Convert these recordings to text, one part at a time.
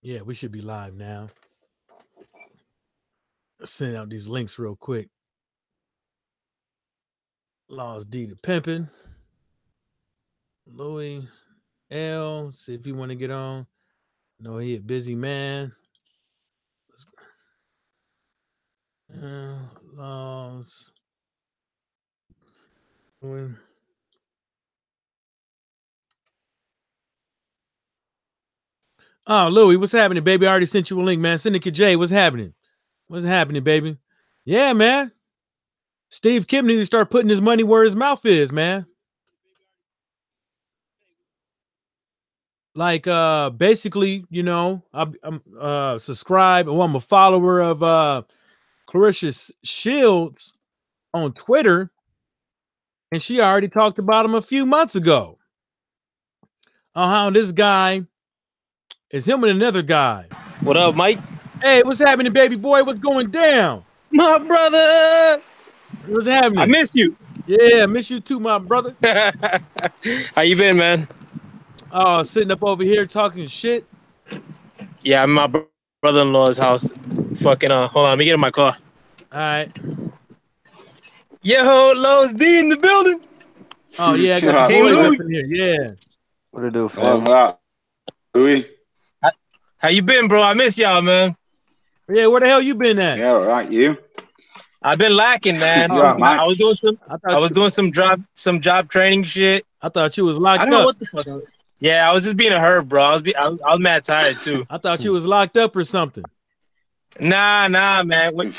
Yeah, we should be live now. Let's send out these links real quick. Laws D to Pimpin. Louis L. See if you want to get on. No, he a busy man. Laws. Louis. Oh, Louis, what's happening, baby? I already sent you a link, man. Syndicate J, what's happening? What's happening, baby? Yeah, man. Steve Kim needs to start putting his money where his mouth is, man. Like, basically, you know, I'm subscribed. Well, I'm a follower of Clarissa Shields on Twitter, and she already talked about him a few months ago. On how this guy is him and another guy. What up, Mike? Hey, what's happening, baby boy? What's going down? My brother! What's happening? I miss you. Yeah, I miss you too, my brother. How you been, man? Oh, sitting up over here talking shit. Yeah, I'm at my brother-in-law's house. Fucking, hold on, let me get in my car. All right. Yo, Lowe's D in the building. Oh, yeah, I got King Louis in here. Yeah. What it do, fam? Louis. How you been, bro? I miss y'all, man. Yeah, where the hell you been at? Yeah, all right, you. I've been lacking, man. I was doing some job training shit. I thought you was locked up. I don't know what the fuck. Yeah, I was just being a herb, bro. I was mad tired too. I thought you was locked up or something. Nah, man. I'm gonna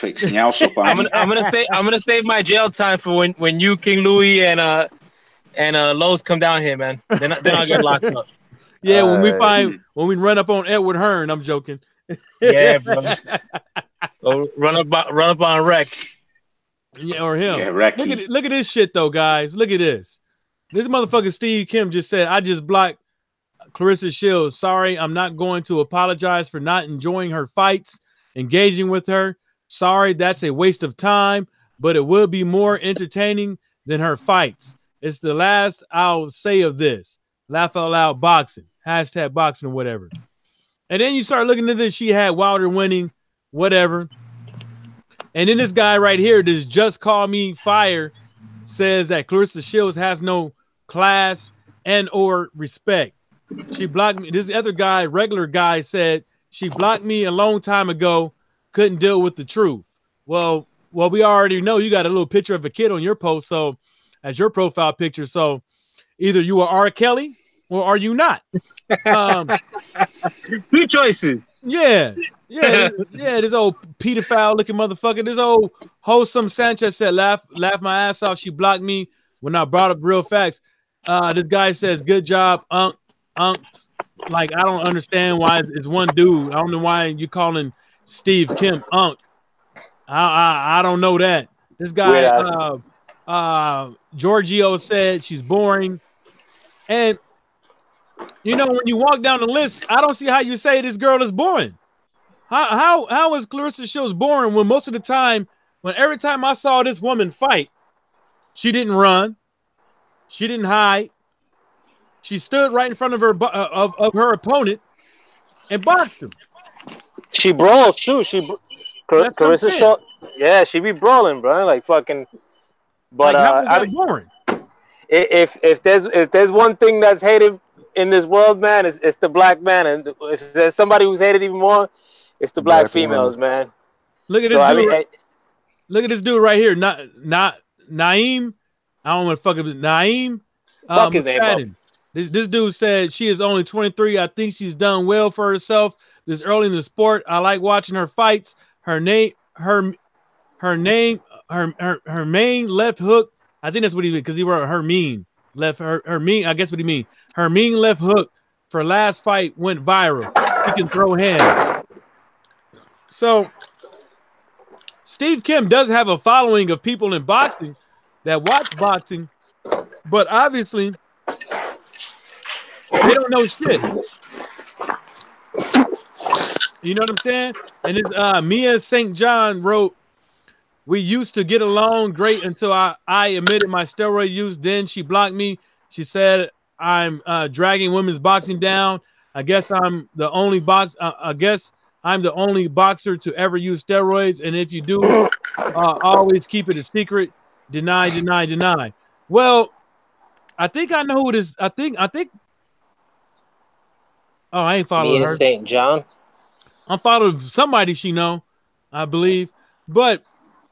save my jail time for when you, King Louis, and Lowe's come down here, man. Then I'll get locked up. Yeah, when we run up on Edward Hearn, I'm joking. Yeah, bro. So run up on Wreck. Yeah, or him. Yeah, look at this shit though, guys. Look at this. This motherfucker Steve Kim just said, I just blocked Clarissa Shields. Sorry, I'm not going to apologize for not enjoying her fights, engaging with her. Sorry, that's a waste of time, but it will be more entertaining than her fights. It's the last I'll say of this. Laugh out loud boxing. Hashtag boxing or whatever. And then you start looking at this. She had Wilder winning, whatever. And then this guy right here, this Just Call Me Fire, says that Clarissa Shields has no class and or respect. She blocked me. This other guy, regular guy, said she blocked me a long time ago. Couldn't deal with the truth. Well, we already know you got a little picture of a kid on your post, so as your profile picture. So either you are R. Kelly or are you not? Two choices. Yeah. This old pedophile looking motherfucker. This old wholesome Sanchez said, laugh my ass off. She blocked me when I brought up real facts. This guy says, good job, Unc. Like, I don't understand why it's one dude. I don't know why you calling Steve Kim Unc. I don't know that. This guy, Giorgio said she's boring. And, you know, when you walk down the list, I don't see how you say this girl is boring. How is Clarissa Shields boring when most of the time, every time I saw this woman fight, she didn't run, she didn't hide, she stood right in front of her opponent and boxed him. She brawls too. Clarissa Shields, yeah, she be brawling, bro. Like fucking. But like, how is that boring? If there's one thing that's hated in this world, man, it's the black man, and if there's somebody who's hated even more, it's the black females, man. Look at this dude. Look at this dude right here. Not Naeem. I don't want to fuck him. Naeem. Fuck his name up. This dude said she is only 23. I think she's done well for herself this early in the sport. I like watching her fights. Her main left hook. I think that's what he did because he wrote her mean left her mean. I guess what he mean. Her mean left hook for last fight went viral. She can throw hands. So Steve Kim does have a following of people in boxing that watch boxing, but obviously they don't know shit. You know what I'm saying? And it's Mia St. John wrote, we used to get along great until I admitted my steroid use. Then she blocked me. She said I'm dragging women's boxing down. I guess I'm the only boxer to ever use steroids, and if you do, always keep it a secret. Deny, deny, deny. Well, I think I know who this. I think. Oh, I ain't following her. St. John. I'm following somebody she know, I believe. But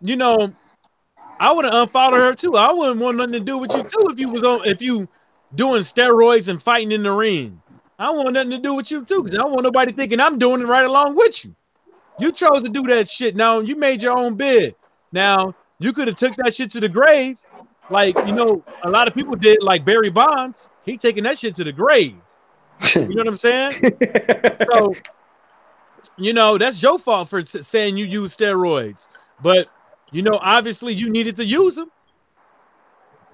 you know, I would have unfollowed her too. I wouldn't want nothing to do with you too if you doing steroids and fighting in the ring. I don't want nothing to do with you too, because I don't want nobody thinking I'm doing it right along with you. You chose to do that shit. Now you made your own bed. Now you could have took that shit to the grave, like a lot of people did, like Barry Bonds. He taking that shit to the grave. You know what I'm saying? So, that's your fault for saying you use steroids. But obviously you needed to use them.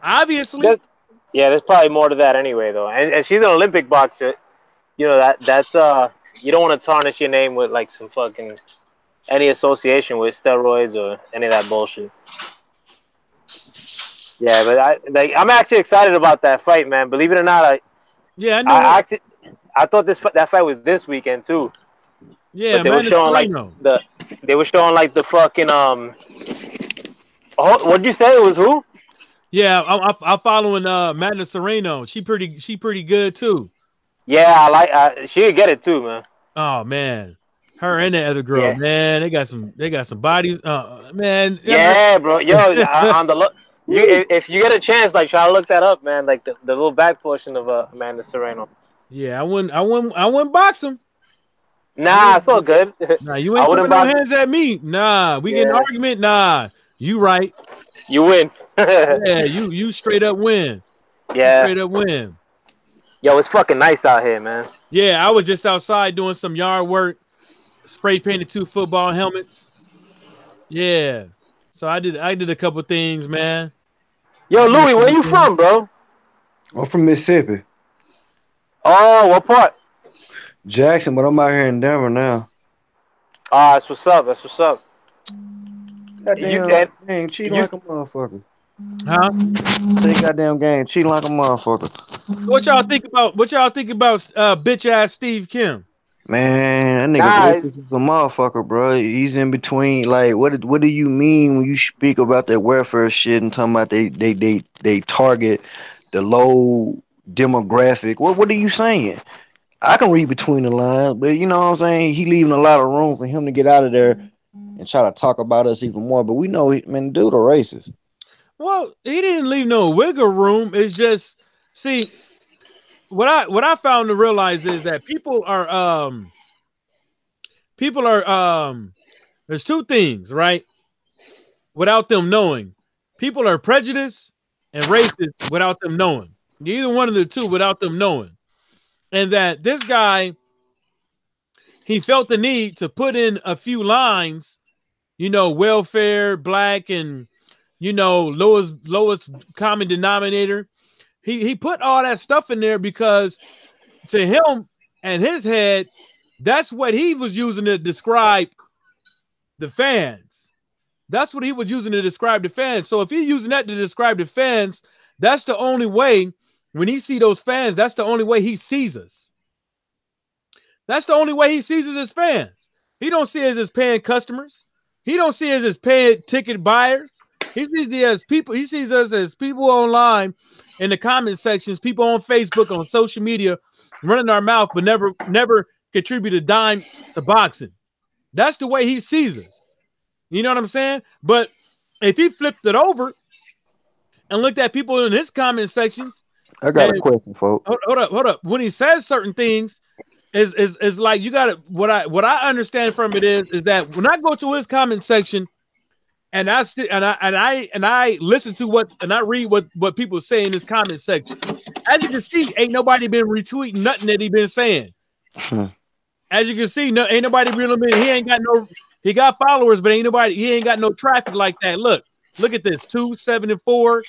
Obviously. There's probably more to that anyway, though. And she's an Olympic boxer. That's you don't want to tarnish your name with like some fucking any association with steroids or any of that bullshit. Yeah, but I'm actually excited about that fight, man. Believe it or not, I thought that fight was this weekend too. Yeah, but they were showing the fucking what'd you say? It was who? Yeah, I'm following Amanda Serrano. She pretty good too. Yeah, she could get it too, man. Oh man, her and the other girl, man, they got some bodies. Man. Yeah, bro. Yo, on the look. If you get a chance, like try to look that up, man. Like the little back portion of Amanda Serrano. Yeah, I wouldn't box him. Nah, it's all good. Nah, you ain't throwing no hands at me. Nah, we get an argument. Nah, you right. You win. Yeah, you straight up win. Yeah, straight up win. Yo, it's fucking nice out here, man. Yeah, I was just outside doing some yard work, spray painted 2 football helmets. Yeah, so I did a couple things, man. Yo, Louis, where you from, bro? I'm from Mississippi. Oh, what part? Jackson, but I'm out here in Denver now. Ah, that's what's up. That's what's up. Goddamn, cheating like a motherfucker. Huh? Say goddamn game, cheating like a motherfucker. So what y'all think about bitch ass Steve Kim? Man, that nigga is a motherfucker, bro. He's in between. Like, what do you mean when you speak about that welfare shit and talking about they target the low demographic? What are you saying? I can read between the lines, but you know what I'm saying? He leaving a lot of room for him to get out of there and try to talk about us even more. But we know, man, dude a racist. Well, he didn't leave no wiggle room. It's just, see, what I found to realize is that people are there's 2 things, right? Without them knowing. People are prejudiced and racist without them knowing. Either one of the 2 without them knowing. And that this guy, he felt the need to put in a few lines, welfare, black, and lowest common denominator. He put all that stuff in there because to him and his head, that's what he was using to describe the fans. That's what he was using to describe the fans. So if he's using that to describe the fans, that's the only way. When he see those fans, that's the only way he sees us. That's the only way he sees us as fans. He don't see us as paying customers. He don't see us as paying ticket buyers. He sees us as people. He sees us as people online in the comment sections, people on Facebook, on social media, running our mouth, but never contribute a dime to boxing. That's the way he sees us. You know what I'm saying? But if he flipped it over and looked at people in his comment sections, I got a question, folks. Hold up. When he says certain things, is like you got to. What I understand from it is that when I go to his comment section, and I listen to and I read what people say in his comment section. As you can see, ain't nobody been retweeting nothing that he been saying. As you can see, ain't nobody really been. He got followers, but he ain't got no traffic like that. Look at this 2, 7, and 4.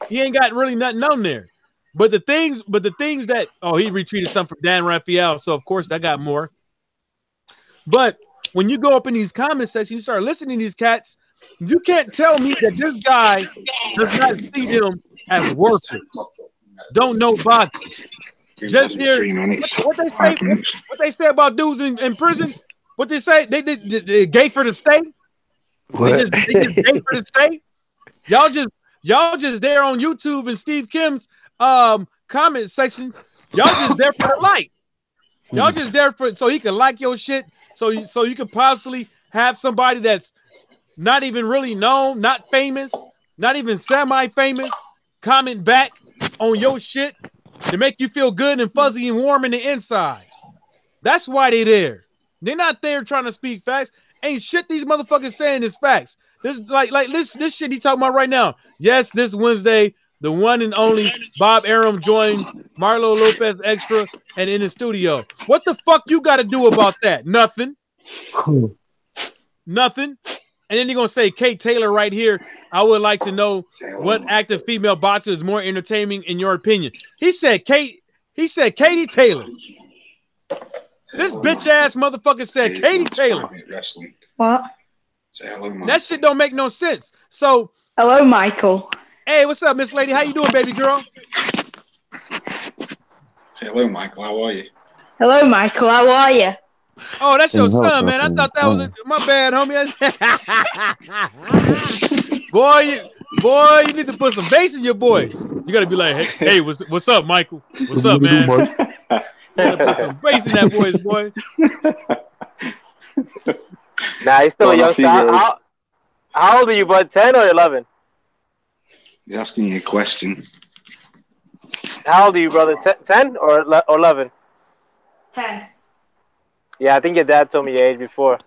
He ain't got really nothing on there. But the things that he retweeted something from Dan Raphael, so of course that got more. But when you go up in these comment sections, you start listening to these cats, you can't tell me that this guy does not see them as workers. Don't know boxing. just near 3 minutes. what they say. What they say about dudes in prison? What they say? They gay for the state. They just gay for the state. Y'all just there on YouTube and Steve Kim's comment sections. Y'all just there for the like. Y'all just there for so he can like your shit. So you can possibly have somebody that's not even really known, not famous, not even semi-famous, comment back on your shit to make you feel good and fuzzy and warm in the inside. That's why they there. They're not there trying to speak facts. Ain't shit these motherfuckers saying is facts. This like this shit he talking about right now. Yes, this Wednesday, the one and only Bob Arum joins Marlo Lopez Extra and in the studio. What the fuck you got to do about that? Nothing. Nothing. And then you're going to say, Kate Taylor right here. I would like to know what active female boxer is more entertaining in your opinion. He said Katie Taylor. This bitch ass motherfucker said Katie Taylor. What? That shit don't make no sense. So hello, Michael. Hey, what's up, Miss Lady? How you doing, baby girl? Say hello, Michael. How are you? Hello, Michael. How are you? Oh, that's your son, man. I thought that was my bad, homie. boy, you need to put some bass in your voice. You gotta be like, hey, what's up, Michael? What's up, man? You gotta put some bass in that voice, boy. Nah, he's still a youngster. How old are you, bud? 10 or 11? He's asking you a question. How old are you, brother? 10 or 11? 10. Yeah, I think your dad told me your age before.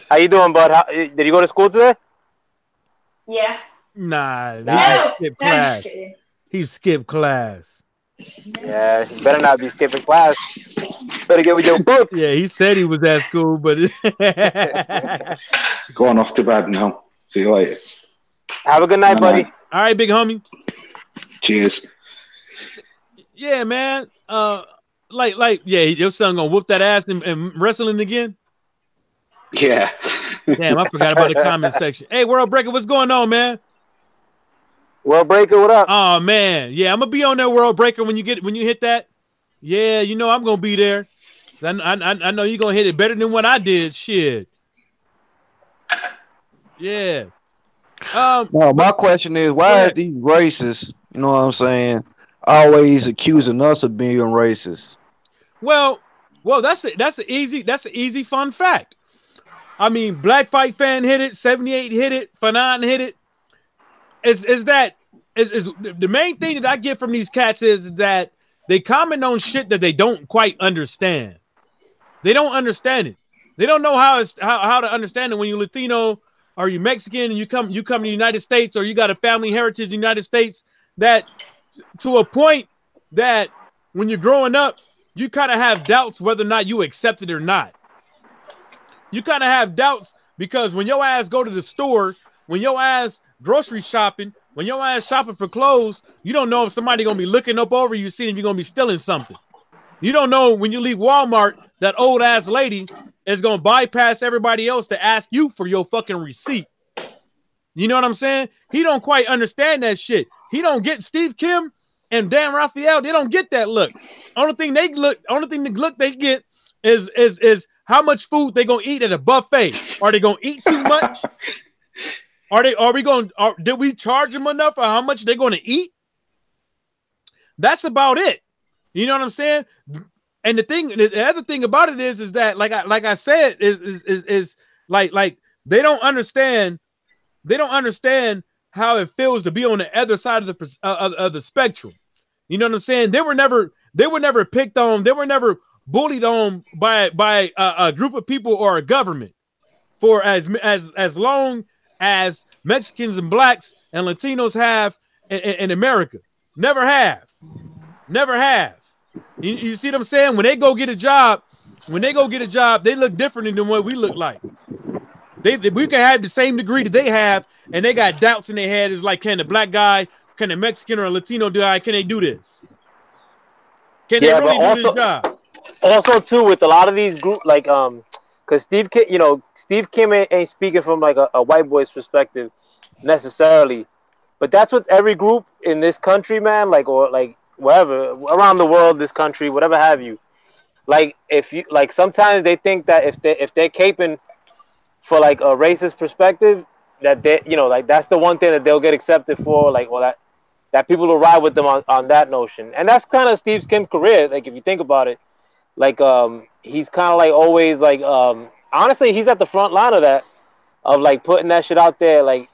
How you doing, bud? Did you go to school today? Yeah. Nah, no, he skipped class. He skipped class. Yeah, you better not be skipping class. Better get with your books. Yeah, he said he was at school, but going off to bed now. See you later. Have a good night, buddy. All right, big homie. Cheers. Yeah, man. Yeah, your son gonna whoop that ass and wrestling again? Yeah. Damn, I forgot about the comment section. Hey, World Breaker, what's going on, man? World Breaker, what up? Oh man, yeah, I'm gonna be on that World Breaker when you hit that. Yeah, you know I'm gonna be there. I know you're gonna hit it better than what I did. Shit. Yeah. No, my question is, why are these racists, you know what I'm saying, always accusing us of being racist? Well, that's an easy fun fact. I mean, Black Fight Fan hit it, 78 hit it, Fanon hit it. Is the main thing that I get from these cats is that they comment on shit that they don't quite understand. They don't understand it. They don't know how to understand it when you're Latino or you Mexican and you come to the United States or you got a family heritage in the United States, that to a point that when you're growing up, you kind of have doubts whether or not you accept it or not. You kind of have doubts because when your ass go to the store, when your ass grocery shopping, when your ass shopping for clothes, you don't know if somebody gonna be looking up over you, seeing if you're gonna be stealing something. You don't know when you leave Walmart, that old ass lady is gonna bypass everybody else to ask you for your fucking receipt. You know what I'm saying? He don't quite understand that shit. He don't get Steve Kim and Dan Raphael. They don't get that look. Only thing they get is how much food they gonna eat at a buffet. Are they gonna eat too much? Did we charge them enough for how much they're going to eat? That's about it. You know what I'm saying? And the other thing about it is that like I said is like they don't understand how it feels to be on the other side of the spectrum. You know what I'm saying? They were never picked on. They were never bullied on by a group of people or a government for as long as Mexicans and blacks and Latinos have in America. Never have. You see what I'm saying? When they go get a job, they look different than what we look like. We can have the same degree that they have, and they got doubts in their head. It's like, can the black guy, can the Mexican or a Latino guy, can they do this? Can they really do this job? Also, too, with a lot of these groups, like because Steve Kim ain't speaking from like a white boy's perspective necessarily, but that's what every group in this country, man, like wherever around the world, this country, whatever have you. Like if you like, sometimes they think that if they're caping for like a racist perspective, that they, you know, like that's the one thing that they'll get accepted for. Like, well, that people will ride with them on that notion, and that's kind of Steve Kim's career. Like if you think about it, like he's kind of like always like honestly, he's at the front line of that, of like putting that shit out there, like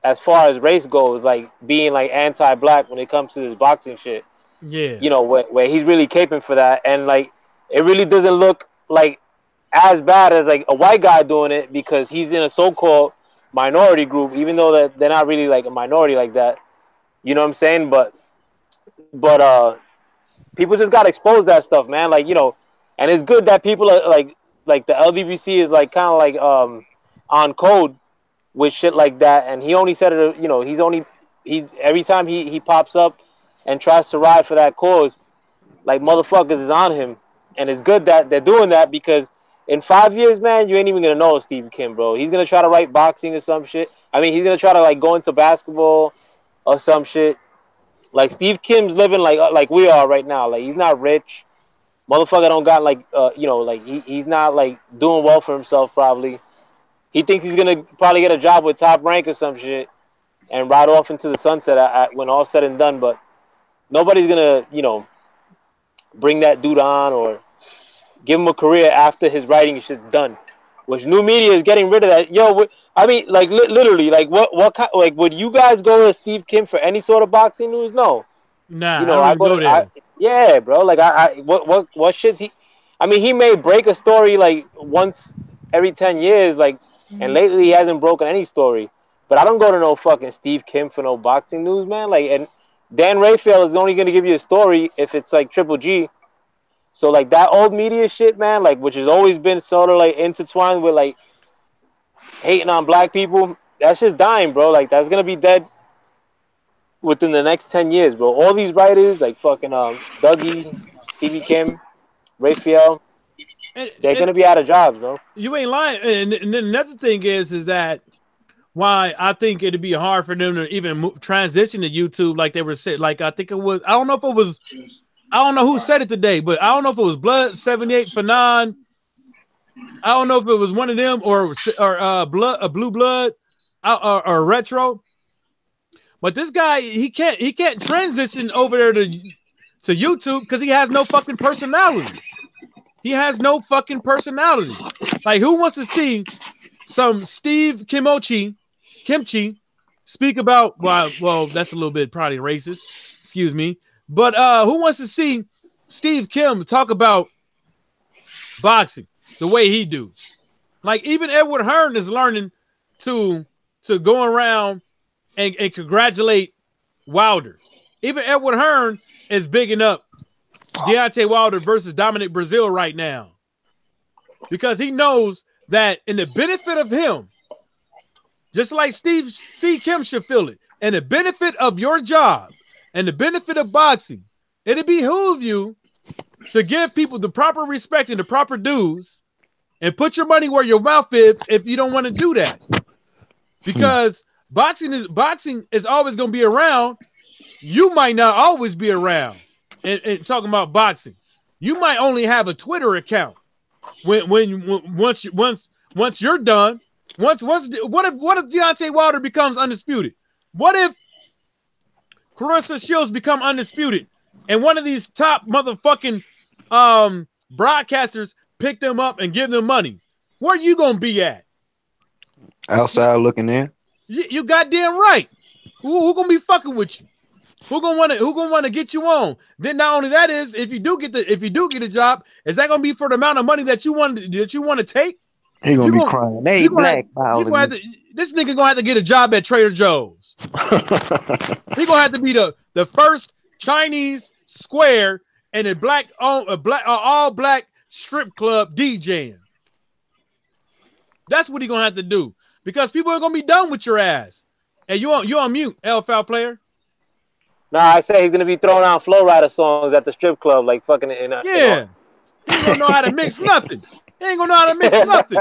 as far as race goes, like being like anti-black when it comes to this boxing shit. Yeah, you know, where he's really caping for that, and like it really doesn't look like as bad as like a white guy doing it, because he's in a so-called minority group, even though that they're not really like a minority like that. You know what I'm saying? But people just gotta expose that stuff, man. Like, you know, and it's good that people are like the LVBC is like kind of like on code with shit like that. And he only said it, you know, he's every time he pops up and tries to ride for that cause, like motherfuckers is on him. And it's good that they're doing that, because in 5 years, man, you ain't even gonna know Steve Kim, bro. He's gonna try to write boxing or some shit. I mean, he's gonna try to like go into basketball or some shit. Like Steve Kim's living like we are right now. Like he's not rich, motherfucker. Don't got like you know, like he's not like doing well for himself. Probably he thinks he's gonna probably get a job with Top Rank or some shit and ride off into the sunset when all said and done. But nobody's gonna, you know, bring that dude on or give him a career after his writing shit's done. Which new media is getting rid of that. Yo, I mean, like literally, like what kind, like would you guys go to Steve Kim for any sort of boxing news? No. Nah, you know, I go there. Yeah, bro. Like what shit's he? I mean, he may break a story like once every 10 years, like, and lately he hasn't broken any story. But I don't go to no fucking Steve Kim for no boxing news, man. Like, and Dan Raphael is only gonna give you a story if it's like Triple G. So like that old media shit, man, like which has always been sort of like intertwined with like hating on black people, that's just dying, bro. Like that's gonna be dead within the next 10 years, bro. All these writers, like fucking Dougie, Stevie Kim, Raphael, they're gonna be out of jobs, bro. You ain't lying. And another thing is that why I think it'd be hard for them to even transition to YouTube, like they were saying. Like I think it was, I don't know who said it today, but I don't know if it was Blood 78 Fanon. I don't know if it was one of them or Blue Blood or Retro. But this guy, he can't transition over there to YouTube because he has no fucking personality. He has no fucking personality. Like, who wants to see some Steve Kimchi speak about? Well, that's a little bit probably racist. Excuse me. But who wants to see Steve Kim talk about boxing the way he do? Like, even Edward Hearn is learning to go around and congratulate Wilder. Even Edward Hearn is bigging up Deontay Wilder versus Dominic Breazeale right now, because he knows that in the benefit of him, just like Steve Kim should feel it, and the benefit of your job and the benefit of boxing, it'd behoove you to give people the proper respect and the proper dues and put your money where your mouth is if you don't want to do that. Because boxing is always going to be around. You might not always be around and talking about boxing. You might only have a Twitter account once you're done. What if Deontay Wilder becomes undisputed? What if Clarissa Shields become undisputed and one of these top motherfucking broadcasters pick them up and give them money? Where you gonna be at? Outside looking in. You goddamn right. Who gonna be fucking with you? Who gonna wanna get you on? Then not only that is, if you do get a job, is that gonna be for the amount of money that you want to take? He gonna be crying. They ain't black. This nigga gonna have to get a job at Trader Joe's. He gonna have to be the first Chinese square and all black strip club DJing. That's what he gonna have to do, because people are gonna be done with your ass. Hey, you on mute, Foul player? Nah, I say he's gonna be throwing out Flow Rider songs at the strip club, like fucking. He ain't gonna know how to mix nothing. He ain't gonna know how to mix nothing.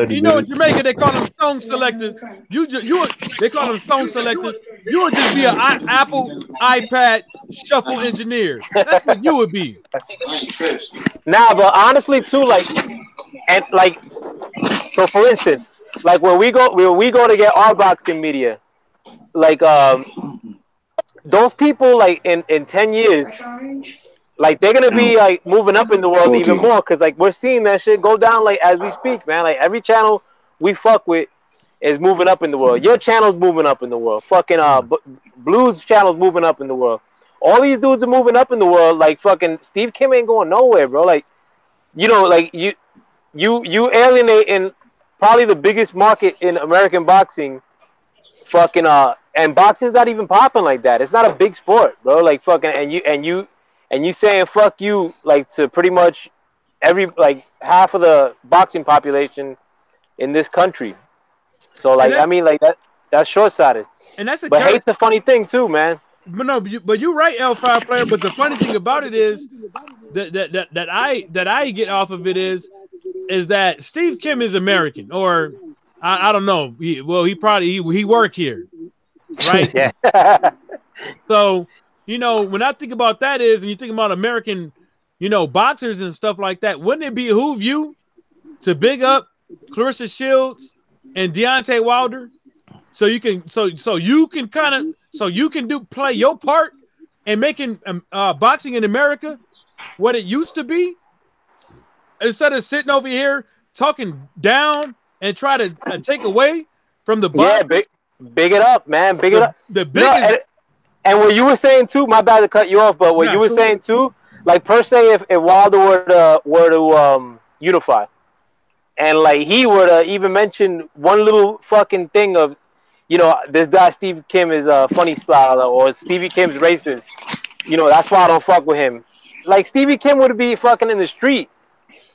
You know in Jamaica they call them stone selectors. They call them stone selectors. You would just be an Apple iPad shuffle engineer. That's what you would be. Nah, but honestly too, like, and like, so for instance, like when we go to get our boxing media, like those people like in 10 years, like they're gonna be like moving up in the world even more, because like we're seeing that shit go down like as we speak, man. Like every channel we fuck with is moving up in the world. Your channel's moving up in the world. Fucking Blues channel's moving up in the world. All these dudes are moving up in the world. Like fucking Steve Kim ain't going nowhere, bro. Like, you know, like you alienating probably the biggest market in American boxing. Fucking and boxing's not even popping like that. It's not a big sport, bro. Like fucking and you saying fuck you like to pretty much every like half of the boxing population in this country. So like I mean like that's short-sighted. And that's but hate's a funny thing too, man. But no, but you're right, L5 player. But the funny thing about it is that I get off of it is that Steve Kim is American, or I don't know. He probably work here, right? Yeah. So you know when I think about that is, and you think about American, you know, boxers and stuff like that, wouldn't it behoove you to big up Clarissa Shields and Deontay Wilder, so you can play your part in making boxing in America what it used to be, instead of sitting over here talking down and try to take away from the box. Yeah, big it up, man. Big it up. The biggest. And what you were saying too, my bad to cut you off, but what you were saying too, like per se, if Wilder were to unify, and like he were to even mention one little fucking thing of, you know, this guy Steve Kim is a funny style, or Stevie Kim's racist, you know, that's why I don't fuck with him. Like Stevie Kim would be fucking in the street.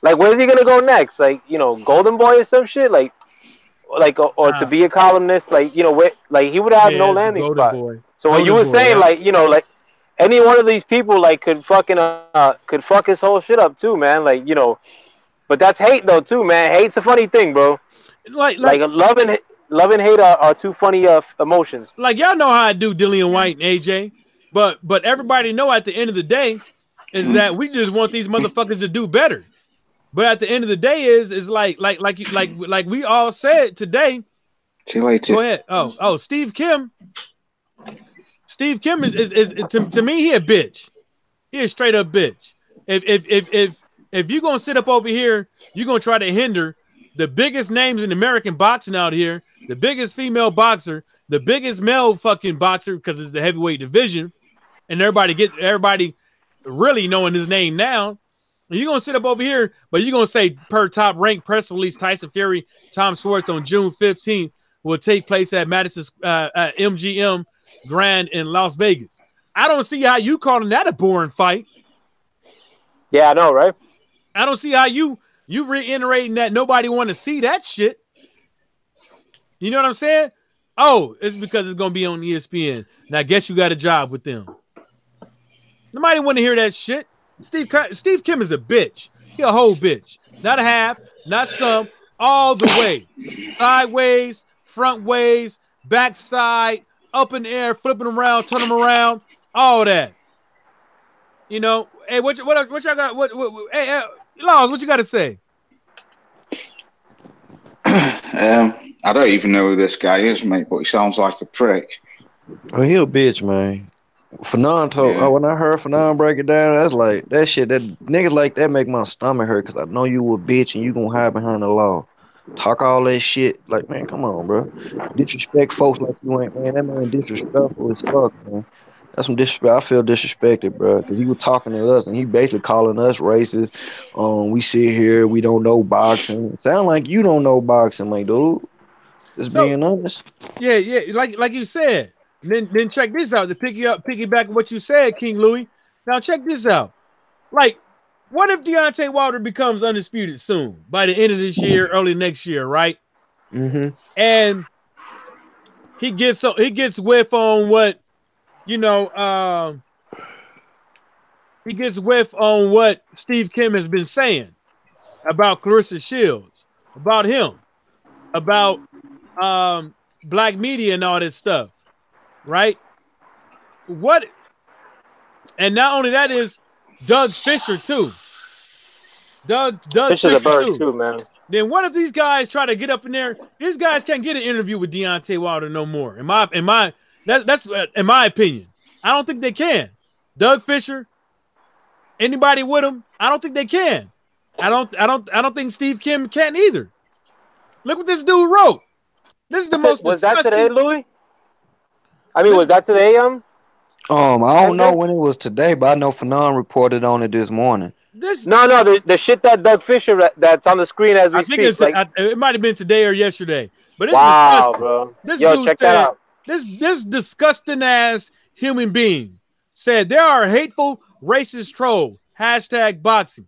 Like where's he gonna go next? Like, you know, Golden Boy or some shit, or to be a columnist, like, you know, like he would have no landing spot. Boy. So what you were saying, like, you know, like any one of these people like could fuck his whole shit up too, man. Like, you know, but that's hate though too, man. Hate's a funny thing, bro. Like love and hate are two funny emotions. Like y'all know how I do Dillian White and AJ, but everybody know at the end of the day is that we just want these motherfuckers to do better. But at the end of the day is like we all said today. See you later. Go ahead. Oh, Steve Kim. Steve Kim is to me, he a bitch. He a straight up bitch. If you're gonna sit up over here, you're gonna try to hinder the biggest names in American boxing out here, the biggest female boxer, the biggest male fucking boxer, because it's the heavyweight division, and everybody really knowing his name now. You're going to sit up over here, but you're going to say per top rank press release, Tyson Fury, Tom Schwartz on June 15th will take place at Madison MGM Grand in Las Vegas. I don't see how you calling that a boring fight. Yeah, I know, right? I don't see how you reiterating that nobody want to see that shit. You know what I'm saying? Oh, it's because it's going to be on ESPN. And I guess you got a job with them. Nobody want to hear that shit. Steve Kim is a bitch. He a whole bitch. Not a half, not some, all the way. Sideways, front ways, backside, up in the air, flipping around, turning around, all that. You know, hey, what y'all got? Hey, Laws, what you got to say? I don't even know who this guy is, mate, but he sounds like a prick. Oh, he a bitch, man. Fanon told, when I heard Fanon break it down, that's like, that shit, that niggas like that make my stomach hurt, because I know you a bitch and you gonna hide behind the law. Talk all that shit. Like, man, come on, bro. Disrespect folks like you ain't, man. That man disrespectful as fuck, man. That's some disrespect. I feel disrespected, bro, because he was talking to us and he basically calling us racist. We sit here, we don't know boxing. Sound like you don't know boxing, my dude. Just being honest. Yeah, like you said. Then check this out to piggyback on what you said, King Louis. Now check this out. Like, what if Deontay Wilder becomes undisputed soon, by the end of this year, early next year, right? Mm-hmm. And he gets whiff on what, you know, he gets whiff on what Steve Kim has been saying about Clarissa Shields, about him, about black media and all this stuff. Right? What And not only that is Doug Fisher too. Doug Fisher's a bird too. too, man. Then what if these guys try to get up in there? These guys can't get an interview with Deontay Wilder no more. That's in my opinion. I don't think they can. Doug Fisher, anybody with him, I don't think they can. I don't think Steve Kim can either. Look what this dude wrote. This is the most. Was that today, Louis? I mean, was that today? I don't know when it was today, but I know Fanon reported on it this morning. No, the shit that Doug Fisher that's on the screen as we speak. It might have been today or yesterday. But this wow, bro. This Yo, dude check said, that out. This disgusting ass human being said there are hateful, racist troll #boxing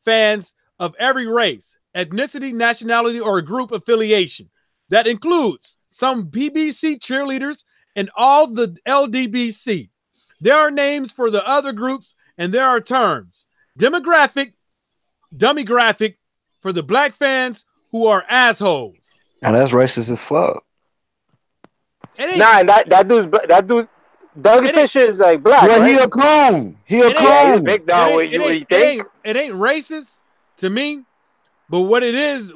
fans of every race, ethnicity, nationality, or group affiliation. That includes some PBC cheerleaders and all the LDBC. There are names for the other groups, and there are terms. Demographic, dummygraphic for the black fans who are assholes. Now that's racist as fuck. Nah, that dude, Doug Fisher is like black. Well, right? he a clone. He's a big dog. What you think? It ain't racist to me, but what it is,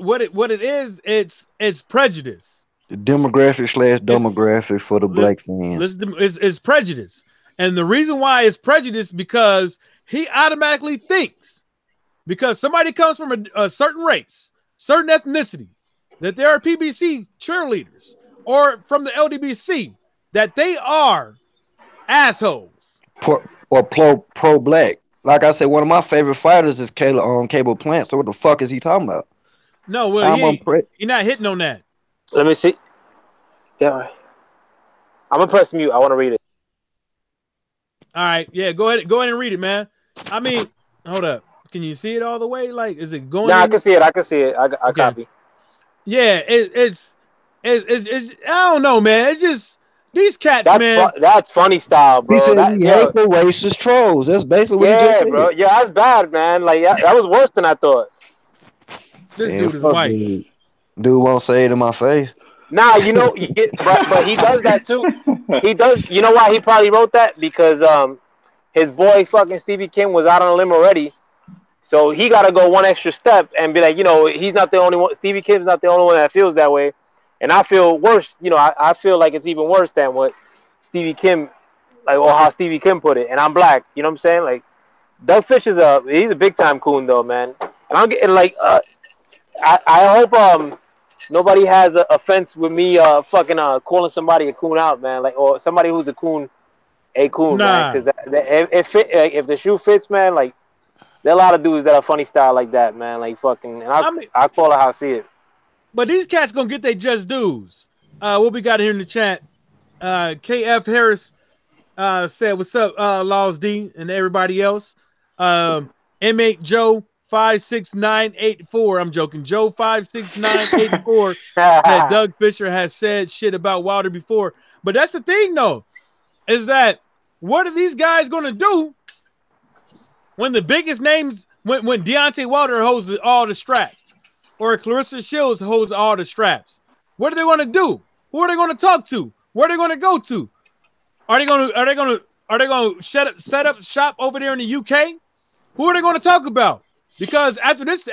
it's prejudice. The demographic/demographic for the black fans. It's prejudice, and the reason why it's prejudice because he automatically thinks because somebody comes from a certain race, certain ethnicity, that there are PBC cheerleaders or from the LDBC that they are assholes or pro-black. Like I said, one of my favorite fighters is Cable Plant. So what the fuck is he talking about? No, well, you're not hitting on that. Let me see. There. I'm gonna press mute. I want to read it. All right, yeah, go ahead and read it, man. I mean, hold up. Can you see it all the way? Like, is it going? Nah, I can see it. I copy. Yeah, it's I don't know, man. It's just these cats, man. That's funny style, bro. He said hateful racist trolls. That's basically what he just said. Bro. Yeah, that's bad, man. Like that was worse than I thought. This dude is white. Dude won't say it in my face. Nah, you know, but he does that too. He does. You know why he probably wrote that? Because his boy fucking Stevie Kim was out on a limb already. So he got to go one extra step and be like, you know, he's not the only one. Stevie Kim's not the only one that feels that way. And I feel worse. You know, I feel like it's even worse than what Stevie Kim, like, or how Stevie Kim put it. And I'm black. You know what I'm saying? Like, Doug Fisher's he's a big time coon though, man. And I'm getting like, I hope nobody has an offense with me fucking calling somebody a coon out, man. Like, or somebody who's a coon, man. Because if the shoe fits, man, like. There are a lot of dudes that are funny style like that, man. Like fucking, and I call it how I see it. But these cats gonna get their just dues. What we got here in the chat? KF Harris said, "What's up, Laws D and everybody else?" M8 Joe 56984. I'm joking. Joe 56984 said Doug Fisher has said shit about Wilder before. But that's the thing, though, is that what are these guys gonna do? When the biggest names, when Deontay Wilder holds all the straps, or Clarissa Shields holds all the straps, what are they going to do? Who are they going to talk to? Where are they going to go to? Are they going to set up shop over there in the UK? Who are they going to talk about? Because after this,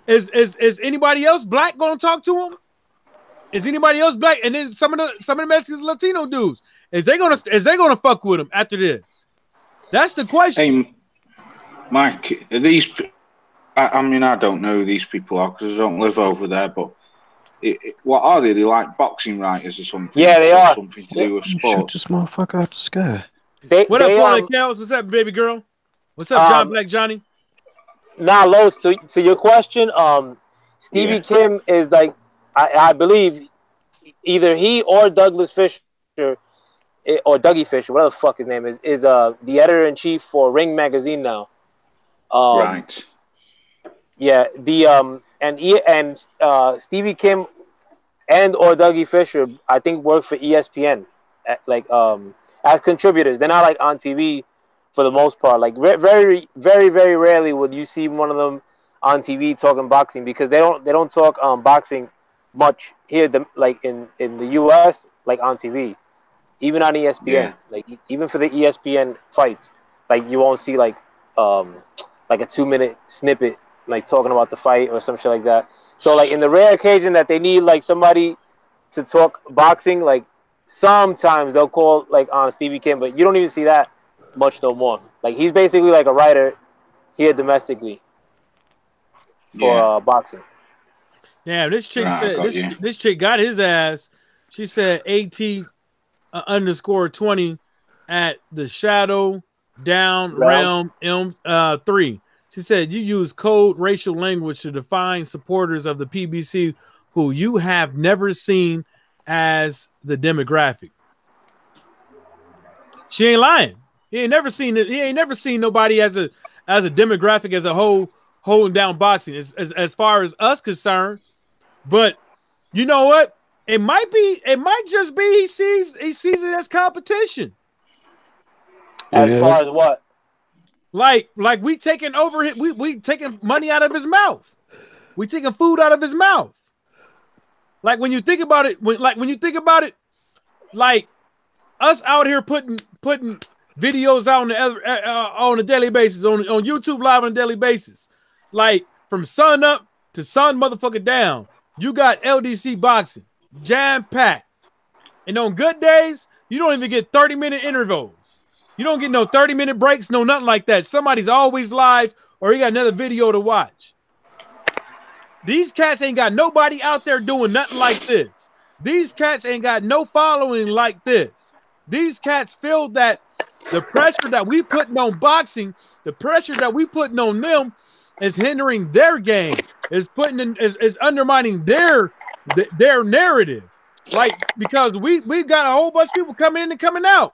is anybody else black going to talk to them? Is anybody else black? And then some of the Mexicans, Latino dudes, is they gonna fuck with them after this? That's the question. Hey, Mike, are these? I mean, I don't know who these people are because I don't live over there. But what are they? They like boxing writers or something? Yeah, they are. Something to do with sports. Shoot this motherfucker out the sky. What up, Paulie Kells? What's up, baby girl? What's up, John Black Johnny? Nah, Lowe's, to your question, Stevie Kim is like, I believe either he or Douglas Fisher or Dougie Fisher, whatever the fuck his name is the editor-in-chief for Ring Magazine now. Right. Yeah, and Stevie Kim and or Dougie Fisher, I think, work for ESPN, as contributors. They're not like on TV for the most part. Like very, very, very rarely would you see one of them on TV talking boxing because they don't talk boxing much here, like in the US, like on TV. even on ESPN. Yeah. Like even for the ESPN fights, like you won't see like a 2-minute snippet like talking about the fight or some shit like that. So like in the rare occasion that they need like somebody to talk boxing, like sometimes they'll call like on Stevie Kim, but you don't even see that much no more. Like he's basically like a writer here domestically for boxing. Yeah, this chick said this chick got his ass. She said AT_20 at the Shadow Down Realm M3. She said you use code racial language to define supporters of the PBC who you have never seen as the demographic. She ain't lying. He ain't never seen nobody as a demographic as a whole holding down boxing as far as us concerned. But you know what? It might just be he sees it as competition. As far as what? Like we taking over we taking money out of his mouth. We taking food out of his mouth. Like when you think about it, like us out here putting videos out on a daily basis, on YouTube Live on a daily basis. Like from sun up to sun motherfucker down. You got LDC boxing, jam-packed. And on good days, you don't even get 30-minute intervals. You don't get no 30-minute breaks, no nothing like that. Somebody's always live or he got another video to watch. These cats ain't got nobody out there doing nothing like this. These cats ain't got no following like this. These cats feel that the pressure that we putting on boxing, the pressure that we putting on them is hindering their game, is undermining their narrative. Like, because we got a whole bunch of people coming in and coming out.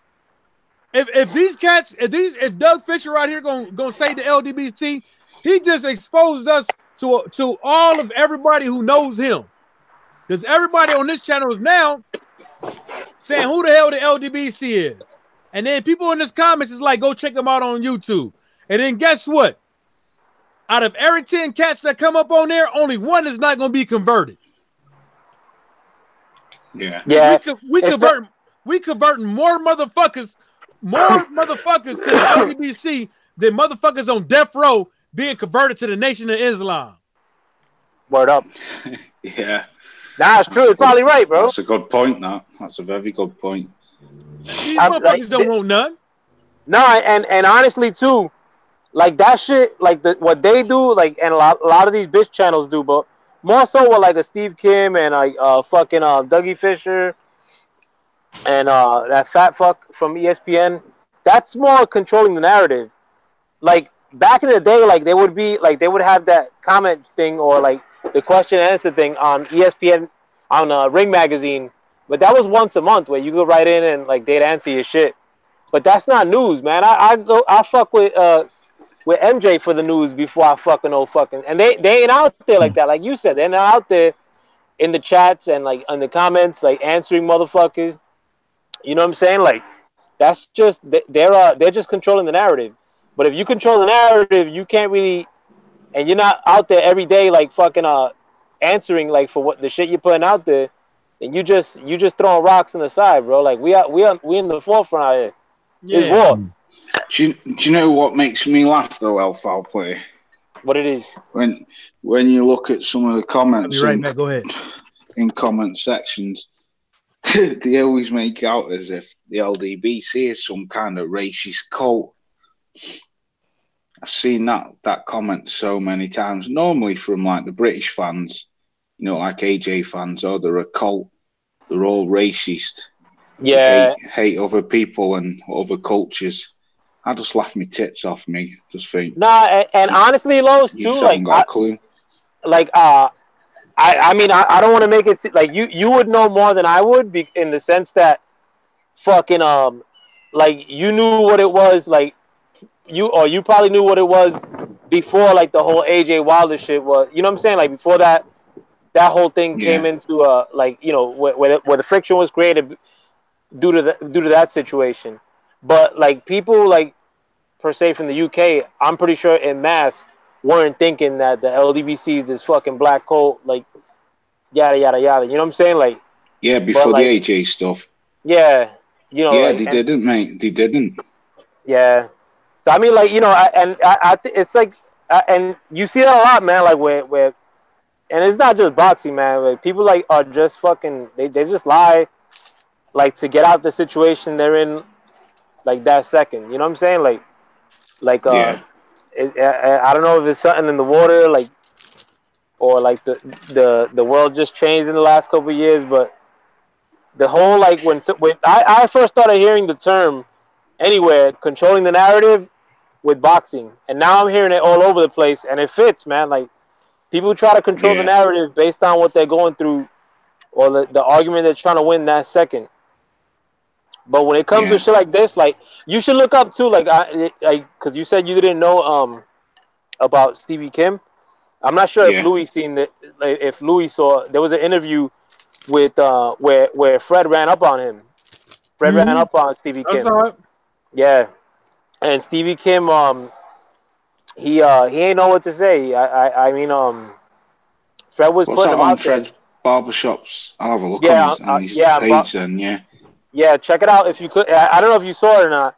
If Doug Fisher out here gonna say the LDBC, he just exposed us to all of everybody who knows him. Because everybody on this channel is now saying who the hell the LDBC is. And then people in this comments is like, go check them out on YouTube. And then guess what? Out of every 10 cats that come up on there, only one is not going to be converted. Yeah. We converting more motherfuckers to the LDBC than motherfuckers on death row being converted to the Nation of Islam. Word up. Yeah. Nah, it's true. It's probably right, bro. That's a good point, that's a very good point. These motherfuckers don't want none. No, and honestly too, like that shit, like what they do, like, and a lot of these bitch channels do, but more so with like a Steve Kim and like fucking Dougie Fisher and that fat fuck from ESPN. That's more controlling the narrative. Like back in the day, like they would have that comment thing or like the question and answer thing on ESPN on Ring Magazine, but that was once a month where you go right in and like they'd answer your shit. But that's not news, man. I fuck with MJ for the news before I fucking and they ain't out there like that. Like you said, they're not out there in the chats and like in the comments like answering motherfuckers. You know what I'm saying? Like that's just they're just controlling the narrative. But if you control the narrative, you can't really, and you're not out there every day like fucking answering like for what the shit you're putting out there, then you just throwing rocks in the side, bro. Like we in the forefront out here. Yeah. It's war. Do you know what makes me laugh though, Foul Play? What it is? When you look at some of the comments, I'll be right back. Go ahead. In comment sections, they always make out as if the LDBC is some kind of racist cult. I've seen that comment so many times. Normally from like the British fans, you know, like AJ fans, or they're a cult. They're all racist. Yeah, hate other people and other cultures. I just laugh my tits off. Me, just think. Nah, and honestly, Lowe's too. Like, got a clue. Like, I mean, I don't want to make it like you would know more than I would, in the sense that fucking like you knew what it was, like you probably knew what it was before like the whole AJ Wilder shit was. You know what I'm saying? Like before that whole thing came into like, you know, where the friction was created due to that situation. But like people like per se from the UK, I'm pretty sure en masse weren't thinking that the LDBC is this fucking black cult, like yada yada yada. You know what I'm saying? Like before like, the AJ stuff. Yeah, You know, Yeah, like, they didn't, mate. They didn't. Yeah. So I mean, like, you know, it's like, and you see that a lot, man. Like where, and it's not just boxing, man. Like people like are just fucking. They just lie, like to get out the situation they're in, like that second. You know what I'm saying? Like Yeah. I don't know if it's something in the water, like, or like the world just changed in the last couple of years, but the whole like when I first started hearing the term anywhere controlling the narrative with boxing, and now I'm hearing it all over the place, and it fits, man. Like people try to control the Yeah. narrative based on what they're going through or the argument they're trying to win that second. But when it comes to Yeah. shit like this, like you should look up too, like because you said you didn't know about Stevie Kim. I'm not sure if Yeah. Louis seen it. Like, if Louis saw, there was an interview with where Fred ran up on him. Fred ran Mhm. up on Stevie I Kim. saw it. Yeah, and Stevie Kim he ain't know what to say. I mean Fred was What's putting that him on out there. Fred Barbershops? I'll have a look Yeah, on his yeah, page then. Yeah. yeah. Check it out if you could. I don't know if you saw it or not,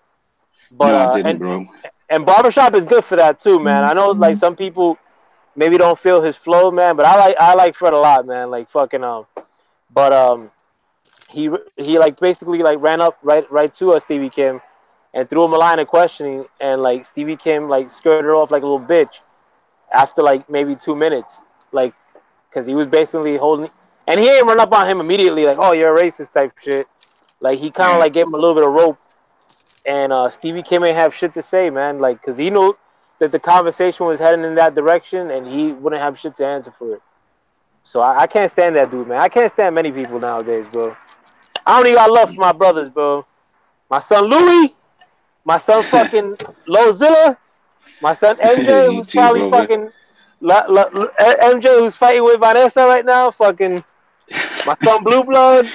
but No, I didn't, bro. and barbershop is good for that too, man. I know like some people maybe don't feel his flow, man, but I like Fred a lot, man. Like fucking but he like basically like ran up right to Stevie Kim and threw him a line of questioning, and like Stevie Kim like skirted her off like a little bitch after like maybe 2 minutes, like because he was basically holding, and he ain't run up on him immediately like, oh, you're a racist type shit. Like he kind of Yeah. like gave him a little bit of rope, and Stevie Kim ain't have shit to say, man. Like because he knew that the conversation was heading in that direction, and he wouldn't have shit to answer for it. So I can't stand that dude, man. I can't stand many people nowadays, bro. I don't even got love for my brothers, bro. My son Louis, my son fucking Lozilla, my son MJ, You who's too, probably brother. fucking MJ, who's fighting with Vanessa right now. Fucking my son Blue Blood,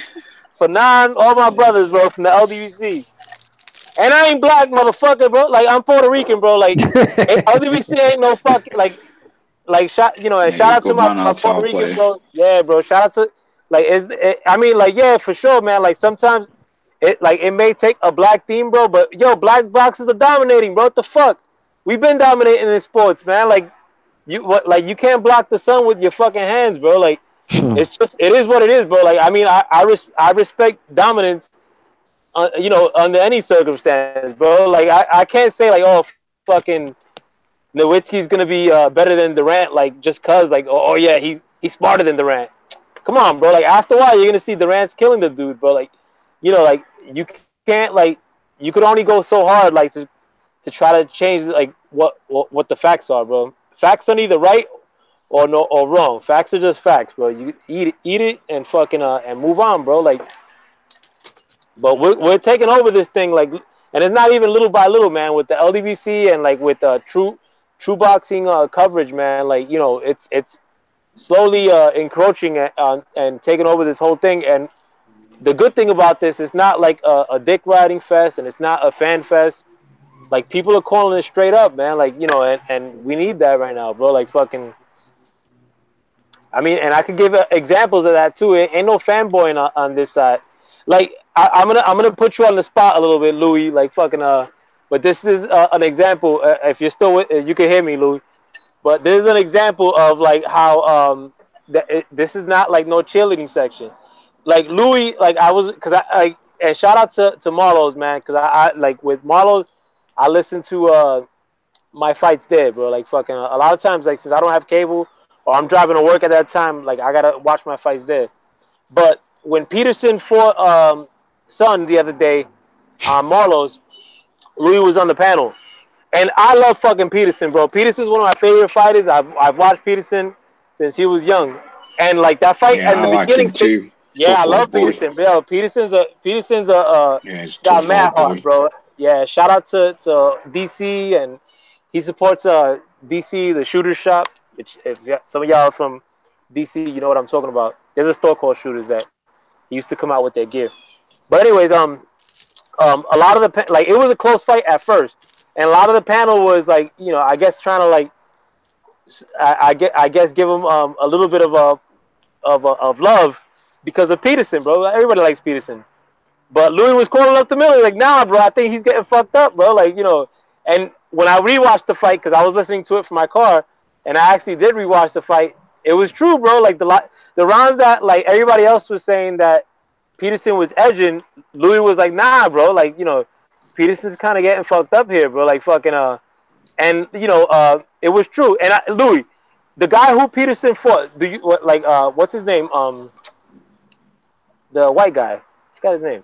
Fanon, all my brothers, bro, from the LDVC. And I ain't black, motherfucker, bro. Like I'm Puerto Rican, bro. Like LDVC ain't no fucking like shout, you know, and Yeah, shout you're a out to good man, my Al Puerto Foul Rican player. bro. Yeah, bro. Shout out to like I mean, like, yeah, for sure, man. Like sometimes it may take a black theme, bro, but yo, black boxers are dominating, bro. What the fuck? We've been dominating in sports, man. Like you can't block the sun with your fucking hands, bro. Like it is what it is, bro. Like I mean, I respect dominance, you know, under any circumstance, bro. Like I can't say like, oh, fucking Nowitzki's gonna be better than Durant, like just cause, like, oh yeah, he's smarter than Durant. Come on, bro. Like after a while, you're gonna see Durant's killing the dude, bro. Like, you know, like you can't like you could only go so hard, like to try to change like what the facts are, bro. Facts are either right or no or wrong. Facts are just facts, bro. You eat it and fucking and move on, bro. Like, but we're taking over this thing, like, and it's not even little by little, man. With the LDBC and like with true boxing coverage, man. Like, you know, it's slowly encroaching on and taking over this whole thing. And the good thing about this is not like a dick riding fest, and it's not a fan fest. Like people are calling it straight up, man. Like, you know, and we need that right now, bro. Like fucking. I mean, and I could give examples of that too. Ain't no fanboying on this side. Like I'm gonna put you on the spot a little bit, Louis. Like fucking but this is an example. If you're still with, you can hear me, Louis. But this is an example of like how this is not like no cheerleading section. Like Louis, like I was, cause I like, and shout out to Marlowe's, man, cause I like with Marlowe's, I listen to my fights there, bro. Like fucking a lot of times, like since I don't have cable or I'm driving to work at that time, like I gotta watch my fights there. But when Peterson fought Son the other day on Marlowe's, Louis was on the panel. And I love fucking Peterson, bro. Peterson's one of my favorite fighters. I've watched Peterson since he was young. And like that fight Yeah, in I the like beginning, him too. yeah, I Tough old love boy. Peterson. Yo, Peterson's Yeah, he's a got tough mad old boy. heart, bro. Yeah, shout out to DC, and he supports DC, the Shooter Shop. Which if some of y'all are from DC, you know what I'm talking about. There's a store called Shooters that he used to come out with their gear. But anyways, a lot of the like it was a close fight at first, and a lot of the panel was like, you know, I guess trying to like I guess give him a little bit of love because of Peterson, bro. Everybody likes Peterson, But Louis was calling up the middle, like, nah, bro, I think he's getting fucked up, bro. Like, you know, and when I rewatched the fight, because I was listening to it from my car, and I actually did rewatch the fight, it was true, bro. Like, the rounds that, like, everybody else was saying that Peterson was edging, Louis was like, nah, bro. Like, you know, Peterson's kind of getting fucked up here, bro. Like, fucking, and, you know, it was true. And Louis, the guy who Peterson fought, what's his name? The white guy. I forgot his name.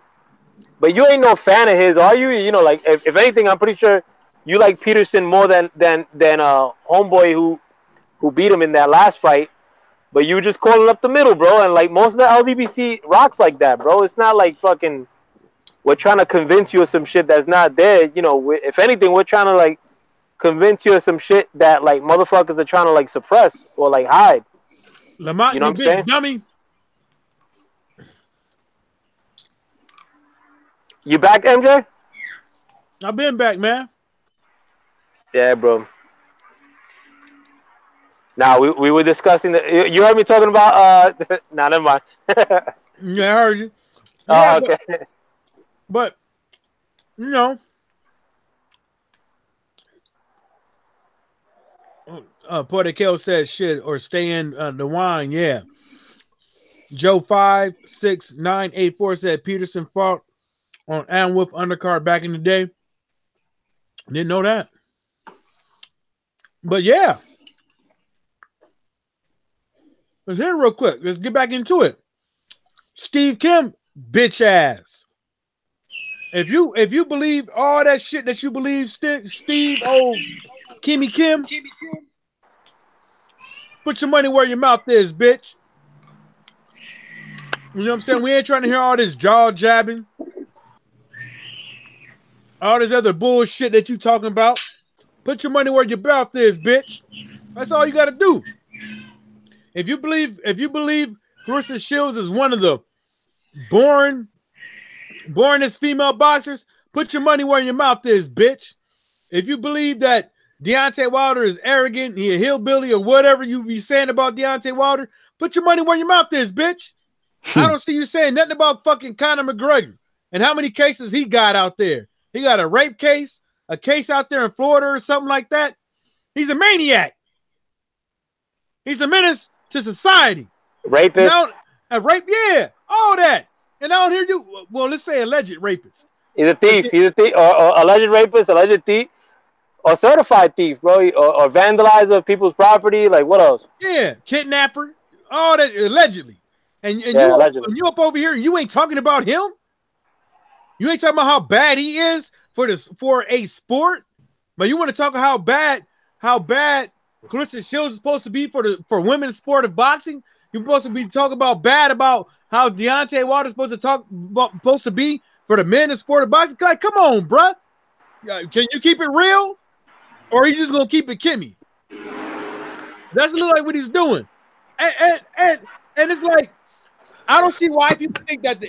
But you ain't no fan of his, are you? You know, like, if anything, I'm pretty sure you like Peterson more than homeboy who beat him in that last fight. But you just calling up the middle, bro. And, like, most of the LDBC rocks like that, bro. It's not like fucking we're trying to convince you of some shit that's not there. You know, if anything, we're trying to, like, convince you of some shit that, like, motherfuckers are trying to, like, suppress or, like, hide. Lamont, you know what I'm saying? Dummy. You back, MJ? I've been back, man. Yeah, bro. Now we were discussing you heard me talking about nah, never mind. Yeah, I heard you. Yeah, oh, okay. But you know, Portico says shit or stay in the wine. Yeah. Joe 56984 said Peterson fought on Adam Wolf undercard back in the day. Didn't know that. But yeah. Let's hit it real quick. Let's get back into it. Steve Kim, bitch ass. If you believe all that shit that you believe, Steve, old Kimmy Kim, put your money where your mouth is, bitch. You know what I'm saying? We ain't trying to hear all this jaw jabbing. All this other bullshit that you talking about. Put your money where your mouth is, bitch. That's all you got to do. If you believe Clarissa Shields is one of the born as female boxers, put your money where your mouth is, bitch. If you believe that Deontay Wilder is arrogant, he a hillbilly, or whatever you be saying about Deontay Wilder, put your money where your mouth is, bitch. I don't see you saying nothing about fucking Conor McGregor and how many cases he got out there. He got a rape case, a case out there in Florida or something like that. He's a maniac. He's a menace to society. Rapist. Now, a rape, yeah, all that. And I don't hear you. Well, let's say alleged rapist. He's a thief. He's a thief, or alleged rapist, alleged thief, or certified thief, bro, or vandalizer of people's property. Like, what else? Yeah, kidnapper, all that allegedly. And yeah, you up over here and you ain't talking about him? You ain't talking about how bad he is for a sport? But you want to talk how bad Clarissa Shields is supposed to be for women's sport of boxing? You're supposed to be talking about bad about how Deontay Wilder is supposed to be for the men in sport of boxing? Like, come on, bruh. Can you keep it real? Or are you just gonna keep it Kimmy? That's a little like what he's doing. And it's like, I don't see why people think that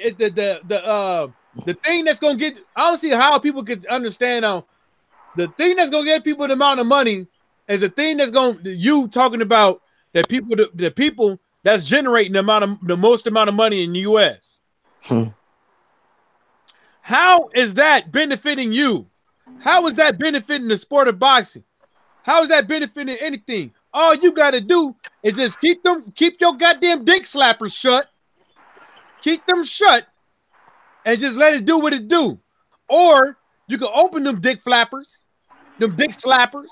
the thing that's gonna get, I don't see how people could understand how the thing that's gonna get people the amount of money is the thing that's going you talking about that the people that's generating the most amount of money in the US. How is that benefiting you? How is that benefiting the sport of boxing? How is that benefiting anything? All you got to do is just keep your goddamn dick slappers shut. Keep them shut and just let it do what it do. Or you can open them dick flappers, them dick slappers,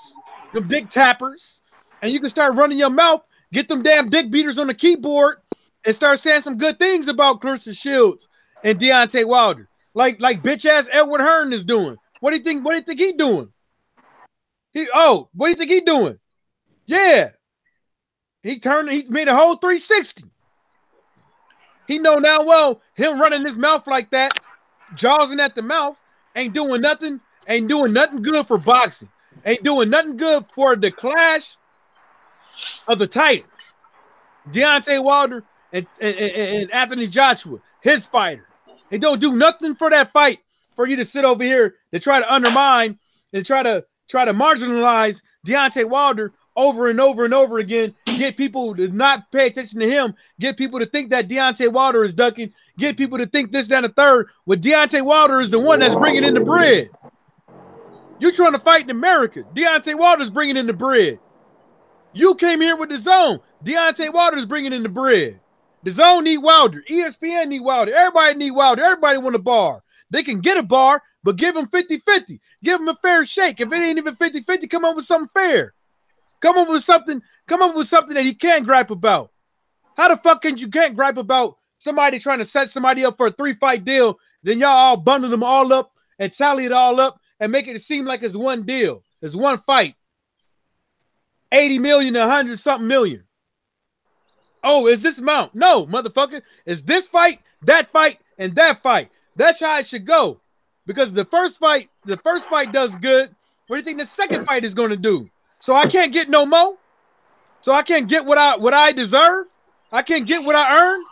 them dick tappers, and you can start running your mouth, get them damn dick beaters on the keyboard, and start saying some good things about Clarissa Shields and Deontay Wilder. Like bitch ass Edward Hearn is doing. What do you think he doing? What do you think he doing? Yeah. He made a whole 360. He know now well him running his mouth like that, jawsing at the mouth, ain't doing nothing good for boxing. Ain't doing nothing good for the clash of the Titans. Deontay Wilder and Anthony Joshua, his fighter. They don't do nothing for that fight for you to sit over here to try to undermine and try to marginalize Deontay Wilder over and over and over again, get people to not pay attention to him, get people to think that Deontay Wilder is ducking, get people to think this, that, and the third. When Deontay Wilder is the one that's bringing in the bread. You trying to fight in America. Deontay Wilder's bringing in the bread. You came here with the zone. Deontay Wilder's bringing in the bread. The zone need Wilder. ESPN need Wilder. Everybody need Wilder. Everybody want a bar. They can get a bar, but give them 50-50. Give them a fair shake. If it ain't even 50-50, come up with something fair. Come up with something that he can gripe about. How the fuck can't gripe about somebody trying to set somebody up for a 3-fight deal, then y'all all bundle them all up and tally it all up and make it seem like it's one deal. It's one fight. 80 million to 100-something million. Oh, is this amount? No, motherfucker. It's this fight, and that fight. That's how it should go. Because the first fight does good. What do you think the second fight is going to do? So I can't get no more? So I can't get what I deserve? I can't get what I earn?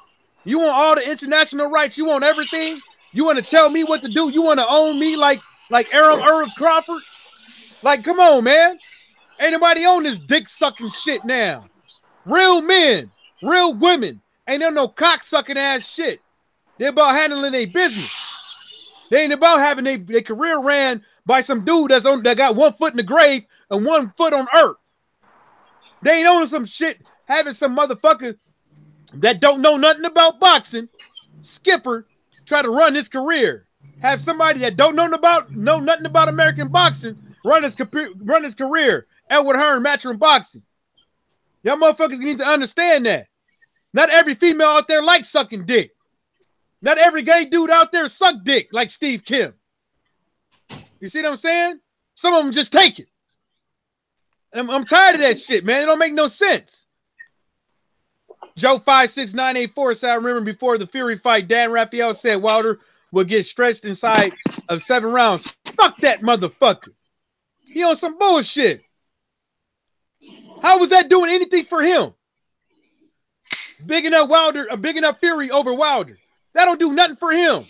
You want all the international rights? You want everything? You want to tell me what to do? You want to own me like Aaron Irv Crawford? Like, come on, man. Ain't nobody on this dick-sucking shit now. Real men, real women. Ain't there no cock-sucking ass shit. They're about handling their business. They ain't about having their career ran by some dude that got 1 foot in the grave and 1 foot on earth. They ain't on some shit having some motherfucker that don't know nothing about boxing, Skipper, try to run his career. Have somebody that don't know nothing about American boxing run his career. Edward Hearn, Matchroom Boxing. Y'all motherfuckers need to understand that. Not every female out there likes sucking dick. Not every gay dude out there suck dick like Steve Kim. You see what I'm saying? Some of them just take it. I'm tired of that shit, man. It don't make no sense. Joe 56984 said, I remember before the Fury fight, Dan Raphael said Wilder would get stretched inside of 7 rounds. Fuck that motherfucker. He on some bullshit. How was that doing anything for him? Bigging up Fury over Wilder. That don't do nothing for him.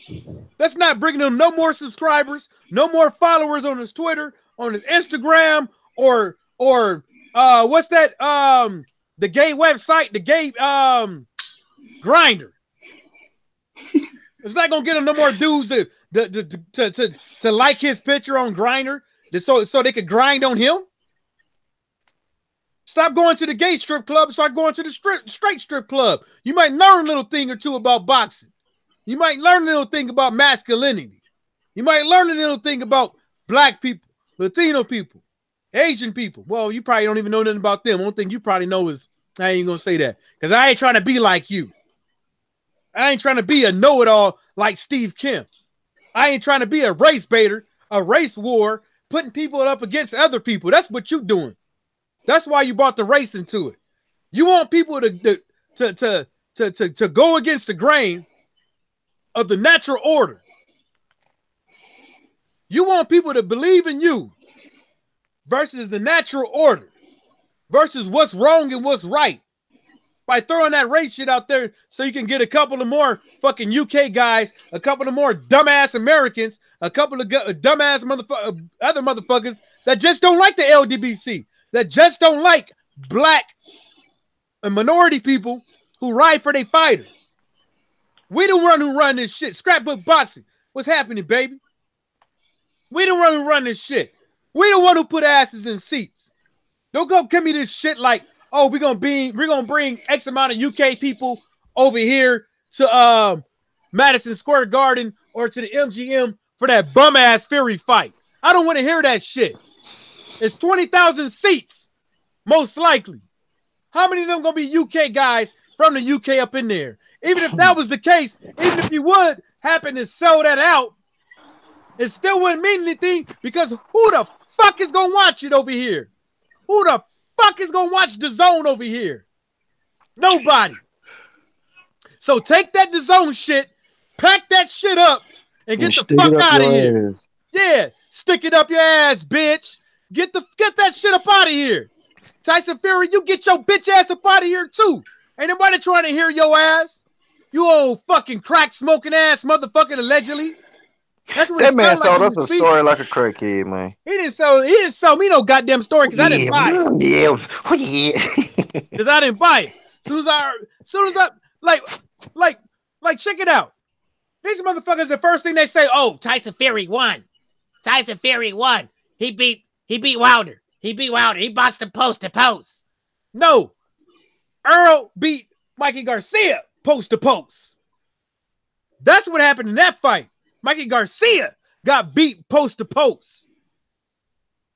That's not bringing him no more subscribers, no more followers on his Twitter, on his Instagram, or what's that? The gay website, the gay Grindr. It's not gonna get him no more dudes to like his picture on Grindr, so they could grind on him. Stop going to the gay strip club and start going to the straight strip club. You might learn a little thing or two about boxing. You might learn a little thing about masculinity. You might learn a little thing about black people, Latino people, Asian people. Well, you probably don't even know nothing about them. One thing you probably know is, I ain't gonna say that, because I ain't trying to be like you. I ain't trying to be a know-it-all like Steve Kim. I ain't trying to be a race baiter, a race war, putting people up against other people. That's what you doing. That's why you brought the race into it. You want people to go against the grain of the natural order. You want people to believe in you versus the natural order, versus what's wrong and what's right. By throwing that race shit out there so you can get a couple of more fucking UK guys, a couple of more dumbass Americans, a couple of dumbass other motherfuckers that just don't like the LDBC, that just don't like black and minority people who ride for their fighter. We the one who run this shit. Scrapbook boxing. What's happening, baby? We the one who run this shit. We the one who put asses in seats. Don't go give me this shit like, oh, we're gonna bring X amount of UK people over here to Madison Square Garden or to the MGM for that bum ass Fury fight. I don't want to hear that shit. It's 20,000 seats, most likely. How many of them gonna be UK guys from the UK up in there? Even if that was the case, even if you would happen to sell that out, it still wouldn't mean anything, because who the fuck is gonna watch it over here? Who the fuck is gonna watch DAZN over here? Nobody. So take that DAZN shit, pack that shit up, and get the fuck out of here. Yeah, stick it up your ass, bitch. Get that shit up out of here. Tyson Fury, you get your bitch ass up out of here too. Ain't nobody trying to hear your ass. You old fucking crack smoking ass motherfucker, allegedly. That's what that man sold us a story like a crackhead, man. He didn't sell me no goddamn story because I didn't buy it. Yeah. Because I didn't buy it. Soon as I check it out. These motherfuckers, the first thing they say, oh, Tyson Fury won. Tyson Fury won. He beat Wilder. He beat Wilder. He boxed him post to post. No. Earl beat Mikey Garcia post to post. That's what happened in that fight. Mikey Garcia got beat post to post.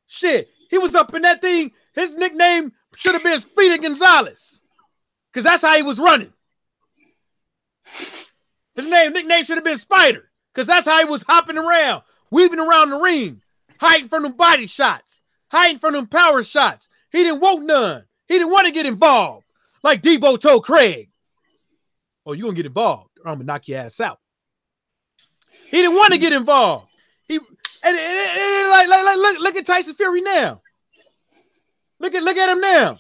Shit. He was up in that thing. His nickname should have been Speedy Gonzalez. Because that's how he was running. His nickname should have been Spider. Because that's how he was hopping around, weaving around the ring, hiding from them body shots, hiding from them power shots. He didn't want none. He didn't want to get involved. Like Debo told Craig. Oh, you going to get involved or I'm going to knock your ass out. He didn't want to get involved. Look at Tyson Fury now. Look at him now.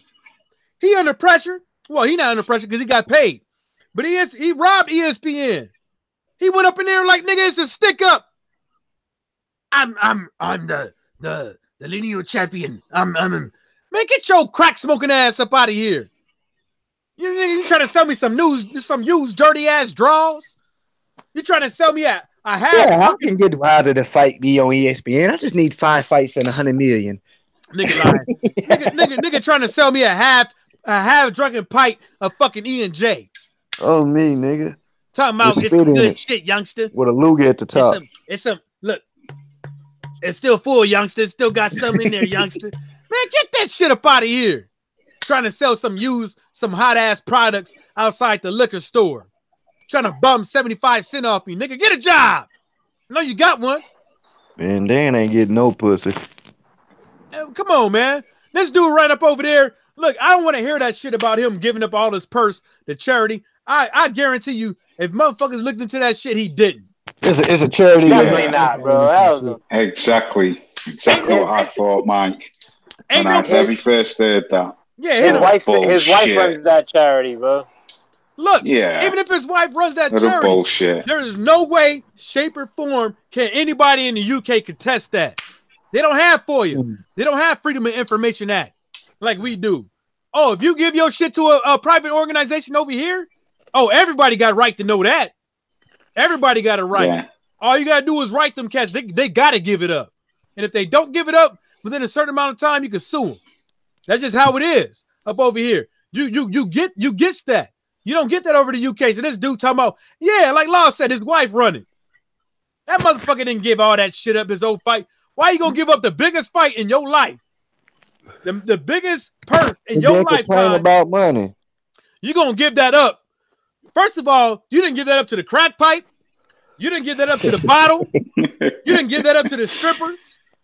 He under pressure. Well, he not under pressure because he got paid. But he robbed ESPN. He went up in there like, nigga, it's a stick up. I'm the lineal champion. Man, get your crack smoking ass up out of here. You trying to sell me some used dirty ass draws? You trying to sell me a half? Yeah, I can get Wilder to fight me on ESPN. I just need 5 fights and 100 million. Nigga lying. nigga trying to sell me a half drunken pint of fucking E&J. Oh, me, nigga. Talking about it's some good shit, youngster. With a loogie at the top. Look, it's still full, youngster. It's still got something in there, youngster. Man, get that shit up out of here. Trying to sell some hot-ass products outside the liquor store. Trying to bum 75 cents off me. Nigga, get a job. I know you got one. Man, Dan ain't getting no pussy. Come on, man. This dude right up over there. Look, I don't want to hear that shit about him giving up all his purse to charity. I guarantee you, if motherfuckers looked into that shit, he didn't. It's a charity. Definitely not, bro. Exactly what I thought, Mike. And I very first heard that. Yeah, his wife runs that charity, bro. Look, even if his wife runs that charity, bullshit. There is no way, shape, or form can anybody in the UK contest that. They don't have FOIA. They don't have Freedom of Information Act like we do. Oh, if you give your shit to a private organization over here, oh, everybody got a right to know that. Everybody got a right. Yeah. All you got to do is write them cats. They got to give it up. And if they don't give it up within a certain amount of time, you can sue them. That's just how it is up over here. You get that. You don't get that over the UK. So this dude talking about, yeah, like Law said, his wife running. That motherfucker didn't give all that shit up his old fight. Why you gonna give up the biggest fight in your life? The biggest purse in your lifetime about money. You gonna give that up? First of all, you didn't give that up to the crack pipe. You didn't give that up to the bottle. You didn't give that up to the strippers.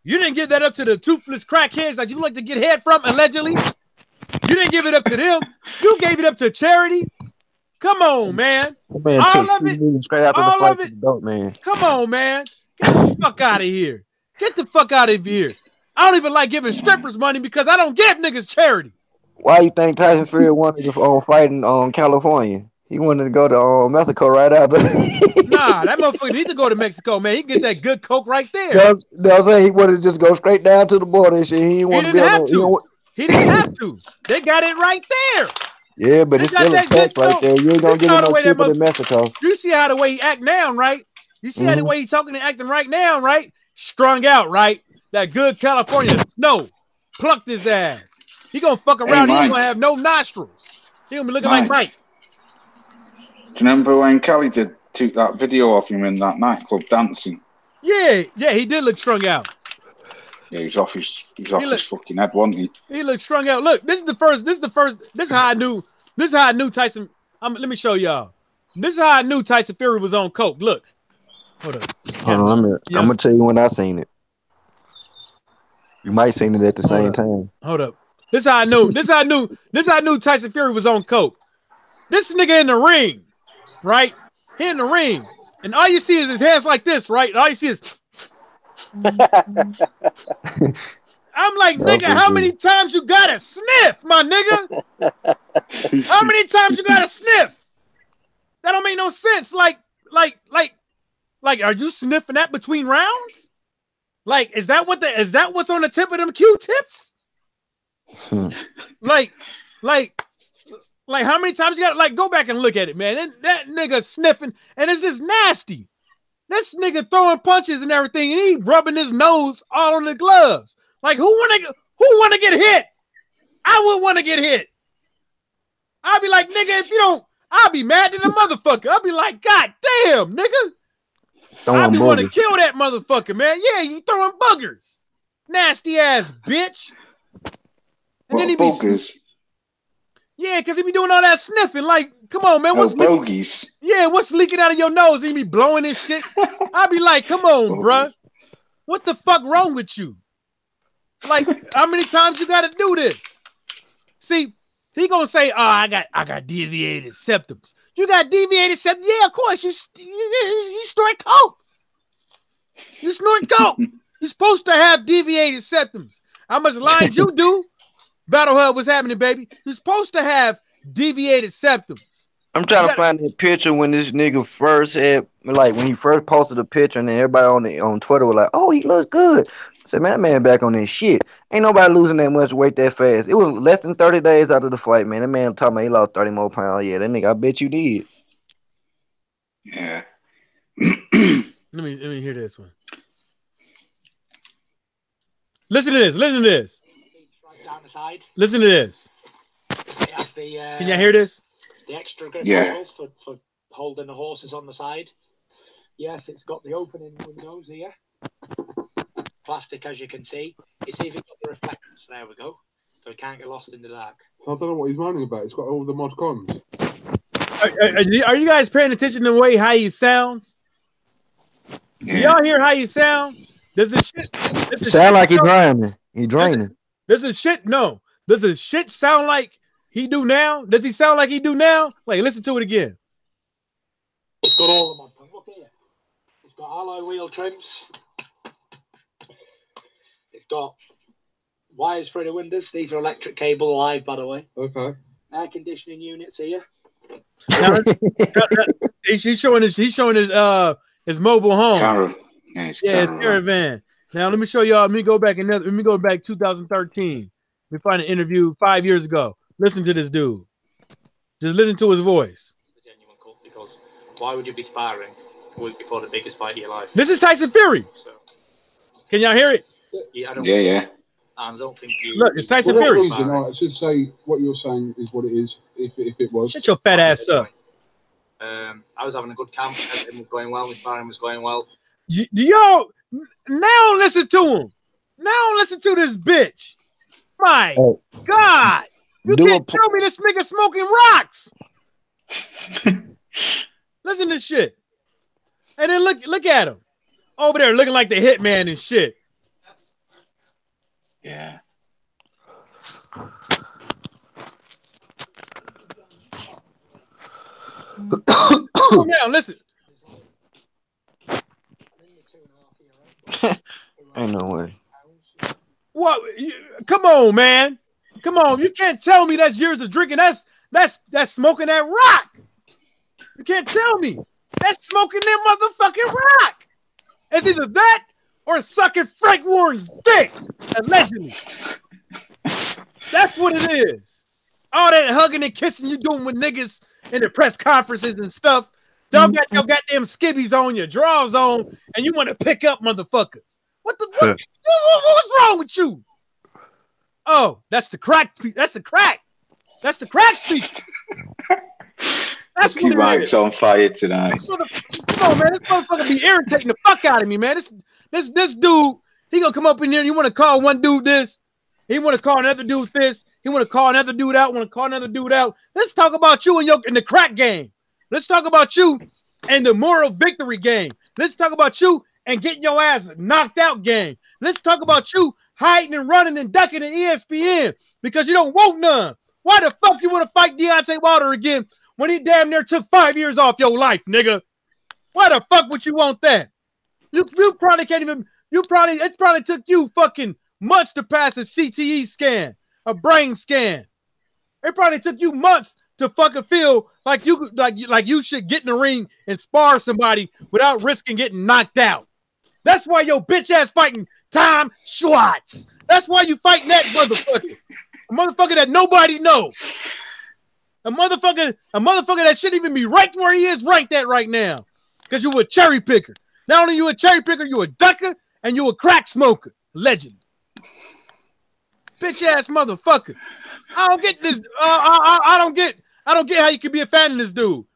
You didn't give that up to the toothless crackheads that you like to get head from, allegedly. You didn't give it up to them. You gave it up to charity. Come on, man. All of it. Straight after all the fight of it. Dope, man. Come on, man. Get the fuck out of here. Get the fuck out of here. I don't even like giving strippers money because I don't give niggas charity. Why you think Tyson Fury wanted to fight in California? He wanted to go to Mexico right after. Nah, that motherfucker need to go to Mexico, man. He can get that good coke right there. They'll say he wanted to just go straight down to the border and shit. He didn't have to. He didn't have to. They got it right there. Yeah, but it's still a tax right there. You ain't gonna get it no cheaper than Mexico. You see how the way he act now, right? You see how the way he talking and acting right now, right? Strung out, right? That good California snow. Plucked his ass. He gonna fuck around. He ain't gonna have no nostrils. He gonna be looking like Mike. Do you remember when Kelly took that video of him in that nightclub dancing? Yeah, he did look strung out. Yeah, he's off his fucking head, wasn't he? He looked strung out. Look, this is how I knew Tyson. Let me show y'all. This is how I knew Tyson Fury was on coke. Look. Hold up. Hold on, I'm gonna tell you when I seen it. You might seen it at the same time. Hold up. This is how I knew. This is how I knew Tyson Fury was on coke. This nigga in the ring, right? He in the ring. And all you see is his hands like this, right? And all you see is I'm like, nigga, how many times you gotta sniff, my nigga? How many times you gotta sniff? That don't make no sense. Like, are you sniffing that between rounds? Like, is that what's on the tip of them Q-tips? like, how many times you got? Like, go back and look at it, man. That nigga sniffing, and it's just nasty. This nigga throwing punches and everything, and he rubbing his nose all on the gloves. Like, who wanna get hit? I would want to get hit. I'd be like, nigga, if you don't, I'll be mad at the motherfucker. I'll be like, God damn, nigga. I'd be want to kill that motherfucker, man. Yeah, you throwing buggers. Nasty ass bitch. And then he be yeah, because he be doing all that sniffing. Like, come on, man. What's bogeys? Yeah, what's leaking out of your nose? He be blowing this shit. I'd be like, come on, bruh. What the fuck wrong with you? Like, how many times you got to do this? See, he gonna say, "Oh, I got deviated septums." You got deviated septums? Yeah, of course. You snort coke. You snort coke. You're supposed to have deviated septums. How much lines you do? Battle Hub, what's happening, baby? You're supposed to have deviated septums. I'm trying to find that picture when this nigga first had, like, when he first posted the picture, and then everybody on Twitter was like, "Oh, he looks good." I said, "Man, that man back on this shit. Ain't nobody losing that much weight that fast." It was less than 30 days after the fight, man. That man talking about he lost 30 more pounds. Yeah, that nigga, I bet you did. Yeah. Let me hear this one. Listen to this. Listen to this. Right down the side. Listen to this. It has the, can you hear this? The extra grip yeah. for holding the horses on the side. Yes, it's got the opening windows here. Plastic, as you can see. It's even got the reflectors. There we go. So it can't get lost in the dark. I don't know what he's moaning about. It's got all the mod cons. Are you guys paying attention to the way how he sounds? Yeah. Do y'all hear how he sound? Does the shit sound like he's draining? He draining. Does the shit sound like he do now? Does he sound like he do now? Like, listen to it again. It's got all the mod cons. Look here. It's got alloy wheel trims. It's got wires for the windows. These are electric cable live, by the way. Okay. Air conditioning units here. Now, he's showing his mobile home. His caravan. Now let me show y'all. Let me go back 2013. Let me find an interview 5 years ago. Listen to this dude. Just listen to his voice. Genuine cult, because why would you be sparring a week before the biggest fight of your life? This is Tyson Fury. So, can y'all hear it? Yeah, I don't think you. Look, it's Tyson For that Fury. reason, I should say what you're saying is what it is. If it was. Shut your fat ass up. I was having a good camp. Everything was going well. My sparring was going well. Do y'all now listen to him? Now listen to this bitch. My God. You can't tell me this nigga smoking rocks. Listen to this shit. And then look at him. Over there looking like the hitman and shit. Yeah. Come down, listen. Ain't no way. What? Come on, man. Come on. You can't tell me that's years of drinking. That's smoking that rock. You can't tell me. That's smoking that motherfucking rock. It's either that or sucking Frank Warren's dick, allegedly. That's what it is. All that hugging and kissing you doing with niggas in the press conferences and stuff. Y'all got your goddamn skibbies on, your drawers on, and you want to pick up motherfuckers. What's wrong with you? Oh, that's the crack. That's the crack. That's the crack speech. That's what Mike's on fire tonight. Come on, man. This motherfucker be irritating the fuck out of me, man. This dude, he gonna come up in here and you want to call one dude this. He want to call another dude this. He want to call another dude out. Want to call another dude out. Let's talk about you in the crack game. Let's talk about you and the moral victory game. Let's talk about you and getting your ass knocked out game. Let's talk about you hiding and running and ducking at ESPN because you don't want none. Why the fuck you want to fight Deontay Wilder again when he damn near took 5 years off your life, nigga? Why the fuck would you want that? You probably can't even. It probably took you fucking months to pass a CTE scan, a brain scan. It probably took you months to fucking feel like you should get in the ring and spar somebody without risking getting knocked out. That's why your bitch ass fighting Tom Schwartz. That's why you fighting that motherfucker. A motherfucker that nobody knows. A motherfucker that shouldn't even be ranked where he is ranked at right now. Because you a cherry picker. Not only you a cherry picker, you a ducker, and you a crack smoker, allegedly. Bitch ass motherfucker. I don't get this. I don't get how you can be a fan of this dude.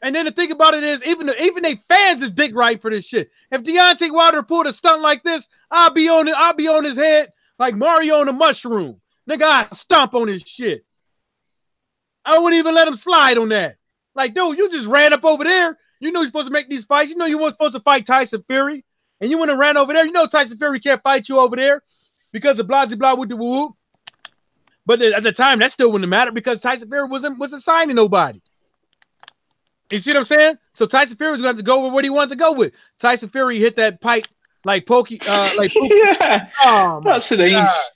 And then the thing about it is, even they fans is dick right for this shit. If Deontay Wilder pulled a stunt like this, I'll be on his head like Mario on a mushroom. Nigga, I stomp on his shit. I wouldn't even let him slide on that. Like, dude, you just ran up over there. You know you're supposed to make these fights. You know you weren't supposed to fight Tyson Fury. And you went and ran over there. You know Tyson Fury can't fight you over there because of blah, blah, with the woo. But at the time, that still wouldn't matter because Tyson Fury wasn't signing nobody. You see what I'm saying? So Tyson Fury was going to have to go with what he wanted to go with. Tyson Fury hit that pipe like Pokey. Yeah, oh, that's an ace.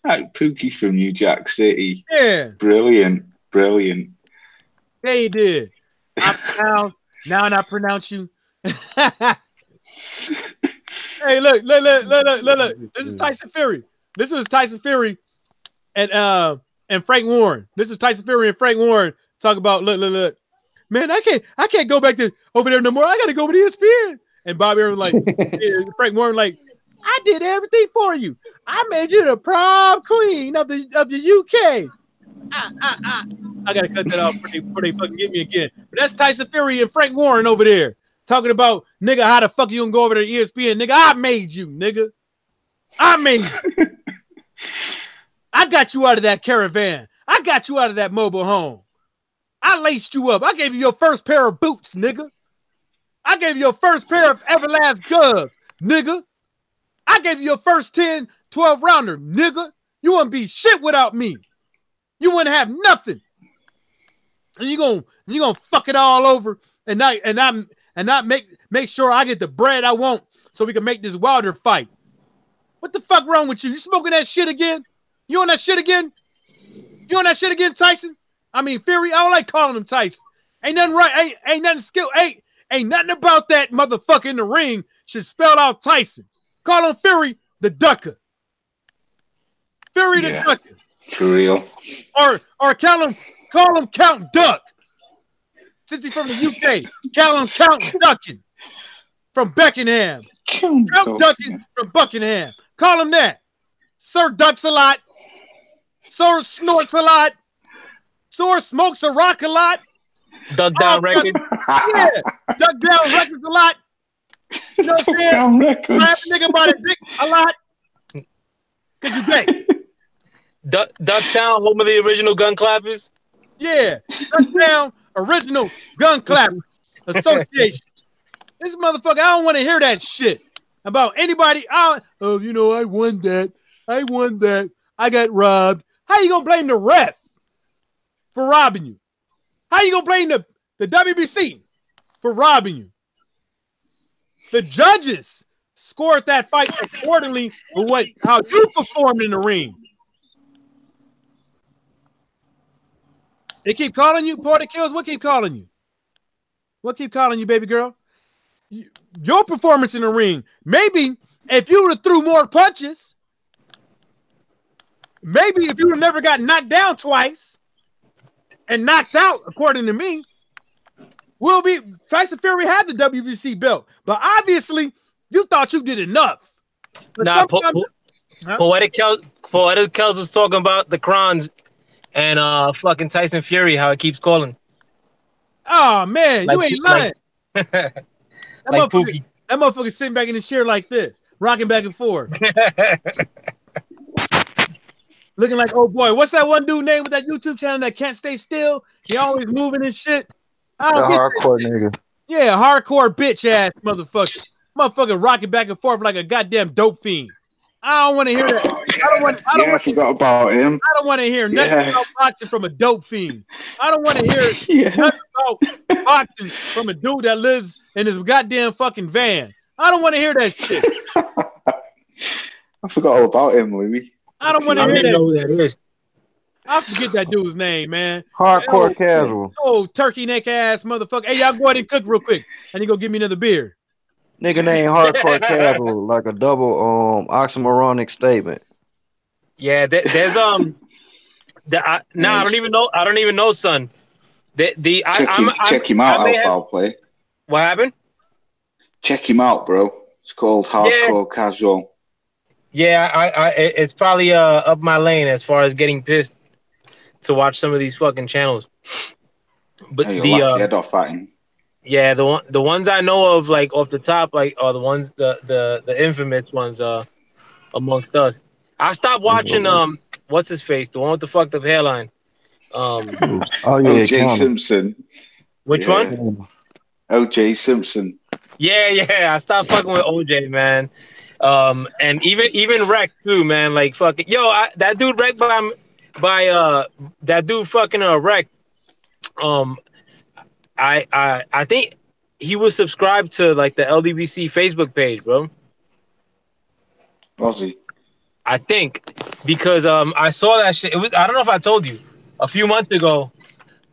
Like Pookie from New Jack City. Yeah. Brilliant. Yeah, he did. Now I pronounce you. Hey, look. This is Tyson Fury. This was Tyson Fury and Frank Warren. This is Tyson Fury and Frank Warren talk about look. Man, I can't go back to over there no more. I gotta go with ESPN. And Bobby Irvin like Frank Warren like, I did everything for you. I made you the prom queen of the UK. I gotta cut that off before they fucking get me again. But that's Tyson Fury and Frank Warren over there talking about, nigga, how the fuck you gonna go over to ESPN? Nigga, I made you, nigga. I made you. I got you out of that caravan. I got you out of that mobile home. I laced you up. I gave you your first pair of boots, nigga. I gave you your first pair of Everlast Gubs, nigga. I gave you your first 10, 12 rounder, nigga. You wouldn't be shit without me. You wouldn't have nothing. And you gonna fuck it all over and not make sure I get the bread I want so we can make this Wilder fight. What the fuck wrong with you? You smoking that shit again? You on that shit again? You on that shit again, Tyson? I mean, Fury. I don't like calling him Tyson. Ain't nothing right. Ain't nothing skill. Ain't nothing about that motherfucker in the ring should spell out Tyson. Call him Fury the Ducker. Fury the Ducker. For real. Or call him Count Duck. Since he's from the UK, call him Count Duckin from Beckenham. Count Duckin from Buckingham. Call him that. Sir Ducks a lot. Sir Snorts a lot. Sir Smokes a Rock a lot. Duck Down Records. Yeah. Duck Down Records a lot. You know what I'm saying? Grab a nigga by the dick a lot. Because you gay. Ducktown, home of the original gun clappers. Yeah. Ducktown Original Gun Clappers Association. This motherfucker, I don't want to hear that shit about anybody. I won that. I got robbed. How you gonna blame the ref for robbing you? How you gonna blame the WBC for robbing you? The judges scored that fight accordingly with how you performed in the ring. They keep calling you, Porter Kills. What keep calling you? What keep calling you, baby girl? Your performance in the ring. Maybe if you would have threw more punches, maybe if you would have never got knocked down twice and knocked out, according to me, Tyson Fury had the WBC belt. But obviously, you thought you did enough. But Poetic Kells was talking about the Crons and fucking Tyson Fury, how it keeps calling. Oh, man, you ain't lying. Like Pookie. That motherfucker sitting back in his chair like this, rocking back and forth. Looking like, oh boy, what's that one dude name with that YouTube channel that can't stay still? He always moving his shit. I don't The get hardcore nigga. Yeah, hardcore bitch ass motherfucker. Motherfucker rocking back and forth like a goddamn dope fiend. I don't want to hear that. I forgot about him. I don't want to hear nothing about boxing from a dope fiend. I don't want to hear nothing about boxing from a dude that lives in his goddamn fucking van. I don't want to hear that shit. I forgot all about him, Louis. I don't want to hear that. I don't know who that is. I forget that dude's name, man. Hardcore casual. Oh, turkey neck ass motherfucker. Hey, y'all go ahead and cook real quick. I need to go give me another beer. Nigga named Hardcore Casual, like a double oxymoronic statement. Yeah, there's I don't even know. I don't even know, son. Check him out, Alpha Play. What happened? Check him out, bro. It's called Hardcore Casual. Yeah, it's probably up my lane as far as getting pissed to watch some of these fucking channels. But Hey, you'll laugh your head off at him. Yeah, the ones I know of, like off the top, like are the ones the infamous ones amongst us. I stopped watching what's his face, the one with the fucked up hairline. O.J. Simpson. Which one? O.J. Simpson. Yeah, I stopped fucking with OJ, man. And even Wreck too, man. Like fucking that dude Wreck by that dude fucking Wreck. I think he was subscribed to like the LDBC Facebook page, bro. Was he? I think because I saw that shit. I don't know if I told you a few months ago.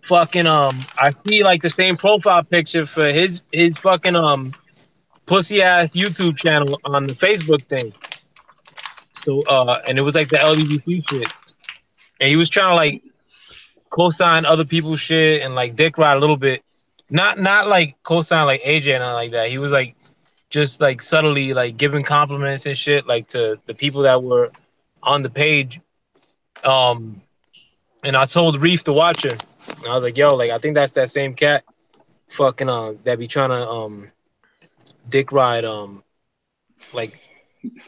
Fucking I see like the same profile picture for his fucking pussy ass YouTube channel on the Facebook thing. So and it was like the LDBC shit, and he was trying to like co-sign other people's shit and like dick ride a little bit. Not like co-sign like AJ and like that. He was like just like subtly like giving compliments and shit like to the people that were on the page. And I told Reef to watch it. And I was like, yo, like I think that's that same cat fucking that be trying to dick ride like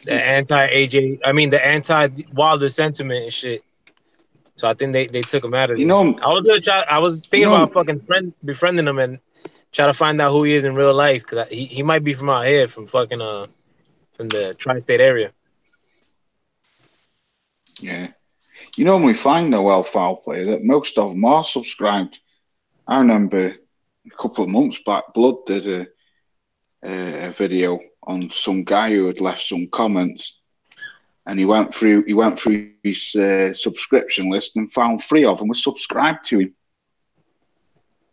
the anti-AJ, I mean the anti-Wilder sentiment and shit. So I think they took him out of it. I was thinking about fucking befriending him and try to find out who he is in real life, because he might be from out here, from fucking from the tri-state area. Yeah. You know, when we find the well-foul player, that most of them are subscribed. I remember a couple of months back, Blood did a video on some guy who had left some comments, and he went through his subscription list and found 3 of them were subscribed to him.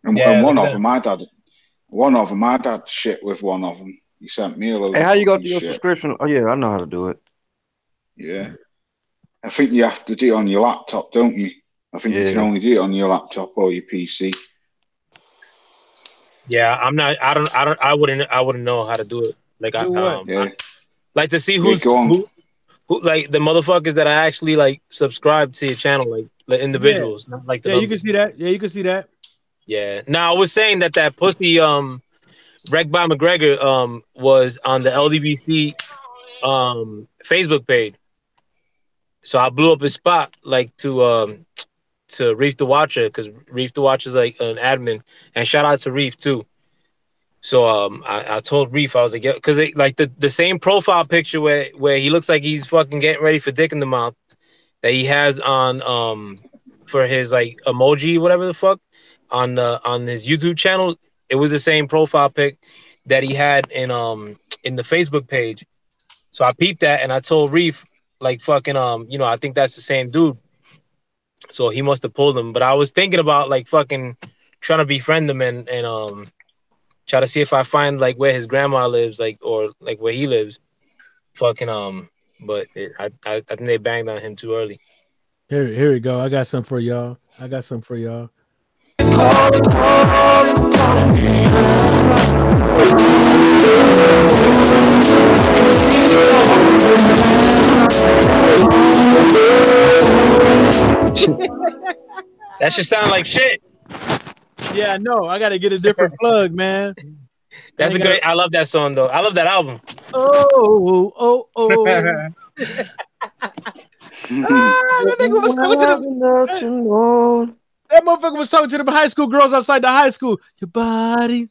And one of them I'd had shit with one of them. He sent me a load. Hey, how you got to your subscription? Oh yeah, I know how to do it. Yeah. I think you have to do it on your laptop, don't you? I think you can only do it on your laptop or your PC. Yeah, I wouldn't know how to do it. Like I like to see who like the motherfuckers that I actually like subscribe to your channel, like the individuals, not like the numbers. You can see that. Yeah, you can see that. Yeah. Now I was saying that pussy Wreck by McGregor was on the LDBC Facebook page. So I blew up his spot like to Reef the Watcher, because Reef the Watcher is like an admin, and shout out to Reef too. So I told Reef, I was like, because like the same profile picture where he looks like he's fucking getting ready for dick in the mouth that he has on for his like emoji, whatever the fuck, on his YouTube channel, it was the same profile pic that he had in the Facebook page. So I peeped that and I told Reef, like fucking I think that's the same dude. So he must have pulled him. But I was thinking about like fucking trying to befriend him and try to see if I find like where his grandma lives, like, or like where he lives. Fucking but I think they banged on him too early. Here we go. I got something for y'all. That should sound like shit. Yeah, no, I gotta get a different plug, man. That's a great. I love that song though. I love that album. Oh. That nigga was talking to that motherfucker was talking to the high school girls outside the high school. Your body.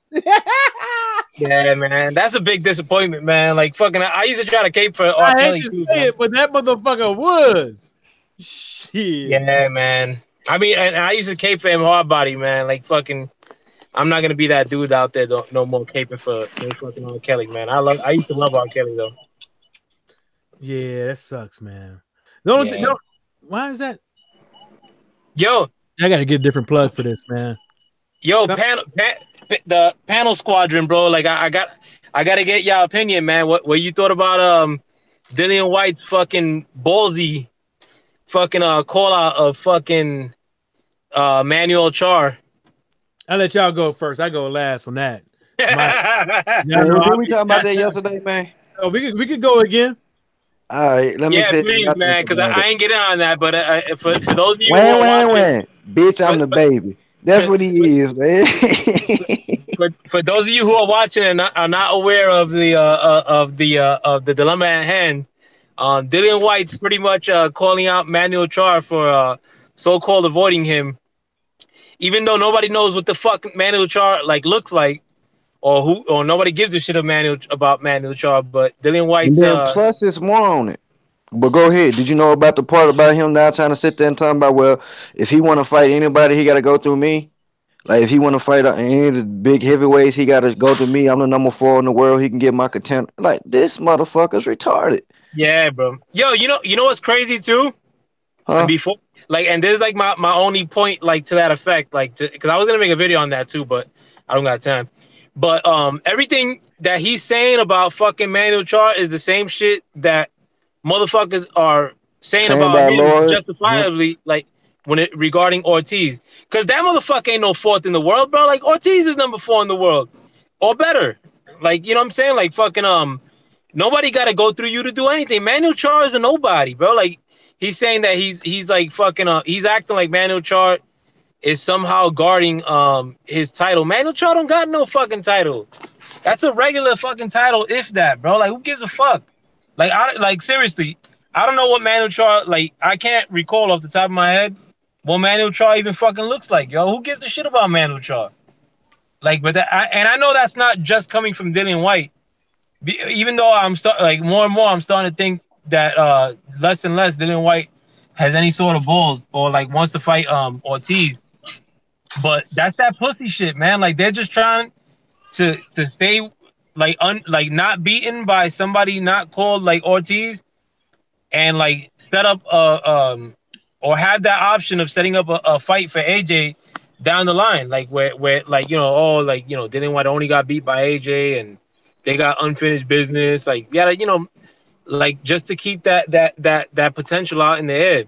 Yeah, man, that's a big disappointment, man. Like fucking, I used to try to cape for R. Kelly too, but that motherfucker was. Shit. Yeah, man. I mean, and I used to cape for him hard body, man. Like fucking, I'm not gonna be that dude out there no more caping for fucking R. Kelly, man. I used to love R. Kelly though. Yeah, that sucks, man. The only thing, why is that? Yo, I gotta get a different plug for this, man. Yo, the panel squadron, bro. Like I gotta get y'all opinion, man. What you thought about Dillian White's fucking ballsy fucking call out of fucking Manuel Char? I'll let y'all go first. I go last on that. Did we talk about that yesterday, man? Oh, we could go again. All right, let me tell you. Please, man, because I ain't getting on that. But for those of you bitch, I'm the baby. That's what he is, man. for those of you who are watching and are not aware of the dilemma at hand, Dillian White's pretty much calling out Manuel Char for so-called avoiding him, even though nobody knows what the fuck Manuel Char looks like, or nobody gives a shit about Manuel Char. But Dillian White's plus it's more on it. But go ahead. Did you know about the part about him now trying to sit there and talking about, well, if he want to fight anybody, he got to go through me? Like, if he want to fight any of the big heavyweights, he got to go through me. I'm the number 4 in the world. He can get my content. Like, this motherfucker's retarded. Yeah, bro. Yo, you know what's crazy too? Huh? Before, and this is my only point, to that effect, because I was gonna make a video on that too, but I don't got time. But everything that he's saying about fucking Manuel Char is the same shit that motherfuckers are saying about him Lord. Justifiably, regarding Ortiz, because that motherfucker ain't no 4th in the world, bro. Ortiz is number 4 in the world, or better. You know what I'm saying? Fucking nobody got to go through you to do anything. Manuel Char is a nobody, bro. He's saying that he's fucking he's acting like Manuel Char is somehow guarding his title. Manuel Char don't got no fucking title. That's a regular fucking title, if that, bro. Who gives a fuck? Seriously, I don't know what Manuel Char, I can't recall off the top of my head what Manuel Char even fucking looks like, yo. Who gives a shit about Manuel Char? And I know that's not just coming from Dillian White. Even though I'm more and more, I'm starting to think that less and less Dillian White has any sort of balls or wants to fight Ortiz. But that's that pussy shit, man. They're just trying to stay not beaten by somebody not called Ortiz, and set up or have that option of setting up a fight for AJ down the line, where Dillian White only got beat by AJ and they got unfinished business, just to keep that potential out in the air.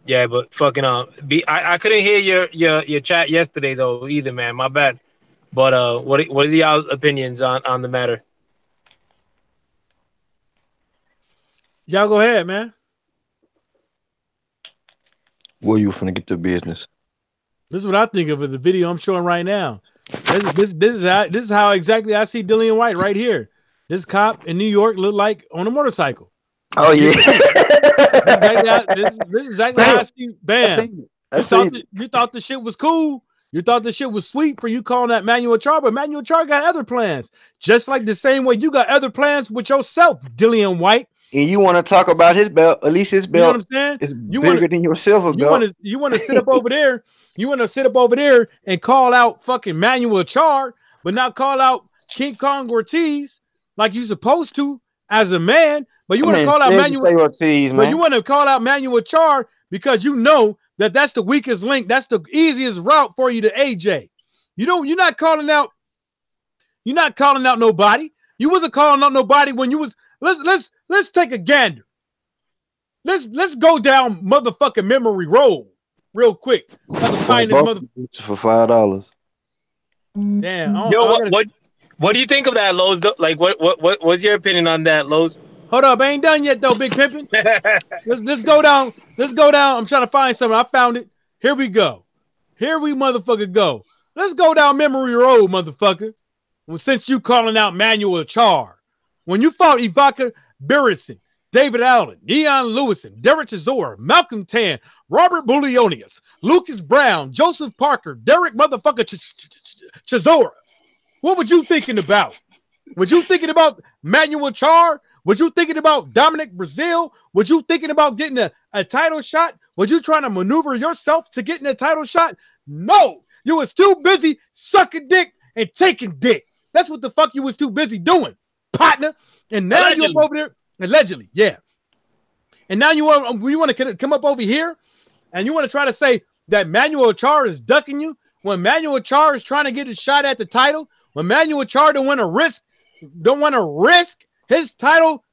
Yeah, but fucking I couldn't hear your chat yesterday though either, man. My bad. But what are y'all's opinions on the matter? Y'all go ahead, man. Well, you finna get to business. This is what I think of the video I'm showing right now. This is how exactly I see Dillian White right here. This cop in New York looked like on a motorcycle. Oh yeah. This is exactly how I see. Bam. You thought the shit was cool. You thought the shit was sweet for you calling that Manuel Char, but Manuel Char got other plans. Just like the same way you got other plans with yourself, Dillian White. And you want to talk about his belt? At least his belt, you know what I'm saying? Is bigger than your silver belt. You want to sit up over there. You want to sit up over there and call out fucking Manuel Char, but not call out King Kong Ortiz like you supposed to as a man. But you want to call out Manuel Ortiz, man. But you want to call out Manuel Char because you know that that's the weakest link. That's the easiest route for you to AJ. You're not calling out nobody. You wasn't calling out nobody when you was. Let's take a gander. Let's go down motherfucking memory road real quick. For $5. Damn. Yo, what do you think of that, Lowe's? What's your opinion on that, Lowe's? Hold up, I ain't done yet though, Big Pimpin'. Let's go down. Let's go down. I'm trying to find something. I found it. Here we go. Here we motherfucker go. Let's go down memory road, motherfucker. Well, since you calling out Manuel Char, when you fought Ivanka Berison, David Allen, Neon Lewison, Derek Chisora, Malcolm Tan, Robert Bulionius, Lucas Brown, Joseph Parker, Derek motherfucker Chisora. What were you thinking about? Was you thinking about Manuel Char? Was you thinking about Dominic Brazil? Was you thinking about getting a title shot? Was you trying to maneuver yourself to getting a title shot? No, you was too busy sucking dick and taking dick. That's what the fuck you was too busy doing, partner. And now you're up over there, allegedly, yeah. And now you want to come up over here and you want to try to say that Manuel Char is ducking you when Manuel Char is trying to get a shot at the title, when Manuel Char don't want to risk his title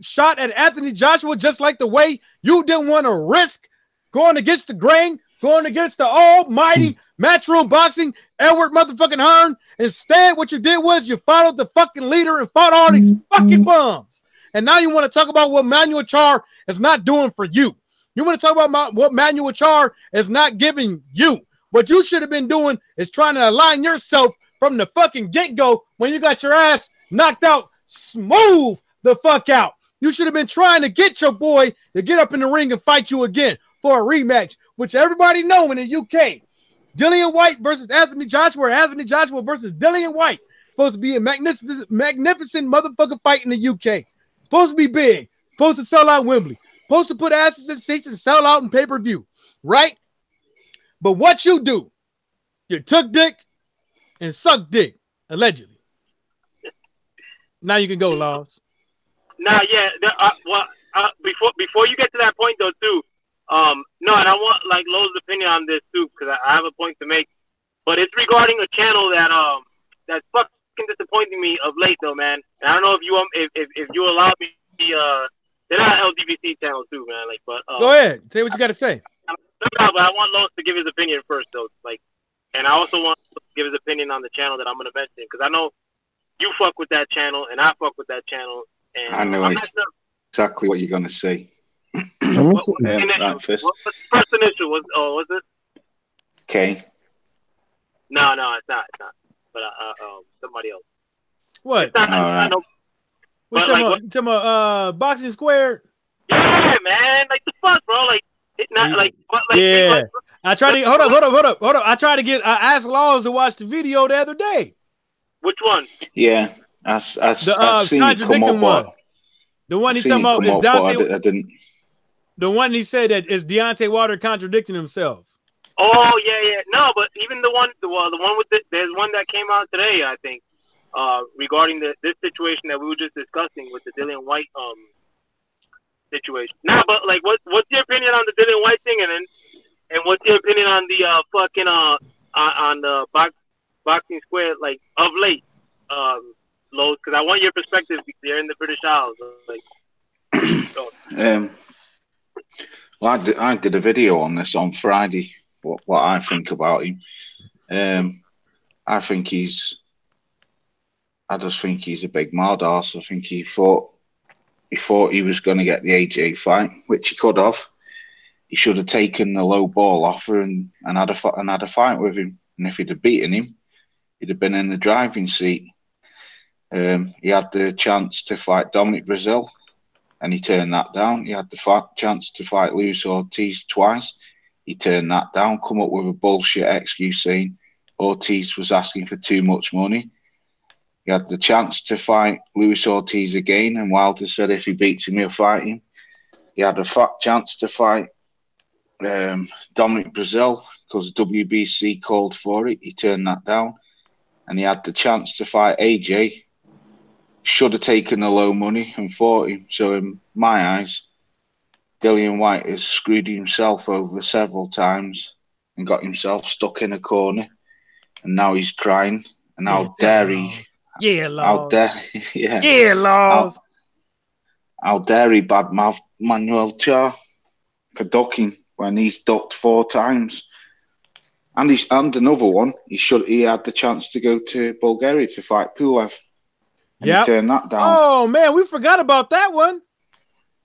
shot at Anthony Joshua, just like the way you didn't want to risk going against the grain going against the almighty Matchroom Boxing, Edward motherfucking Hearn. Instead, what you did was you followed the fucking leader and fought all these fucking bums. And now you want to talk about what Manuel Char is not doing for you. You want to talk about what Manuel Char is not giving you. What you should have been doing is trying to align yourself from the fucking get-go when you got your ass knocked out smooth the fuck out. You should have been trying to get your boy to get up in the ring and fight you again for a rematch, which everybody know in the UK. Dillian White versus Anthony Joshua, or Anthony Joshua versus Dillian White. Supposed to be a magnificent motherfucking fight in the UK. Supposed to be big. Supposed to sell out Wembley. Supposed to put asses in seats and sell out in pay-per-view. Right? But what you do, you took dick and sucked dick, allegedly. Now you can go, Laws. Nah, yeah. Before you get to that point, though, too, no, and I want like Lowe's opinion on this too, because I have a point to make. But it's regarding a channel that's fucking disappointing me of late, though, man. And I don't know if you allow me. They're not LGBT channel too, man. Like, but go ahead, say what you got to say. No, but I want Lowe's to give his opinion first, though. Like, and I also want to give his opinion on the channel that I'm gonna mention, because I know you fuck with that channel and I fuck with that channel. And I know exactly what you're gonna say. What's the first initial? Was it? K. No, it's not. But somebody else. What? It's not, right. What you talking about? Boxing Square? Yeah, man. Like the fuck, bro. Like it's not like. Yeah. I tried to hold up. I tried to get. I asked Laws to watch the video the other day. Which one? Yeah, I seen it come up. One. The one he's talking about is Deontay. I didn't. The one he said that is Deontay Wilder contradicting himself. Oh yeah. No, but even the one with there's one that came out today, I think, regarding this situation that we were just discussing with the Dillian White situation. Nah, but like, what's your opinion on the Dillian White thing, and what's your opinion on the fucking on the Boxing Square, like, of late, Lowe's? Because I want your perspective because you're in the British Isles. Like, so. Well, I did a video on this on Friday. What I think about him. I just think he's a big mad ass. I think he thought he was going to get the AJ fight, which he could have. He should have taken the low ball offer and had a fight with him. And if he'd have beaten him, he'd have been in the driving seat. He had the chance to fight Dominic Brazil, and he turned that down. He had the chance to fight Luis Ortiz twice. He turned that down, come up with a bullshit excuse saying Ortiz was asking for too much money. He had the chance to fight Luis Ortiz again, and Wilder said if he beats him, he'll fight him. He had a chance to fight Dominic Brazil because WBC called for it. He turned that down. And he had the chance to fight AJ. Should have taken the low money and fought him. So in my eyes, Dillian White has screwed himself over several times and got himself stuck in a corner. And now he's crying. And how dare he... Yeah, Laws. Yeah, Laws. How dare he badmouth Manuel Char for ducking when he's ducked 4 times. And another one, he had the chance to go to Bulgaria to fight Pulev. And he turned that down. Oh man, we forgot about that one.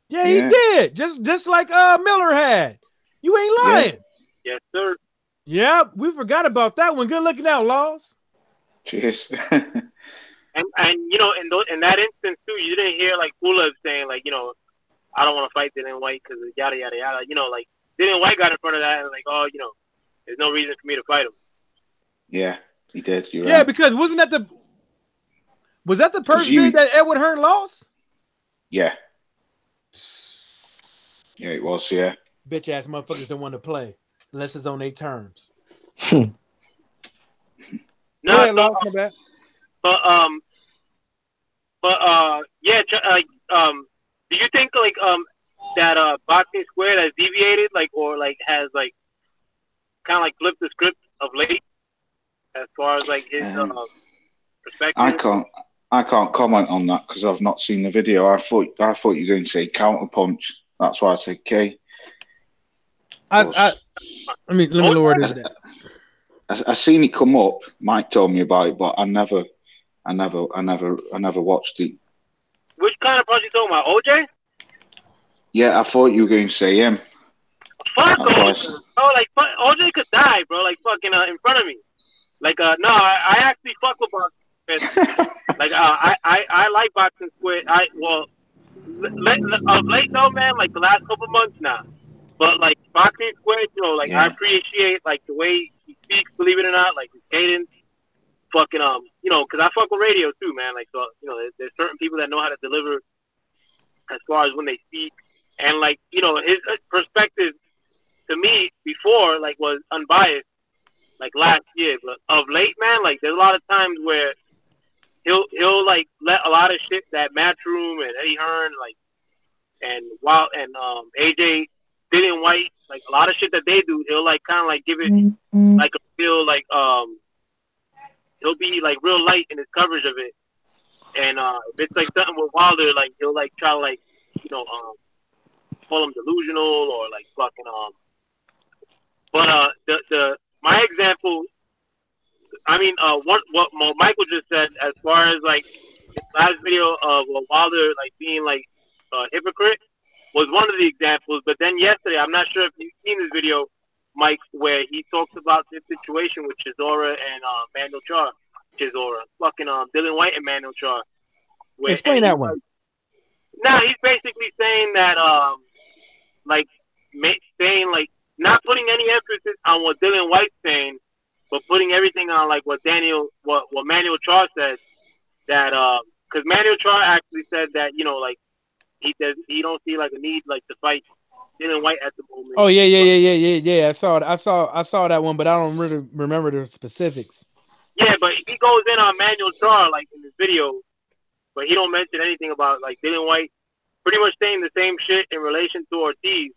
Yeah, he did. Just like Miller had. You ain't lying. Yes, sir. Yeah, we forgot about that one. Good looking out, Laws. Cheers. and you know, in that instance too, you didn't hear like Pulev saying like, you know, I don't want to fight Dillian White because yada yada yada. You know, like Dillian White got in front of that and like, oh, you know, there's no reason for me to fight him. Yeah, he did. You're right. Because was that the purse bid that Edward Hearn lost? Yeah. Yeah, it was, yeah. Bitch ass motherfuckers don't want to play unless it's on their terms. No, ahead, Laws, my bad. Yeah, like, do you think like that Boxing Square has deviated, like, or like has like kind of like flipped the script of late as far as like his perspective? I can't comment on that because I've not seen the video. I thought you were going to say counterpunch. That's why I said K. I Let me lower this down. I seen it come up. Mike told me about it, but I never watched it. Which kind of project you talking about? OJ? Yeah, I thought you were going to say him. Fuck OJ. Oh, like OJ could die, bro. Like fucking in front of me. Like no, I actually fuck with boxing. Like I like boxing squid. Of late though, man. Like the last couple months now. But like boxing squid, you know, like I appreciate like the way he speaks. Believe it or not, like his cadence. Fucking you know, because I fuck with radio too, man. Like so, you know, there's certain people that know how to deliver as far as when they speak, and like you know, his perspective to me before like was unbiased, like last year. But of late, man, like there's a lot of times where he'll like let a lot of shit that Matchroom and Eddie Hearn like and AJ Dillian White, like a lot of shit that they do, he'll like kind of like give it like a feel like he'll be like real light in his coverage of it, and if it's like something with Wilder, like he'll like try to like you know call him delusional or like fucking But my example, I mean what Michael just said as far as like his last video of Wilder like being like a hypocrite was one of the examples. But then yesterday, I'm not sure if you've seen this video, Mike, where he talks about this situation with Chisora and Manuel Char. Chisora, fucking Dillian White and Manuel Char. Explain that one. Nah, he's basically saying that saying like not putting any emphasis on what Dillian White's saying, but putting everything on like what Manuel Char said. That because Manuel Char actually said that you know like he don't see like a need like to fight Dillian White at the moment. Oh yeah. I saw that one, but I don't really remember the specifics. Yeah, but he goes in on Manuel Char like in this video, but he don't mention anything about like Dillian White pretty much saying the same shit in relation to Ortiz.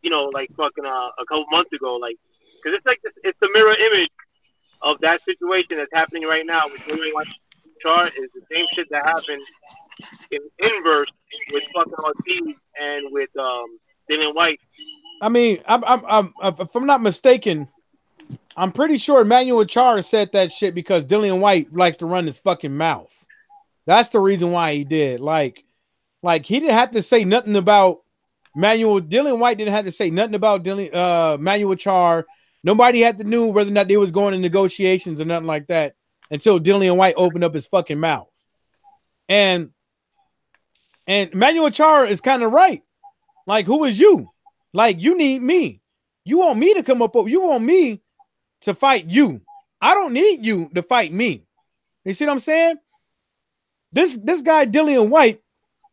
You know, like fucking a couple months ago, like because it's like this, it's the mirror image of that situation that's happening right now with Dillian White. Char is the same shit that happened in inverse with fucking Ortiz and with Dillian White. I mean, I'm if I'm not mistaken, I'm pretty sure Manuel Char said that shit because Dillian White likes to run his fucking mouth. That's the reason why he did. Like he didn't have to say nothing about Dillian White didn't have to say nothing about Manuel Char. Nobody had to know whether or not they was going to negotiations or nothing like that until Dillian White opened up his fucking mouth. And Manuel Char is kind of right. Like, who is you? Like, you need me. You want me to come up. You want me to fight you. I don't need you to fight me. You see what I'm saying? This guy, Dillian White,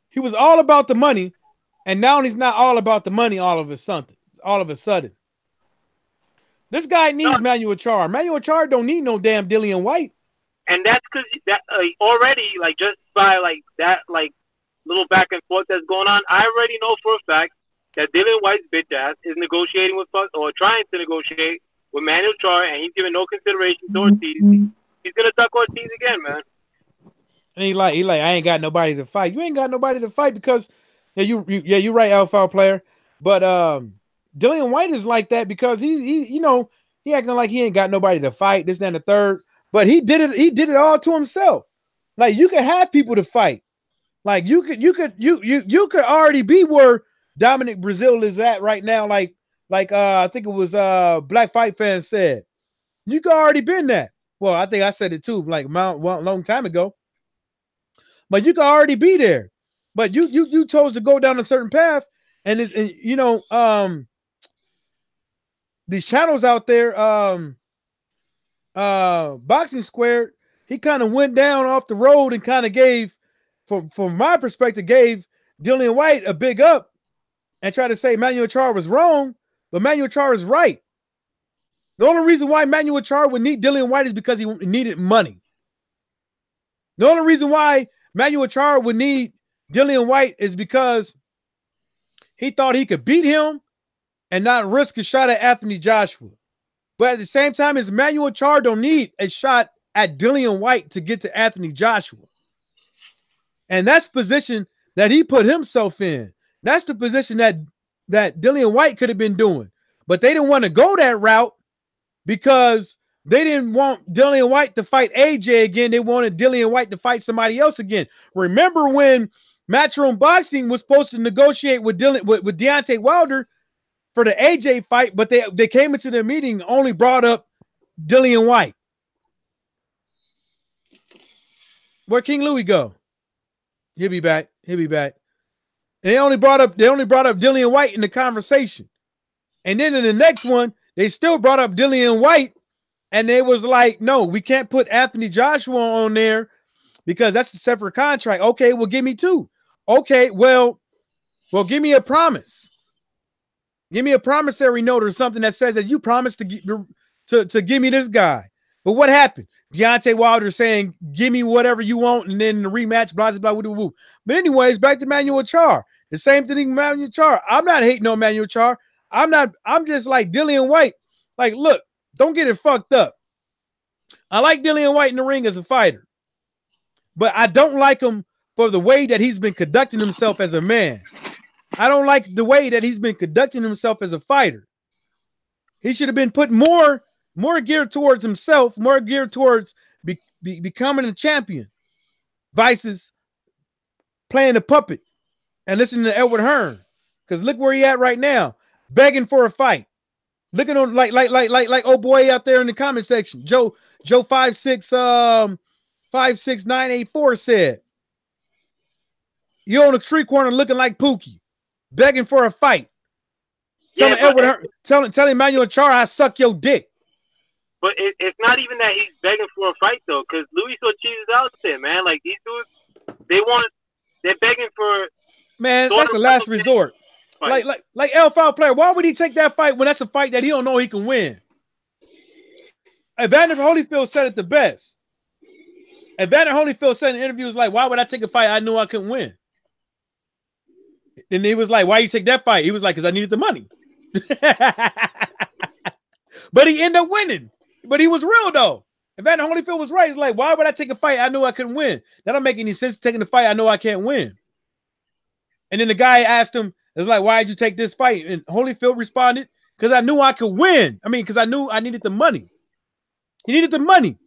he was all about the money, and now he's not all about the money all of a sudden. This guy needs Manuel Char. Manuel Char don't need no damn Dillian White. And that's because that already, like, just by like that, like little back and forth that's going on, I already know for a fact that Dillian White's bitch ass is negotiating with or trying to negotiate with Manuel Char, and he's giving no consideration to Ortiz. He's gonna duck Ortiz again, man. And he like, I ain't got nobody to fight. You ain't got nobody to fight because you're right, Alpha player. But Dillian White is like that because he acting like he ain't got nobody to fight, this, that, and the third. But he did it all to himself. Like, you could have people to fight. Like, you could already be where Dominic Brazil is at right now. Like I think it was Black Fight Fan said. You could already been that. Well, I think I said it too, like a long time ago. But you could already be there. But you chose to go down a certain path, and these channels out there, Boxing Squared, he kind of went down off the road and kind of gave, from my perspective, gave Dillian White a big up and tried to say Manuel Char was wrong, but Manuel Char is right. The only reason why Manuel Char would need Dillian White is because he needed money. The only reason why Manuel Char would need Dillian White is because he thought he could beat him and not risk a shot at Anthony Joshua. But at the same time, as Manuel Char don't need a shot at Dillian White to get to Anthony Joshua. And that's the position that he put himself in. That's the position that Dillian White could have been doing. but they didn't want to go that route because they didn't want Dillian White to fight AJ again. They wanted Dillian White to fight somebody else again. Remember when Matchroom Boxing was supposed to negotiate with Deontay Wilder for the AJ fight, but they came into the meeting, only brought up Dillian White. Where'd King Louis go? He'll be back. He'll be back. And they only brought up Dillian White in the conversation. And then in the next one, they still brought up Dillian White, and they was like, no, we can't put Anthony Joshua on there because that's a separate contract. Okay, well, give me two. Okay, well, give me a promise. Give me a promissory note or something that says that you promised to give me this guy. But what happened? Deontay Wilder saying, give me whatever you want, and then the rematch, blah, blah, blah, blah. But anyways, back to Manuel Charr. The same thing, Manuel Charr. I'm not hating on Manuel Charr. I'm just like Dillian White. Like, look, don't get it fucked up. I like Dillian White in the ring as a fighter, but I don't like him for the way that he's been conducting himself as a man. I don't like the way that he's been conducting himself as a fighter. He should have been put more geared towards himself, more geared towards becoming a champion, versus playing a puppet and listening to Edward Hearn. Because look where he at right now, begging for a fight. Looking on like old boy out there in the comment section. Joe 56984 said, "You on the street corner looking like Pookie, begging for a fight. Telling Edward Hearn, telling Manuel Charr I suck your dick." But it's not even that he's begging for a fight though, because Luis Ortiz is out there, man. Like these dudes, they're begging for. Man, that's the last resort. Like L5 player, why would he take that fight when that's a fight that he don't know he can win? Evander Holyfield said it the best. Evander Holyfield said in interviews like, "Why would I take a fight I knew I couldn't win?" And he was like, "Why you take that fight?" He was like, "Because I needed the money." But he ended up winning. But he was real though. Evander Holyfield was right. He's like, "Why would I take a fight I knew I couldn't win? That don't make any sense taking the fight I know I can't win." And then the guy asked him, it's like, "Why did you take this fight?" And Holyfield responded, "Because I knew I could win. I mean, because I knew I needed the money." He needed the money.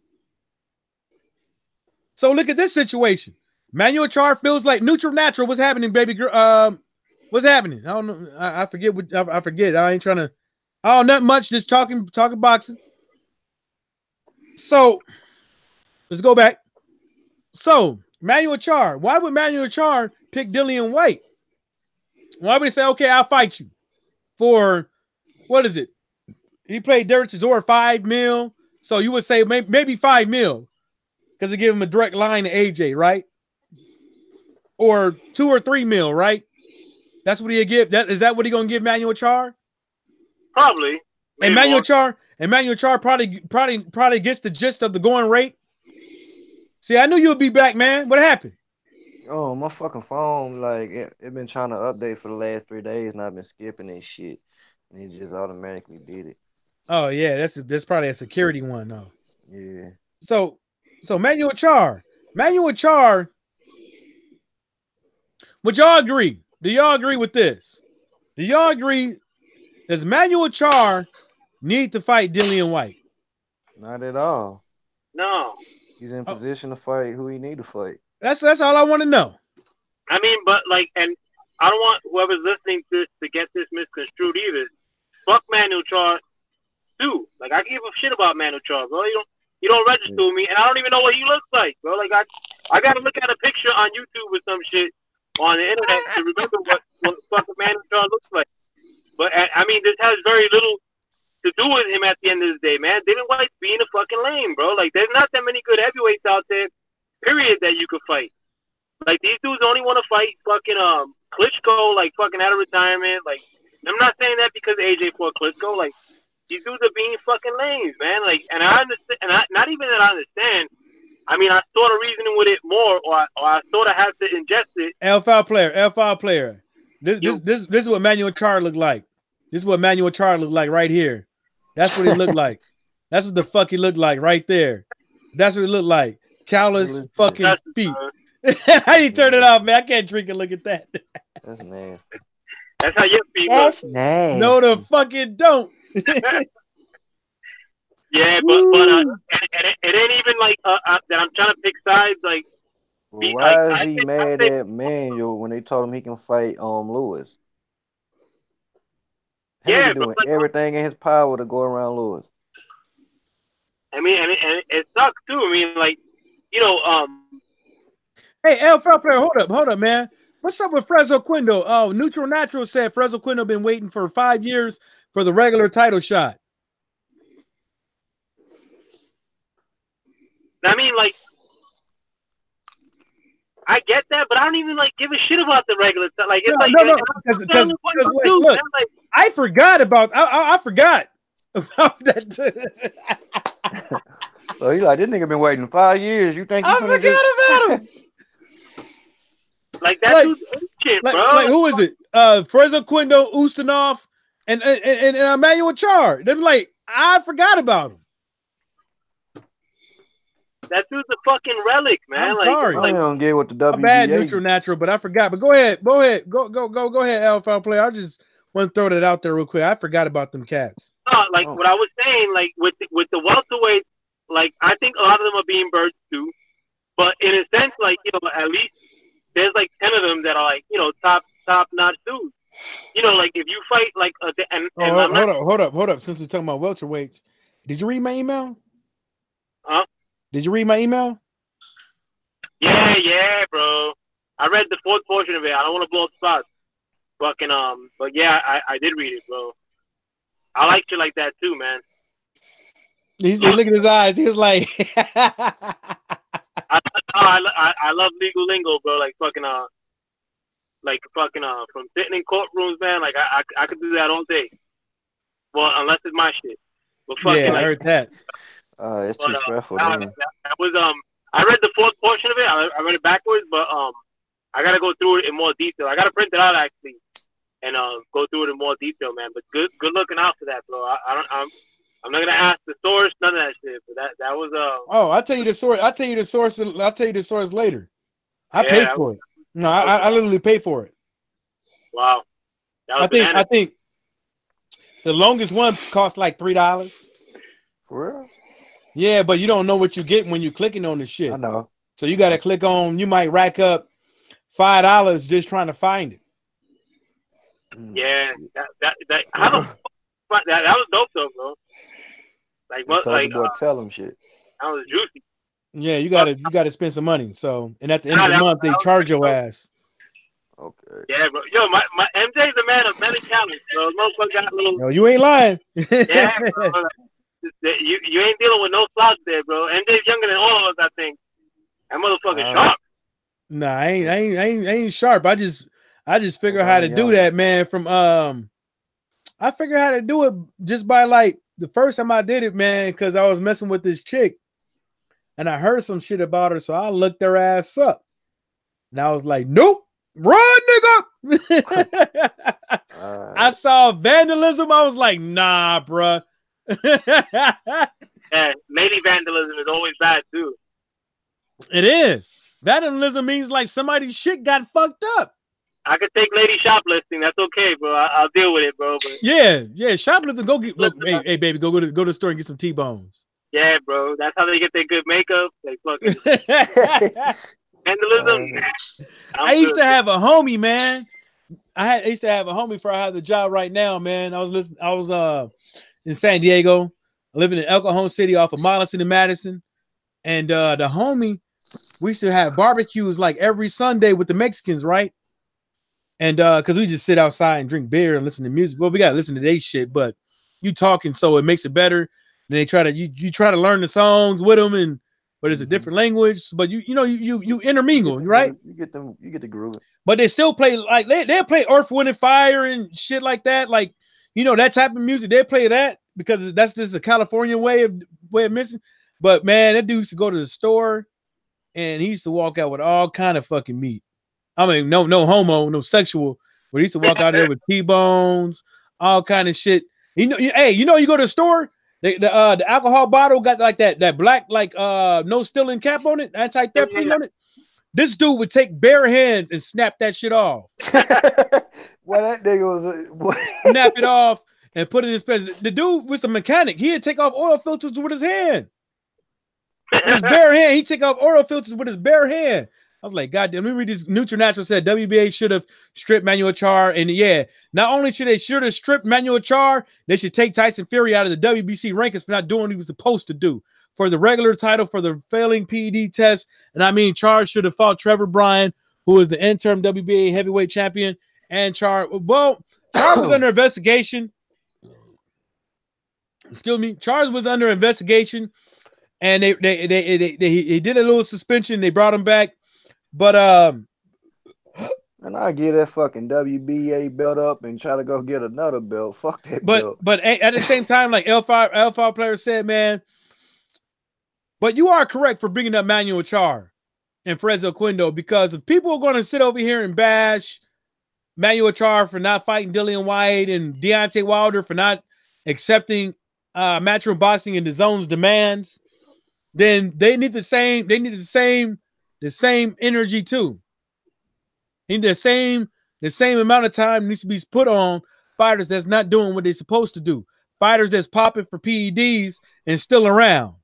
So look at this situation. Manuel Charr feels like neutral natural. What's happening, baby girl? What's happening? I don't know. I forget what I forget. I ain't trying to. Oh, not much. Just talking boxing. So let's go back. So Manuel Charr. Why would Manuel Charr pick Dillian White? Why would he say, "Okay, I'll fight you for what is it?" He played Derek Chisora $5 million. So you would say maybe $5 million because they give him a direct line to AJ, right? Or $2 or $3 million, right? That's what he'll give. Is that what he's gonna give Manuel Charr? Probably. And Manuel Charr probably gets the gist of the going rate. See, I knew you would be back, man. What happened? Oh, my fucking phone, like it been trying to update for the last 3 days, and I've been skipping this shit, and it just automatically did it. Oh yeah, that's probably a security one though. Yeah. So Manuel Charr. Would y'all agree? Do y'all agree with this? Do y'all agree? Does Manuel Charr need to fight Dillian White? Not at all. No. He's in position to fight who he need to fight. That's all I want to know. I mean, but like, and I don't want whoever's listening to get this misconstrued either. Fuck Manuel Charr too. Like, I give a shit about Manuel Charr, bro. You don't register with me, and I don't even know what he looks like, bro. Like, I gotta look at a picture on YouTube or some shit on the internet to remember what the fuck Manuel Charr looks like. But I mean, this has very little to do with him at the end of the day, man. Dillian White's being a fucking lame, bro. Like, there's not that many good heavyweights out there, period, that you could fight. Like, these dudes only want to fight fucking Klitschko, like, fucking out of retirement. Like, I'm not saying that because AJ fought Klitschko. Like, these dudes are being fucking lames, man. Like, and I understand, and not even that I understand. I mean, I sort of reasoning with it more, or I sort of have to ingest it. L5 player. This is what Manuel Charr looked like. This is what Manuel Charr looked like right here. That's what he looked like. That's what the fuck he looked like right there. That's what it looked like. Callous fucking feet. How you turn it off, man? I can't drink and look at that. That's nasty. That's how your feet That's look. nasty. No, the fuck it don't. Yeah, but it ain't even like that. I'm trying to pick sides. Like, Well, why is he mad at Manuel when they told him he can fight Lewis? He yeah, doing but everything in his power to go around Lewis. I mean, and it sucks too. I mean, like, you know, Hey, LFL player, hold up, man. What's up with Fresno Quindo? Oh, Neutral Natural said Fresno Quindo been waiting for 5 years for the regular title shot. I mean, like, I get that, but I don't even like give a shit about the regular stuff. Like, it's because look, I forgot about I forgot about that. So he's like, this nigga been waiting 5 years. You think I forgot about him? Like that dude's shit, bro. Like who is it? Fresno Quindo, Ustinov, and Emmanuel Char. They're like, I forgot about him. That dude's a fucking relic, man. I'm like, sorry. I don't get what the WBA. Bad Neutral Natural, but I forgot. But go ahead, go ahead, LFL player. I just want to throw that out there real quick. I forgot about them cats. Like what I was saying, like with the welterweights, like I think a lot of them are being birds too. But in a sense, like, you know, at least there's like 10 of them that are like, you know, top notch dudes. You know, like if you fight like hold up. Since we're talking about welterweights, did you read my email? Huh? Did you read my email? Yeah, bro. I read the fourth portion of it. I don't want to blow up spots. Fucking but yeah, I did read it, bro. I like you like that too, man. He's look at his eyes. He was like, I love legal lingo, bro. Like fucking from sitting in courtrooms, man. Like I could do that all day. Well, unless it's my shit. But fucking, yeah, I heard that. It's too stressful. That was I read the fourth portion of it. I read it backwards, but I gotta go through it in more detail. I gotta print it out actually, and go through it in more detail, man. But good looking out for that, bro. I'm not gonna ask the source, none of that shit. But that was Oh, I'll tell you the source. I'll tell you the source later. I paid for it. No, I literally paid for it. Wow. I think the longest one cost like $3. For real? Yeah, but you don't know what you get when you're clicking on the shit. I know. So you got to click on. You might rack up $5 just trying to find it. Yeah, that was dope though, bro. Like what? Like tell them shit. That was juicy. Yeah, you gotta spend some money. So, and at the end of the month, they charge your ass. Okay. Yeah, bro. Yo, my MJ's a man of many talents, bro. Motherfucker got a little. No, you ain't lying. Yeah, bro. You ain't dealing with no flops there, bro. MJ's younger than all of us, I think. That motherfucker sharp. Nah, I ain't sharp. I just figure how to do that, man. From I figure how to do it just by like the first time I did it, man, because I was messing with this chick, and I heard some shit about her, so I looked their ass up, and I was like, nope, run, nigga. I saw vandalism. I was like, nah, bruh. Yeah, lady vandalism is always bad too. It is. Vandalism means like somebody's shit got fucked up. I could take lady shoplifting. That's okay, bro. I'll deal with it, bro. But yeah. Shoplifting. Hey, baby, go to the store and get some T-bones. Yeah, bro. That's how they get their good makeup. Like fucking vandalism. I used to have a homie, man. I used to have a homie before I had the job right now, man. I was in San Diego, living in El Cajon City off of Mollison and Madison, and the homie, we used to have barbecues like every Sunday with the Mexicans, right? And because we just sit outside and drink beer and listen to music. Well, we gotta listen to their shit, but you talking, so it makes it better. And they try to you try to learn the songs with them, but it's a different language. But you intermingle, right? You get the groove. But they still play like they'll play Earth, Wind and Fire and shit like that. Like, that type of music, they play that because that's just a California way of missing. But man, that dude used to go to the store and he used to walk out with all kind of fucking meat. I mean, no homo, no sexual, but he used to walk out there with T-bones, all kind of shit. You go to the store, the alcohol bottle got like that black, like no stealing cap on it, anti-theft thing on it. This dude would take bare hands and snap that shit off. Well, that nigga was Snap it off and put it in his place. The dude was a mechanic. He'd take off oil filters with his hand. With his bare hand. He'd take off oil filters with his bare hand. I was like, God damn, let me read this. Nutrinatural said WBA should have stripped Manuel Charr. And yeah, not only should have stripped Manuel Charr, they should take Tyson Fury out of the WBC rankings for not doing what he was supposed to do. For the regular title, for the failing PED test. And I mean, Charr should have fought Trevor Bryan, who is the interim WBA heavyweight champion. And Charr was under investigation. Excuse me. Charr was under investigation. And he did a little suspension. They brought him back. But and I give that fucking WBA belt up and try to go get another belt. Fuck that belt. But at the same time, like L5 player said, man, but you are correct for bringing up Manuel Charr and Fresno Quendo, because if people are going to sit over here and bash Manuel Charr for not fighting Dillian Whyte and Deontay Wilder for not accepting Matchroom Boxing and the Zone's demands, then they need the same energy too. They need the same amount of time needs to be put on fighters that's not doing what they're supposed to do. Fighters that's popping for PEDs and still around.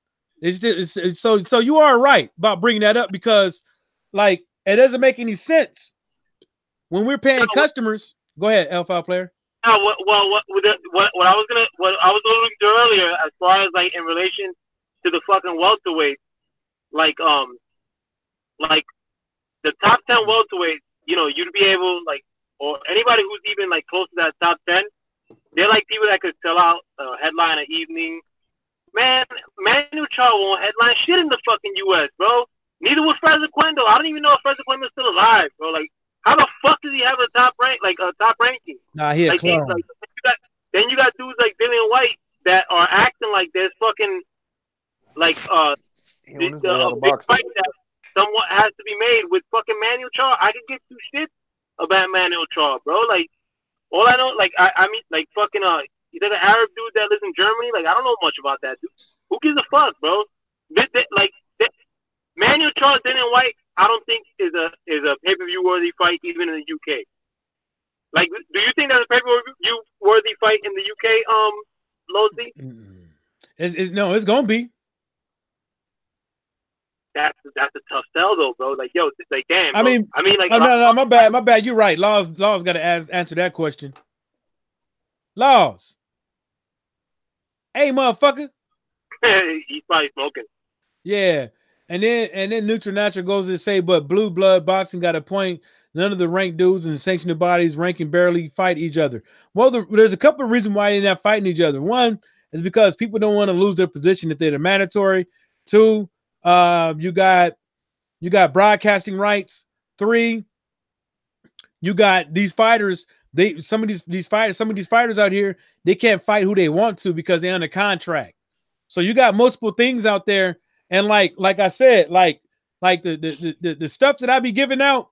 So you are right about bringing that up, because like it doesn't make any sense when we're paying customers. Go ahead, L5 player. What I was alluding to earlier, as far as like in relation to the fucking welterweight, like the top 10 welterweights, you know, you'd be able, like, or anybody who's even like close to that top 10, they're like people that could sell out headline an evening. Man, Manuel Charr won't headline shit in the fucking U.S., bro. Neither was Fresno Quendo. I don't even know if Fresno Quendo's still alive, bro. Like, how the fuck does he have a top ranking? Nah, he a clone. Then you got dudes like Dillian Whyte that are acting like there's fucking like big fight that somewhat has to be made with fucking Manuel Charr. I could give two shits about Manuel Charr, bro. Like, all I know, like, I mean, like, fucking, he's like an Arab dude that lives in Germany. Like, I don't know much about that dude. Who gives a fuck, bro? Manuel Charr, Dillian Whyte, I don't think is a pay-per-view worthy fight even in the UK. Like, do you think there's a pay-per-view worthy fight in the UK, Lozy? No, it's gonna be. That's a tough sell though, bro. Like, yo, it's like, damn. I mean, like, no, my bad. You're right. Laws got to answer that question. Laws. Hey, motherfucker. He's probably smoking. Yeah, and then Nutrinatural goes to say, but Blue Blood Boxing got a point. None of the ranked dudes and sanctioned bodies ranking barely fight each other. Well, there's a couple of reasons why they're not fighting each other. One is because people don't want to lose their position if they're mandatory. Two, you got broadcasting rights. Three, you got these fighters. Some of these fighters out here, they can't fight who they want to because they're under contract. So you got multiple things out there, and like I said, like the stuff that I be giving out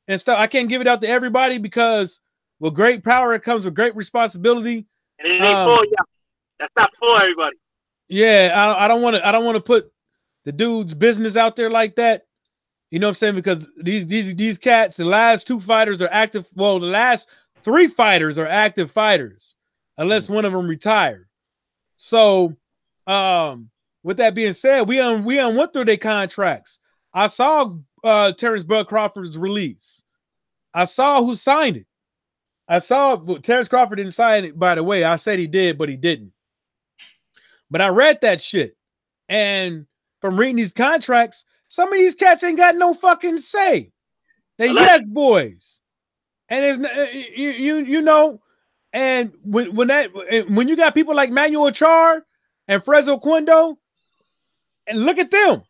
and stuff, I can't give it out to everybody because with great power it comes with great responsibility. And it ain't for you. That's not for everybody. Yeah, I don't want to put the dude's business out there like that. You know what I'm saying? Because these cats, the last two fighters are active. Well, the last three fighters are active fighters, unless one of them retired. So, with that being said, we went through their contracts. I saw Terrence Bud Crawford's release. I saw who signed it. I saw Terrence Crawford didn't sign it, by the way. I said he did, but he didn't. But I read that shit, and from reading these contracts, some of these cats ain't got no fucking say. They yes boys, and it's you know, and when you got people like Manuel Charr and Fresno Quendo, and look at them,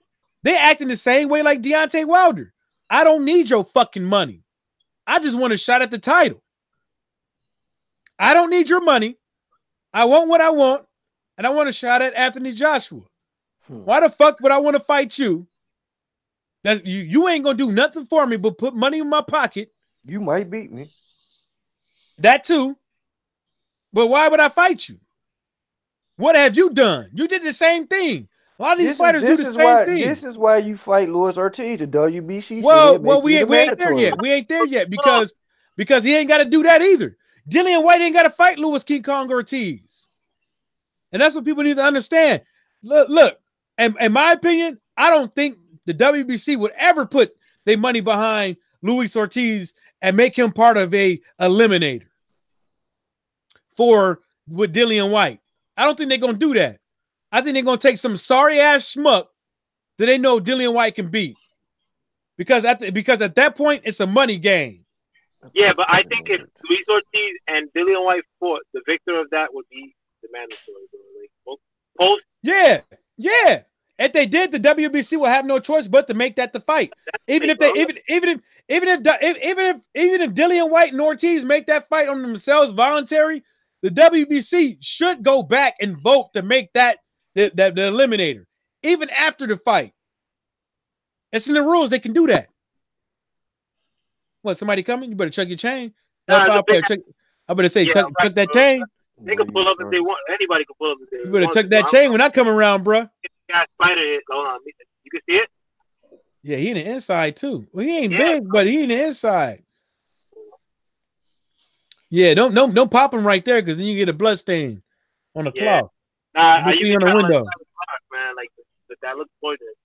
they acting the same way like Deontay Wilder. I don't need your fucking money. I just want a shot at the title. I don't need your money. I want what I want, and I want a shot at Anthony Joshua. Why the fuck would I want to fight you? That's you ain't gonna do nothing for me but put money in my pocket. You might beat me. That too. But why would I fight you? What have you done? You did the same thing. A lot of these fighters do the same thing. This is why you fight Luis Ortiz. The WBC. Well, we ain't there yet. We ain't there yet because he ain't got to do that either. Dillian White ain't got to fight Luis King Kong Ortiz, and that's what people need to understand. Look, and in my opinion, I don't think the WBC would ever put their money behind Luis Ortiz and make him part of a eliminator with Dillian White. I don't think they're gonna do that. I think they're gonna take some sorry ass schmuck that they know Dillian White can beat, because at that point it's a money game. Yeah, but I think if Luis Ortiz and Dillian White fought, the victor of that would be the mandatory. Like, post. Yeah. If they did, the WBC will have no choice but to make that the fight. Even if Dillian White and Ortiz make that fight on themselves voluntary, the WBC should go back and vote to make that the eliminator, even after the fight. It's in the rules. They can do that. What, somebody coming? You better check your chain. I better say, tuck that chain. They can pull up if they want. Anybody can pull up if they want. You better tuck that chain when I come around, bro. Spider hit. Hold on. You can see it? Yeah, he in the inside, too. Well, he ain't big, but he in the inside. Yeah, don't pop him right there, because then you get a blood stain on the cloth. Nah, I usually on the window. Man, like that looks poisonous.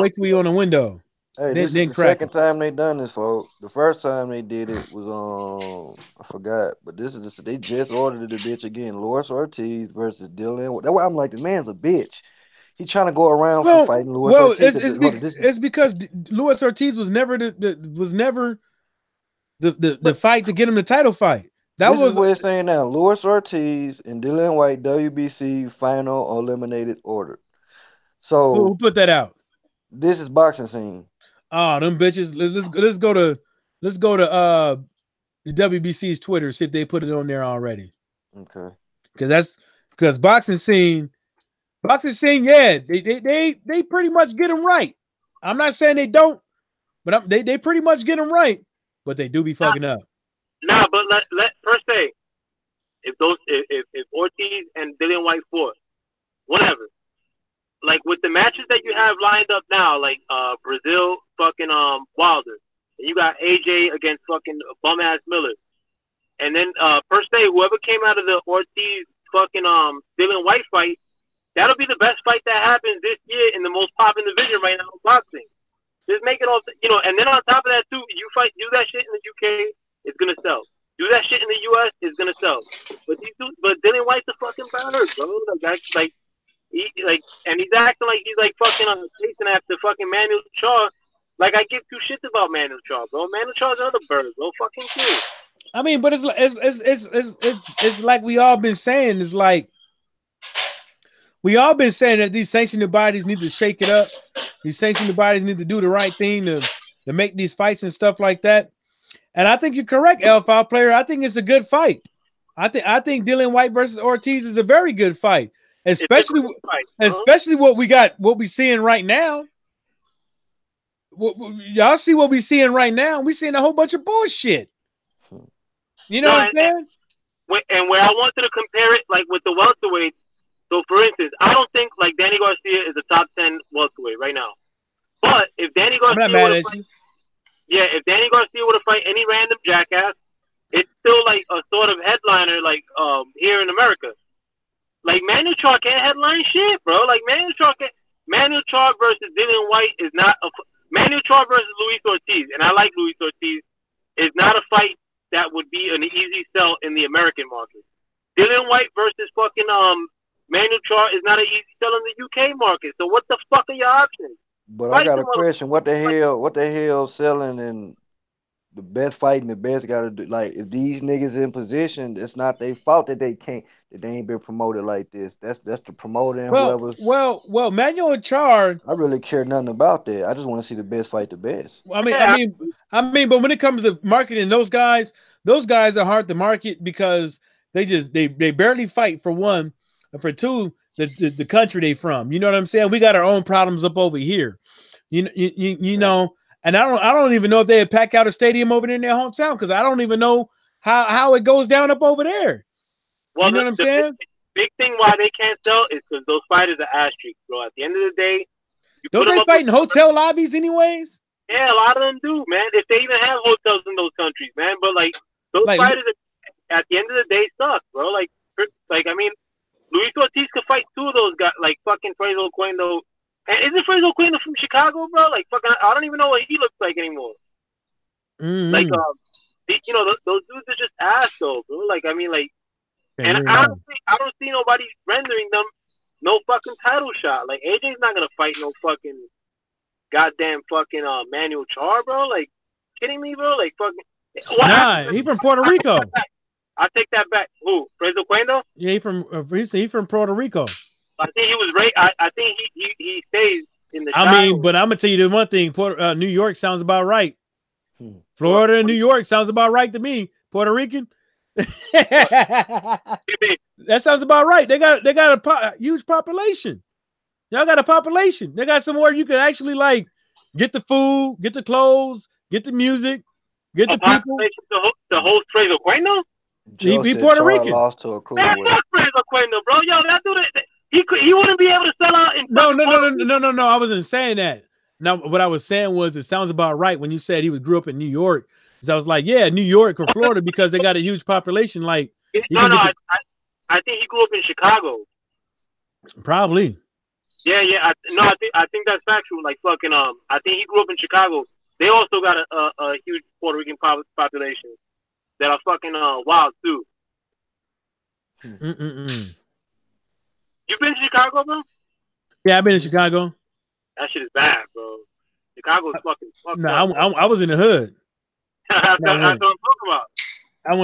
Wait till we on the window. Hey, this is the second time they done this, folks. The first time they did it was I forgot, but they just ordered the bitch again. Luis Ortiz versus Dillian. That's why I'm like, the man's a bitch. He trying to go around for fighting Luis Ortiz. It's because Luis Ortiz was never the fight to get him the title fight. This is what it's saying now. Luis Ortiz and Dillian White, WBC final eliminated order. So who put that out? This is Boxing Scene. Oh, them bitches. Let's go to the WBC's Twitter, see if they put it on there already. Okay. Because Boxing Scene, yeah, they pretty much get them right. I'm not saying they don't, but they pretty much get them right, but they do be fucking up. Nah, but let first say, if Ortiz and Dillian White fought, whatever. Like with the matches that you have lined up now, like Brazil fucking Wilder, and you got AJ against fucking bum ass Miller, and then per se whoever came out of the Ortiz fucking Dillian White fight, that'll be the best fight that happens this year in the most popular division right now in boxing. Just make it all, and then on top of that too, do that shit in the UK, it's gonna sell. Do that shit in the US, it's gonna sell. But Dillian White's a fucking bird, bro. And he's acting like he's like fucking chasing after fucking Manuel Charr. Like, I give two shits about Manuel Charr, bro. Manuel Charr's another bird, bro. Fucking cool. I mean, but it's like we all been saying. It's like we all been saying that these sanctioned bodies need to shake it up. These sanctioned bodies need to do the right thing to make these fights and stuff like that. And I think you're correct, L5 player. I think it's a good fight. I think Dillian White versus Ortiz is a very good fight. Especially what we seeing right now. Y'all see what we seeing right now? We seeing a whole bunch of bullshit. You know what I'm saying? And where I wanted to compare it, like with the welterweight. So, for instance, I don't think like Danny Garcia is a top 10 welterweight right now. But if Danny Garcia if Danny Garcia were to fight any random jackass, it's still like a sort of headliner, like here in America. Like, Manuel Charr can't headline shit, bro. Like, Manuel Charr versus Dillian White is not Manuel Charr versus Luis Ortiz, and I like Luis Ortiz, is not a fight that would be an easy sell in the American market. Dillian White versus fucking Manuel Charr is not an easy sell in the UK market. So what the fuck are your options? But I got a question. What the hell selling and the best fighting, the best got to do? Like, if these niggas in position, it's not their fault that they ain't been promoted like this. That's the promoter and whoever. Well, Manuel Charr. I really care nothing about that. I just want to see the best fight the best. I mean, but when it comes to marketing, those guys are hard to market because they barely fight, for one, and for two, the country they from. You know what I'm saying? We got our own problems up over here. You know. And I don't even know if they pack out a stadium over there in their hometown, because I don't even know how it goes down up over there. Well, you know what I'm saying? big thing why they can't sell is because those fighters are ass cheeks, bro. At the end of the day, don't they fight in hotel lobbies anyways? Yeah, a lot of them do, man. If they even have hotels in those countries, man. But like those fighters, at the end of the day, suck, bro. Like I mean, Luis Ortiz could fight two of those guys, like fucking Fraser Oquendo. And isn't Fraser Oquendo from Chicago, bro? Like fucking, I don't even know what he looks like anymore. Like you know, those dudes are just ass though, bro. Like I mean, like, and I don't see nobody rendering them no fucking title shot. Like AJ's not gonna fight no fucking goddamn fucking Manuel Char, bro. Like, kidding me, bro? Like fucking. Nah, he from Puerto Rico. I take that back. Who? Fraser Oquendo? Yeah, he from Puerto Rico. I think he was right. I think he stays in the. I mean, but I'm gonna tell you the one thing. New York sounds about right. Florida and New York sounds about right to me. Puerto Rican. That sounds about right. They got a huge population. Y'all got a population. They got somewhere you can actually like get the food, get the clothes, get the music, get the people. The host Fraser Oquendo? He Puerto Rican. Lost to a cool man, fuck Fraser Oquendo, bro. Yo, that dude, he wouldn't be able to sell out. No. I wasn't saying that. Now, what I was saying was it sounds about right when you said he grew up in New York. Because I was like, yeah, New York or Florida because they got a huge population. Like, I think he grew up in Chicago. Probably. Yeah. I think that's factual. Like fucking I think he grew up in Chicago. They also got a huge Puerto Rican population that are fucking wild too. You been to Chicago, bro? Yeah, I've been to Chicago. That shit is bad, bro. Chicago's fucking fucked up. I was in the hood. That's what I'm talking about. I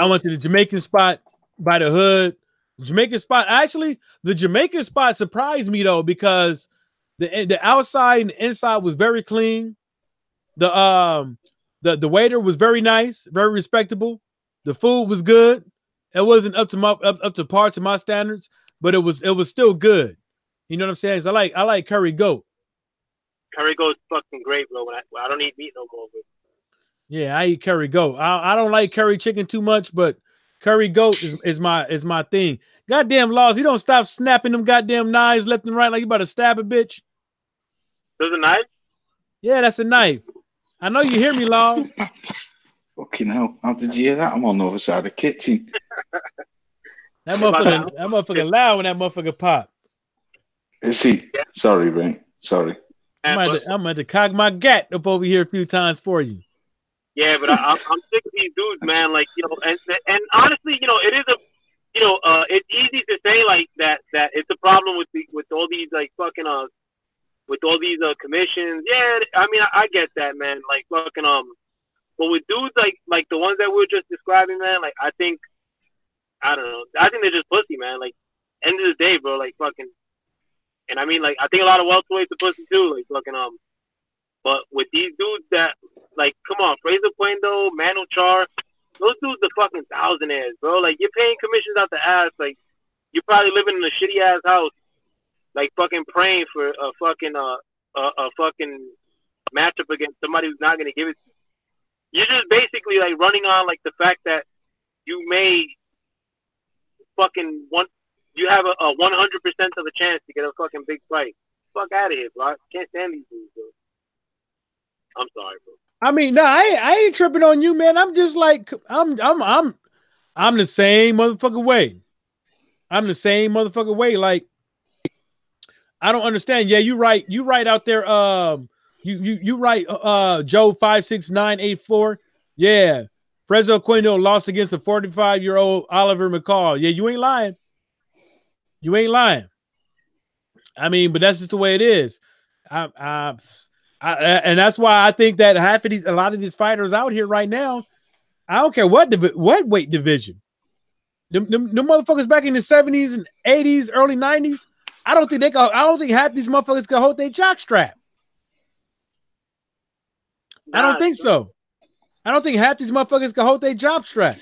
went to the Jamaican spot by the hood. Jamaican spot. Actually, the Jamaican spot surprised me though because the outside and the inside was very clean. The waiter was very nice, very respectable. The food was good. It wasn't up to par to my standards, but it was still good. You know what I'm saying? So I like curry goat. Curry goat's fucking great, bro. I don't eat meat no more. But... Yeah, I eat curry goat. I don't like curry chicken too much, but curry goat is my thing. Goddamn laws, he don't stop snapping them goddamn knives left and right like you about to stab a bitch. There's a knife? Yeah, that's a knife. I know you hear me, laws. Fucking hell. How did you hear that? I'm on the other side of the kitchen. That motherfucker loud when that motherfucker pop. Is he? Yeah. Sorry, Ray. Sorry. I'm going to cock my gat up over here a few times for you. Yeah, but I'm sick of these dudes, man. Like, you know, and honestly, you know, it is it's easy to say like that it's a problem with all these like fucking with all these commissions. Yeah, I mean, I get that, man. Like fucking but with dudes like the ones that we were just describing, man, like I think they're just pussy, man. Like end of the day, bro, like fucking. And I mean, like, I think a lot of welterweights are pussy too, like fucking But with these dudes that, like, come on, Fraser Oquendo, Manuel Char, those dudes are fucking thousandaires, bro. Like, you're paying commissions out the ass. Like, you're probably living in a shitty ass house, like fucking praying for a fucking matchup against somebody who's not gonna give it to you. You're just basically like running on like the fact that you may fucking you have a 100% of the chance to get a fucking big fight. Fuck out of here, bro. I can't stand these dudes, bro. I'm sorry, bro. I mean, no, I ain't tripping on you, man. I'm just like I'm the same motherfucking way. I'm the same motherfucking way. Like, I don't understand. Yeah, you right out there. You right. Joe 56984. Yeah, Fraser Oquendo lost against a 45-year-old Oliver McCall. Yeah, you ain't lying. You ain't lying. I mean, but that's just the way it is. And that's why I think that a lot of these fighters out here right now, I don't care what weight division. The motherfuckers back in the 70s and 80s, early 90s, I don't think half these motherfuckers can hold their jock strap. I don't think so. I don't think half these motherfuckers can hold their jock strap.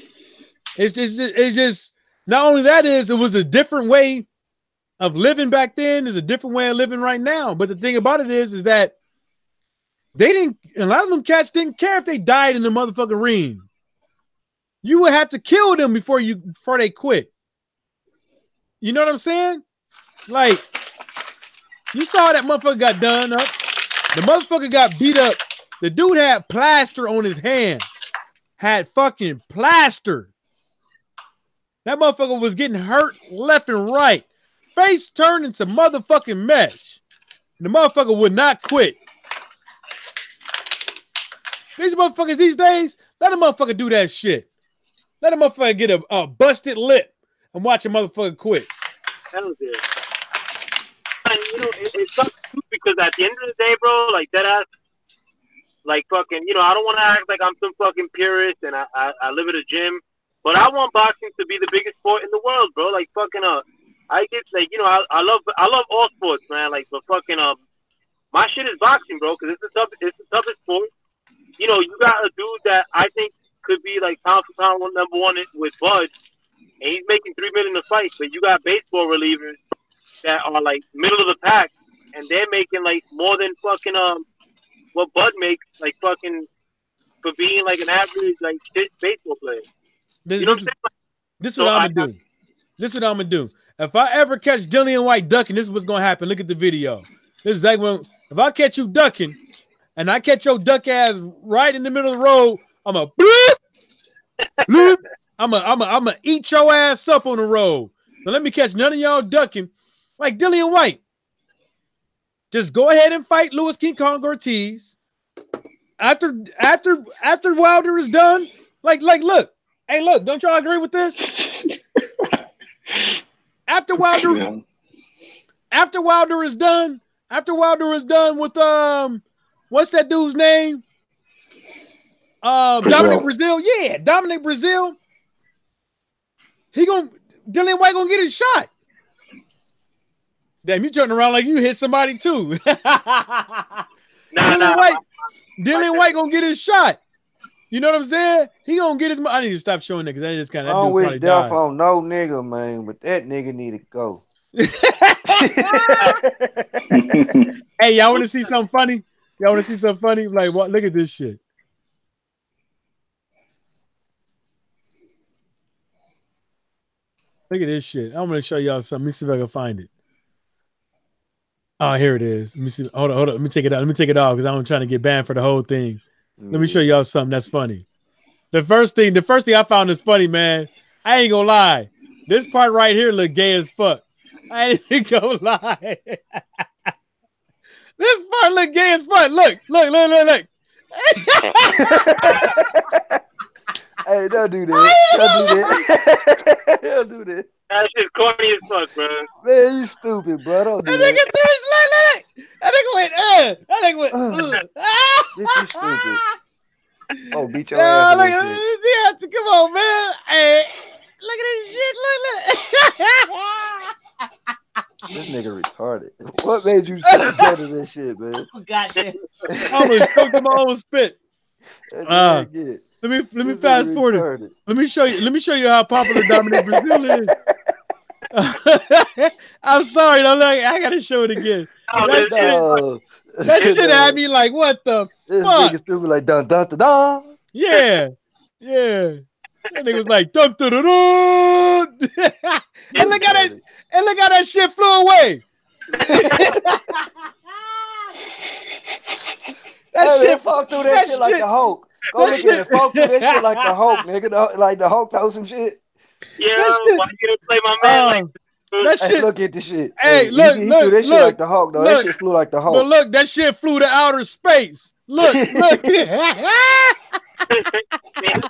It's just not only that it was a different way of living back then. There's a different way of living right now. But the thing about it is that a lot of them cats didn't care if they died in the motherfucking ring. You would have to kill them before they quit. You know what I'm saying? Like, you saw that motherfucker got done up. The motherfucker got beat up. The dude had plaster on his hand. Had fucking plaster. That motherfucker was getting hurt left and right. Face turned into motherfucking mesh. And the motherfucker would not quit. These motherfuckers these days, let a motherfucker do that shit. Let a motherfucker get a busted lip and watch a motherfucker quit. Hell yeah. And you know, it sucks too because at the end of the day, bro, like that ass, like fucking, you know, I don't want to act like I'm some fucking purist and I live at a gym, but I want boxing to be the biggest sport in the world, bro. Like fucking I get like, you know, I love all sports, man. Like, but fucking my shit is boxing, bro, because it's the toughest sport. You know, you got a dude that I think could be like pound for pound number one with Bud, and he's making $3 million a fight. But you got baseball relievers that are like middle of the pack, and they're making like more than fucking what Bud makes, like fucking for being like an average like baseball player. You know what I'm saying? This is what I'm gonna do. This is what I'm gonna do. If I ever catch Dillian White ducking, this is what's gonna happen. Look at the video. This is like when if I catch you ducking, and I catch your duck ass right in the middle of the road, I'm a bloop, bloop. I'm a eat your ass up on the road. So let me catch none of y'all ducking like Dillian White. Just go ahead and fight Louis King Kong Ortiz. After Wilder is done, like look, hey look, don't y'all agree with this? After Wilder is done with what's that dude's name? Dominic Brazil. Yeah, Dominic Brazil. Dillian White gonna get his shot. Damn, you turning around like you hit somebody too. Dillian White gonna get his shot. You know what I'm saying? He gonna get his. I need to stop showing niggas. I just kind of. I don't wish death on no nigga, man, but that nigga need to go. Hey, y'all want to see something funny? Y'all want to see something funny? Like, what? Look at this shit. Look at this shit. I'm gonna show y'all something. Let me see if I can find it. Oh, here it is. Let me see. Hold on. Let me take it out. Let me take it off because I'm trying to get banned for the whole thing. Let me show y'all something that's funny. The first thing I found is funny, man. I ain't gonna lie. This part right here look gay as fuck. I ain't gonna lie. This part look gay as fuck. Look. Hey, don't do that. Don't do that. That shit's corny as fuck, bro. Man, you stupid, bro. Don't do that. That nigga went, This is stupid. Oh, beat your ass. Yeah, come on, man. Hey, look at this shit. Look. This nigga retarded. What made you say to this shit, man? Goddamn. I almost choked in my own spit. Let me fast forward it. Let me show you how popular Dominic Brazil is. I'm sorry, I gotta show it again. That shit had me like, what the this fuck? Nigga stupid like dun dun dun dun. Yeah. That nigga was like dun dun dun dun. And look how that shit flew away. Fuck through that shit like the Hulk. Go look at it. Fuck through that shit like the Hulk, nigga. Like the Hulk knows some shit. Yeah, why you gonna play my man like that shit? Look at the shit. Hey, look, he threw that shit like the Hulk, though. That shit flew like the Hulk. But look, that shit flew to outer space. Look. Man, it's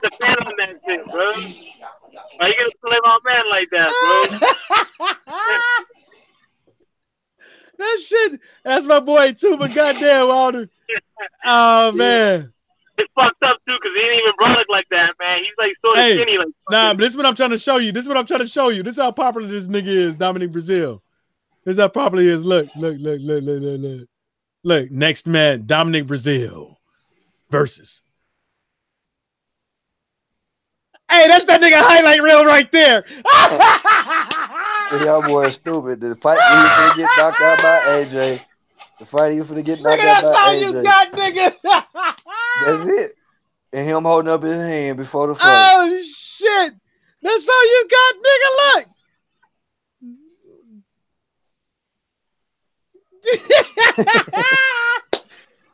the fan on that shit, bro. Why you gonna play my man like that, bro? That shit, that's my boy too, but goddamn, Wilder. Oh, man. It's fucked up, too, because he ain't even brolic like that, man. He's, like, sort of skinny. Like, nah, but this is what I'm trying to show you. This is how popular this nigga is, Dominic Brazil. This is how popular he is. Look. Look, next man, Dominic Brazil versus. Hey, that's that nigga highlight reel right there. Y'all boys stupid. The fight you finna get knocked out by AJ. The fight you finna get knocked out by AJ. That's all you got, nigga. That's it. And him holding up his hand before the fight. Oh shit! That's all you got, nigga. Look.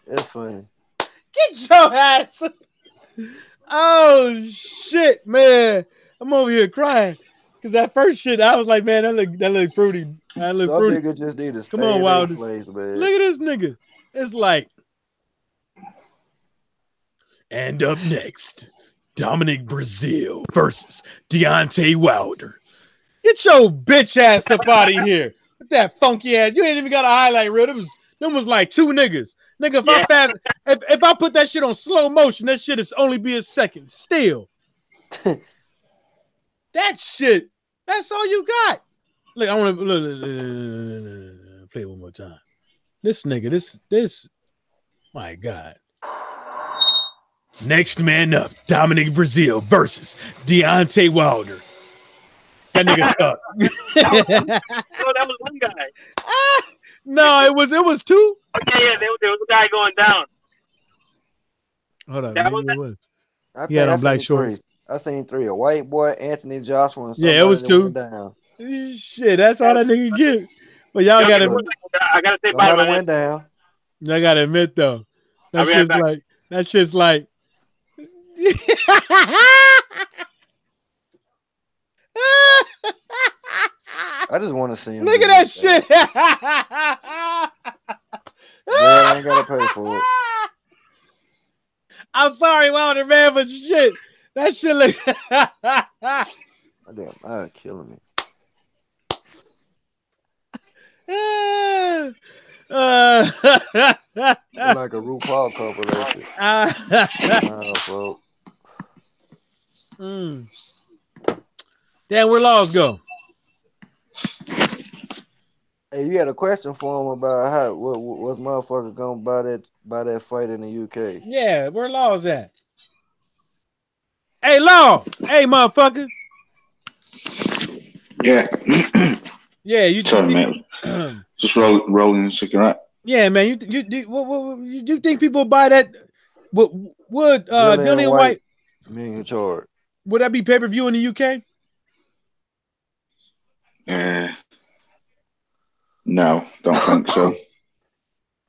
That's funny. Get your ass. Oh shit, man! I'm over here crying because that first shit, I was like, man, that look fruity. That look Some fruity. nigga just need to stay Come on, in Wilder. their place, man. Look at this nigga. It's like, and up next, Dominic Brazil versus Deontay Wilder. Get your bitch ass up out of here with that funky ass. You ain't even got a highlight reel. Them was like two niggas. Nigga, if I put that shit on slow motion, that shit is only be a second. Still. That shit, that's all you got. Look, I want to play it one more time. This nigga, this, my God. Next man up, Dominic Brazil versus Deontay Wilder. That nigga stuck. No, that was one guy. No, it was two. Oh, yeah, there was a guy going down. Hold on, That maybe was it was. He had on black shorts. I seen three: a white boy, Anthony Joshua, and yeah, it was two. Down. Shit, that's all that nigga get. But y'all gotta, I gotta say bye. Went down. I gotta admit though, that shit's like. I just want to see him. Look at that shit. I ain't gotta pay for it. I'm sorry, Wilder, man, but shit, that shit look. Damn, I'm killing me. Like a RuPaul compilation. Damn, where Laws go? Hey, you had a question for him about what motherfuckers gonna buy that fight in the UK? Yeah, where Laws at? Hey, Laws! Hey, motherfucker! Yeah. Yeah, you sorry, man. Just rolling a cigarette. Yeah, man. You think people buy that? Would Dillian White million charge? Would that be pay-per-view in the UK? No, don't think so.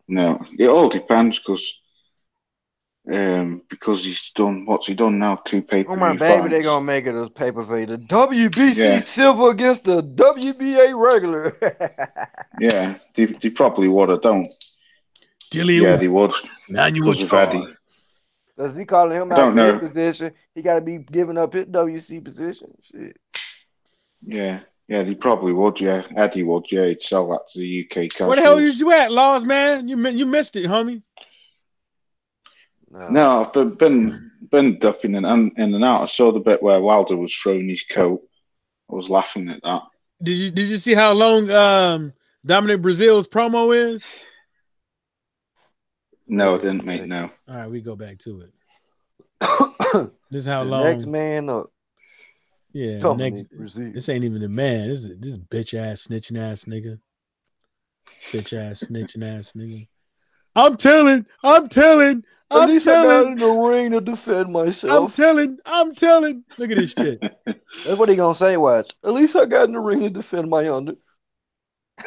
No, it all depends because he's done what's he done now? 2 pay-per-view. Oh my baby, fights. They're gonna make it as pay-per-view. The WBC silver against the WBA regular. Yeah, they probably would. I don't. Dillian yeah, they would. Manuel Charr. Does he calling him out of his position? He got to be giving up his WC position. Shit. Yeah, they probably would. Yeah, Eddie would. Yeah, he'd sell that to the UK. Where the hell was you at, Laws, man? You missed it, homie. No, I've been ducking in and out. I saw the bit where Wilder was throwing his coat. I was laughing at that. Did you see how long Dominic Brazil's promo is? No, I didn't, mate. No. All right, we go back to it. This is how long. Next man up. Yeah, this ain't even the man. This bitch ass snitching ass nigga. Bitch ass snitching ass nigga. I'm telling. At least I got in the ring to defend myself. I'm telling. Look at this shit. That's what he gonna say, watch. At least I got in the ring to defend my under.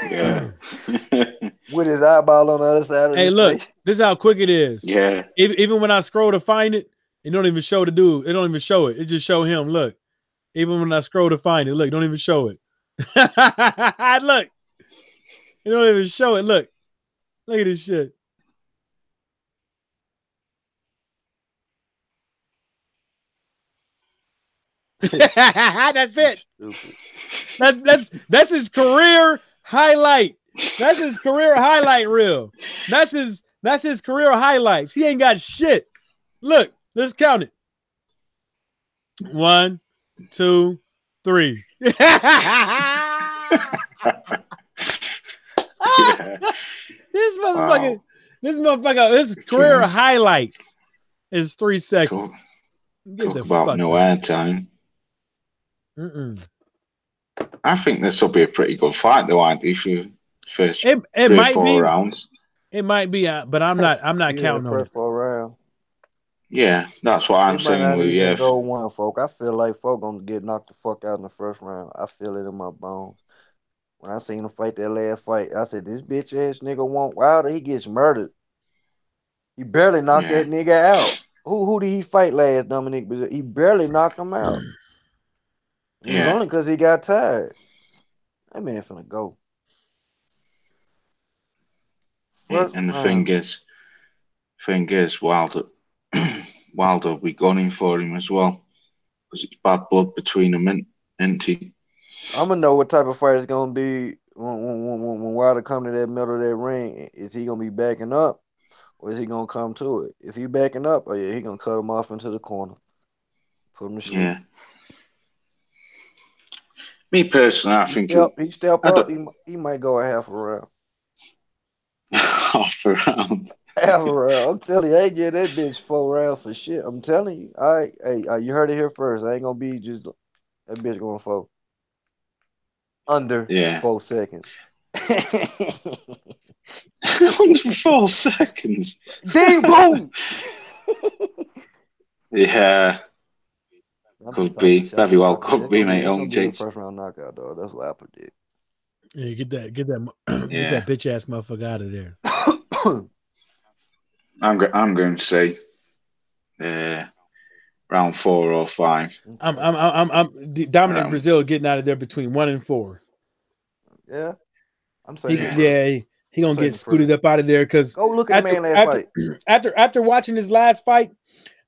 Yeah. With his eyeball on the other side of Hey, look, this is how quick it is. Yeah. Even when I scroll to find it, it don't even show the dude. It don't even show it. It just show him. Look. Even when I scroll to find it, look, don't even show it. Look. It don't even show it. Look. Look at this shit. That's it. That's his career highlight. That's his career highlight reel. That's his career highlights. He ain't got shit. Look, let's count it. 1, 2, 3. This motherfucker, his career highlights is 3 seconds. Talk about no airtime. I think this will be a pretty good fight, though, aren't they? For first it 3 might or 4 be. rounds. It might be, but I'm not counting on it. 4 rounds. Yeah, that's what I'm saying. Yeah, go one, folk. I feel like folk gonna get knocked the fuck out in the first round. I feel it in my bones. When I seen him fight that last fight, I said, this bitch ass nigga want Wilder, he gets murdered. He barely knocked that nigga out. Who did he fight last, Dominic? He barely knocked him out. It was only because he got tired. That man finna go. And the thing is, Wilder will be gunning for him as well. Because it's bad blood between them, isn't he? I'm gonna know what type of fight it's gonna be when Wilder come to that middle of that ring. Is he gonna be backing up, or is he gonna come to it? If he backing up, he gonna cut him off into the corner, put him to sleep. Yeah. Me personally, I think he step up. He might go a half a round. Half a round. Half a round. I'm telling you, I ain't get that bitch 4 rounds for shit. I'm telling you. You heard it here first. I ain't gonna be just that bitch going 4. Under 4 seconds. Under 4 seconds. Ding boom. Yeah. Could be. Very well could be, mate. First round knockout, dog. That's what I predict. Yeah, get that bitch ass motherfucker out of there. I'm going to say round 4 or 5. I'm Dominic Brazil getting out of there between 1 and 4. Yeah, I'm saying. He gonna get scooted up out of there because go look at the man last fight. After watching his last fight,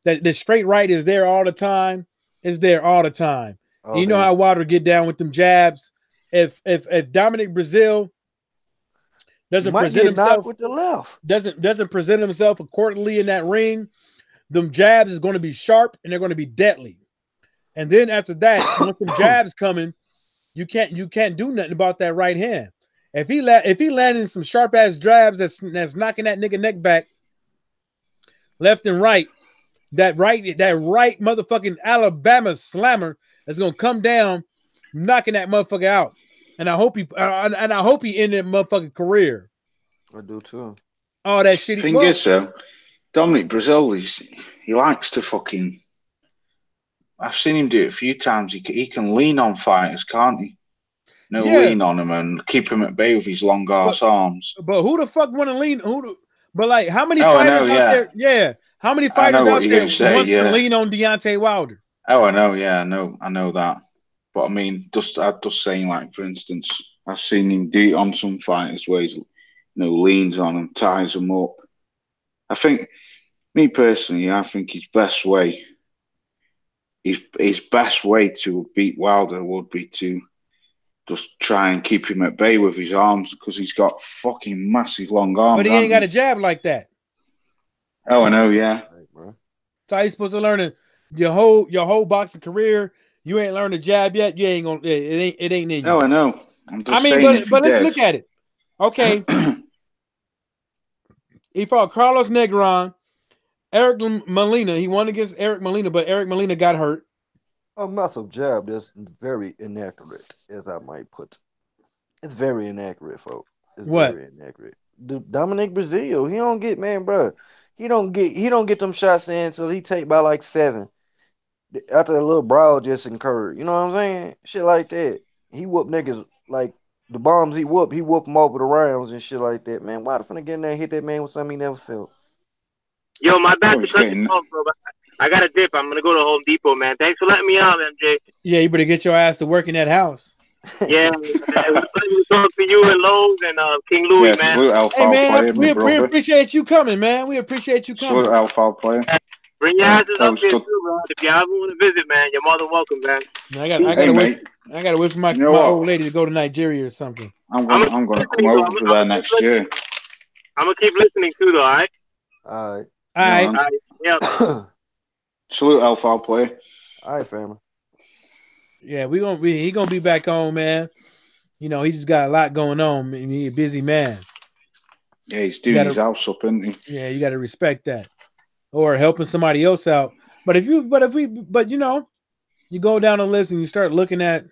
that the straight right is there all the time. Is there all the time. Okay. You know how Wilder get down with them jabs. If Dominic Brazil doesn't present himself with the left, doesn't present himself accordingly in that ring, them jabs is going to be sharp and they're going to be deadly. And then after that, once the jabs coming, you can't do nothing about that right hand. If he landing some sharp ass jabs that's knocking that nigga neck back left and right, that right motherfucking Alabama slammer is gonna come down, knocking that motherfucker out. And I hope he end that motherfucking career. I do too. All that shit. Thing is, Dominic Brazil, he likes to fucking. I've seen him do it a few times. He can lean on fighters, can't he? Lean on him and keep him at bay with his long ass arms. But who the fuck want to lean? But like, how many fighters out there? Yeah, how many fighters out there want to lean on Deontay Wilder? Oh, I know. Yeah, I know that. But I mean, I'm just saying, like, for instance, I've seen him do it on some fighters where he leans on them, ties them up. I think, me personally, I think his best way to beat Wilder would be to just try and keep him at bay with his arms because he's got fucking massive long arms. But he ain't got a jab like that. Oh, I know, yeah. So how you supposed to learn it? Your whole boxing career, you ain't learned a jab yet. You ain't gonna. It ain't in you. Oh, I know. But let's look at it. Okay. He fought Carlos Negron, Eric Molina. He won against Eric Molina, but Eric Molina got hurt. A massive jab that's very inaccurate, as I might put. It's very inaccurate, folks. It's very inaccurate. Dominic Brazil, he don't get, man, bro. He don't get them shots in until he take by like 7. After a little brawl just incurred. You know what I'm saying? Shit like that. He whoop niggas like the bombs he whoop them over the rounds and shit like that. Man, why the finna get in there and hit that man with something he never felt? Yo, my bad to cut you off, bro. I got a dip. I'm gonna go to Home Depot, man. Thanks for letting me out, MJ. Yeah, you better get your ass to work in that house. Yeah, it was a pleasure to talk to you and Lowe's and King Louis, man. Hey, man, we appreciate you coming, man. We appreciate you coming. Alpha player. Bring your asses up here too, bro. If you ever want to visit, man, you're more than welcome, man. I gotta wait for my old lady to go to Nigeria or something. I'm gonna come over to there next year. I'm gonna keep listening too, though. All right. All right. Yep. Salute, Alpha player. All right, family. Yeah, he gonna be back home, man. You know, he just got a lot going on. He's a busy man. Yeah, he's doing his house up, isn't he? Yeah, you got to respect that. Or helping somebody else out. But you know, you go down the list and you start looking at.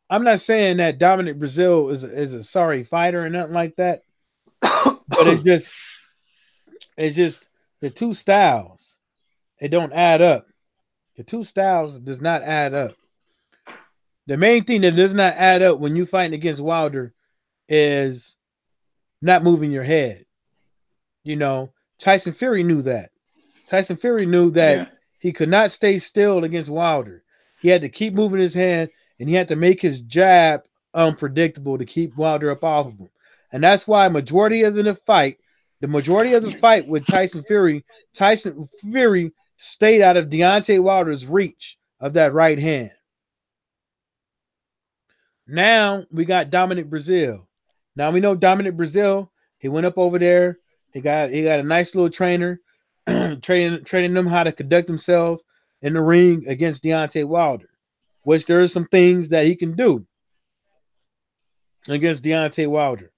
I'm not saying that Dominic Brazil is a sorry fighter or nothing like that, but it's just the two styles. It don't add up. The two styles does not add up. The main thing that does not add up when you fighting against Wilder is not moving your head. You know, Tyson Fury knew that. Tyson Fury knew that he could not stay still against Wilder. He had to keep moving his hand, and he had to make his jab unpredictable to keep Wilder up off of him. And that's why the majority of the fight with Tyson Fury stayed out of Deontay Wilder's reach of that right hand. Now we got Dominic Breazeale. Now we know Dominic Breazeale. He went up over there. He got a nice little trainer, training them how to conduct themselves in the ring against Deontay Wilder, which there are some things that he can do against Deontay Wilder.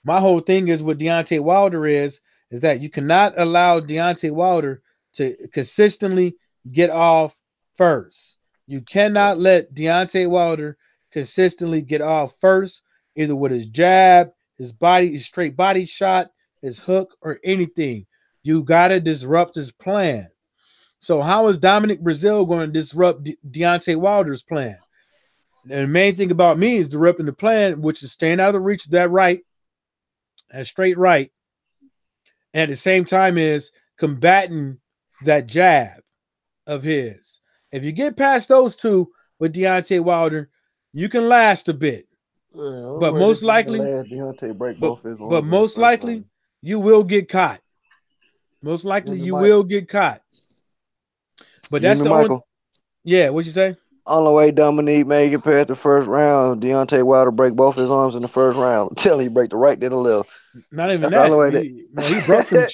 My whole thing is with Deontay Wilder is that you cannot allow Deontay Wilder to consistently get off first. You cannot let Deontay Wilder consistently get off first, either with his jab, his straight body shot, his hook, or anything. You got to disrupt his plan. So how is Dominic Breazeale going to disrupt Deontay Wilder's plan? And the main thing about me is disrupting the plan, which is staying out of the reach of that right, that straight right, and at the same time is combating that jab of his. If you get past those two with Deontay Wilder, you can last a bit. Yeah, but most likely, you will get caught. Most likely, you will get caught. But that's the only. Yeah, what'd you say? Only way Dominique made it past the first round, Deontay Wilder break both his arms in the first round until he break the right then the left. Not even that. He broke him.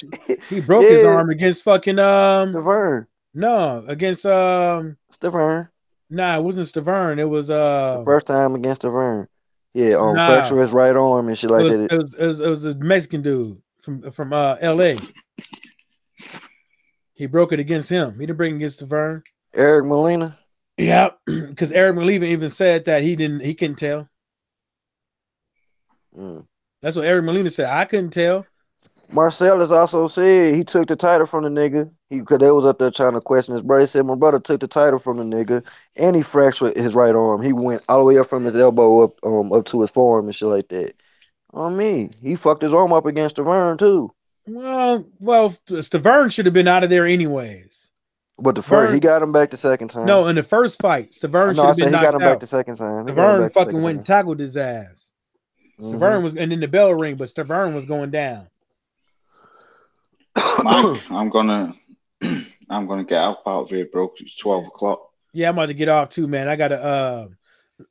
He broke his arm against fucking Stiverne. No, against Stiverne. Nah, it wasn't Stiverne. It was the first time against Stiverne. Yeah, fracture his right arm and shit like that. It was a Mexican dude from L.A. He broke it against him. He didn't bring it against Stiverne. Eric Molina. Yeah, because Eric Molina even said that he couldn't tell. That's what Eric Molina said. I couldn't tell. Marcellus also said he took the title from the nigga. Because they was up there trying to question his brother. He said, my brother took the title from the nigga and he fractured his right arm. He went all the way up from his elbow up to his forearm and shit like that. On me. He fucked his arm up against Stiverne too. Well, Stiverne should have been out of there anyways. But the first, he got him back the second time. No, in the first fight, Stiverne should have been knocked out. He got him back the second time. Stiverne fucking went and tackled his ass. Stiverne was, and in the bell ring, but Stiverne was going down. Mike, I'm gonna get out of here, bro. It's 12 o'clock. Yeah, I'm about to get off too, man. I gotta.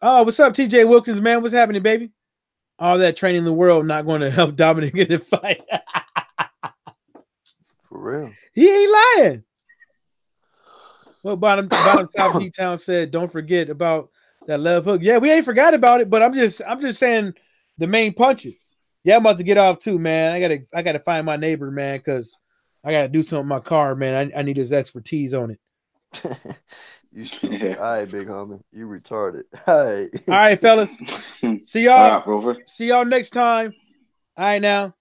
Oh, what's up, TJ Wilkins, man? What's happening, baby? All that training in the world not going to help Dominic in the fight. For real, he ain't lying. Well, bottom South D-Town said, don't forget about that left hook. Yeah, we ain't forgot about it, but I'm just saying the main punches. Yeah, I'm about to get off too, man. I gotta find my neighbor, man, because I gotta do something with my car, man. I need his expertise on it. Yeah. All right, big homie. You retarded. All right, fellas. See y'all. All right, Rover. See y'all next time. All right, now.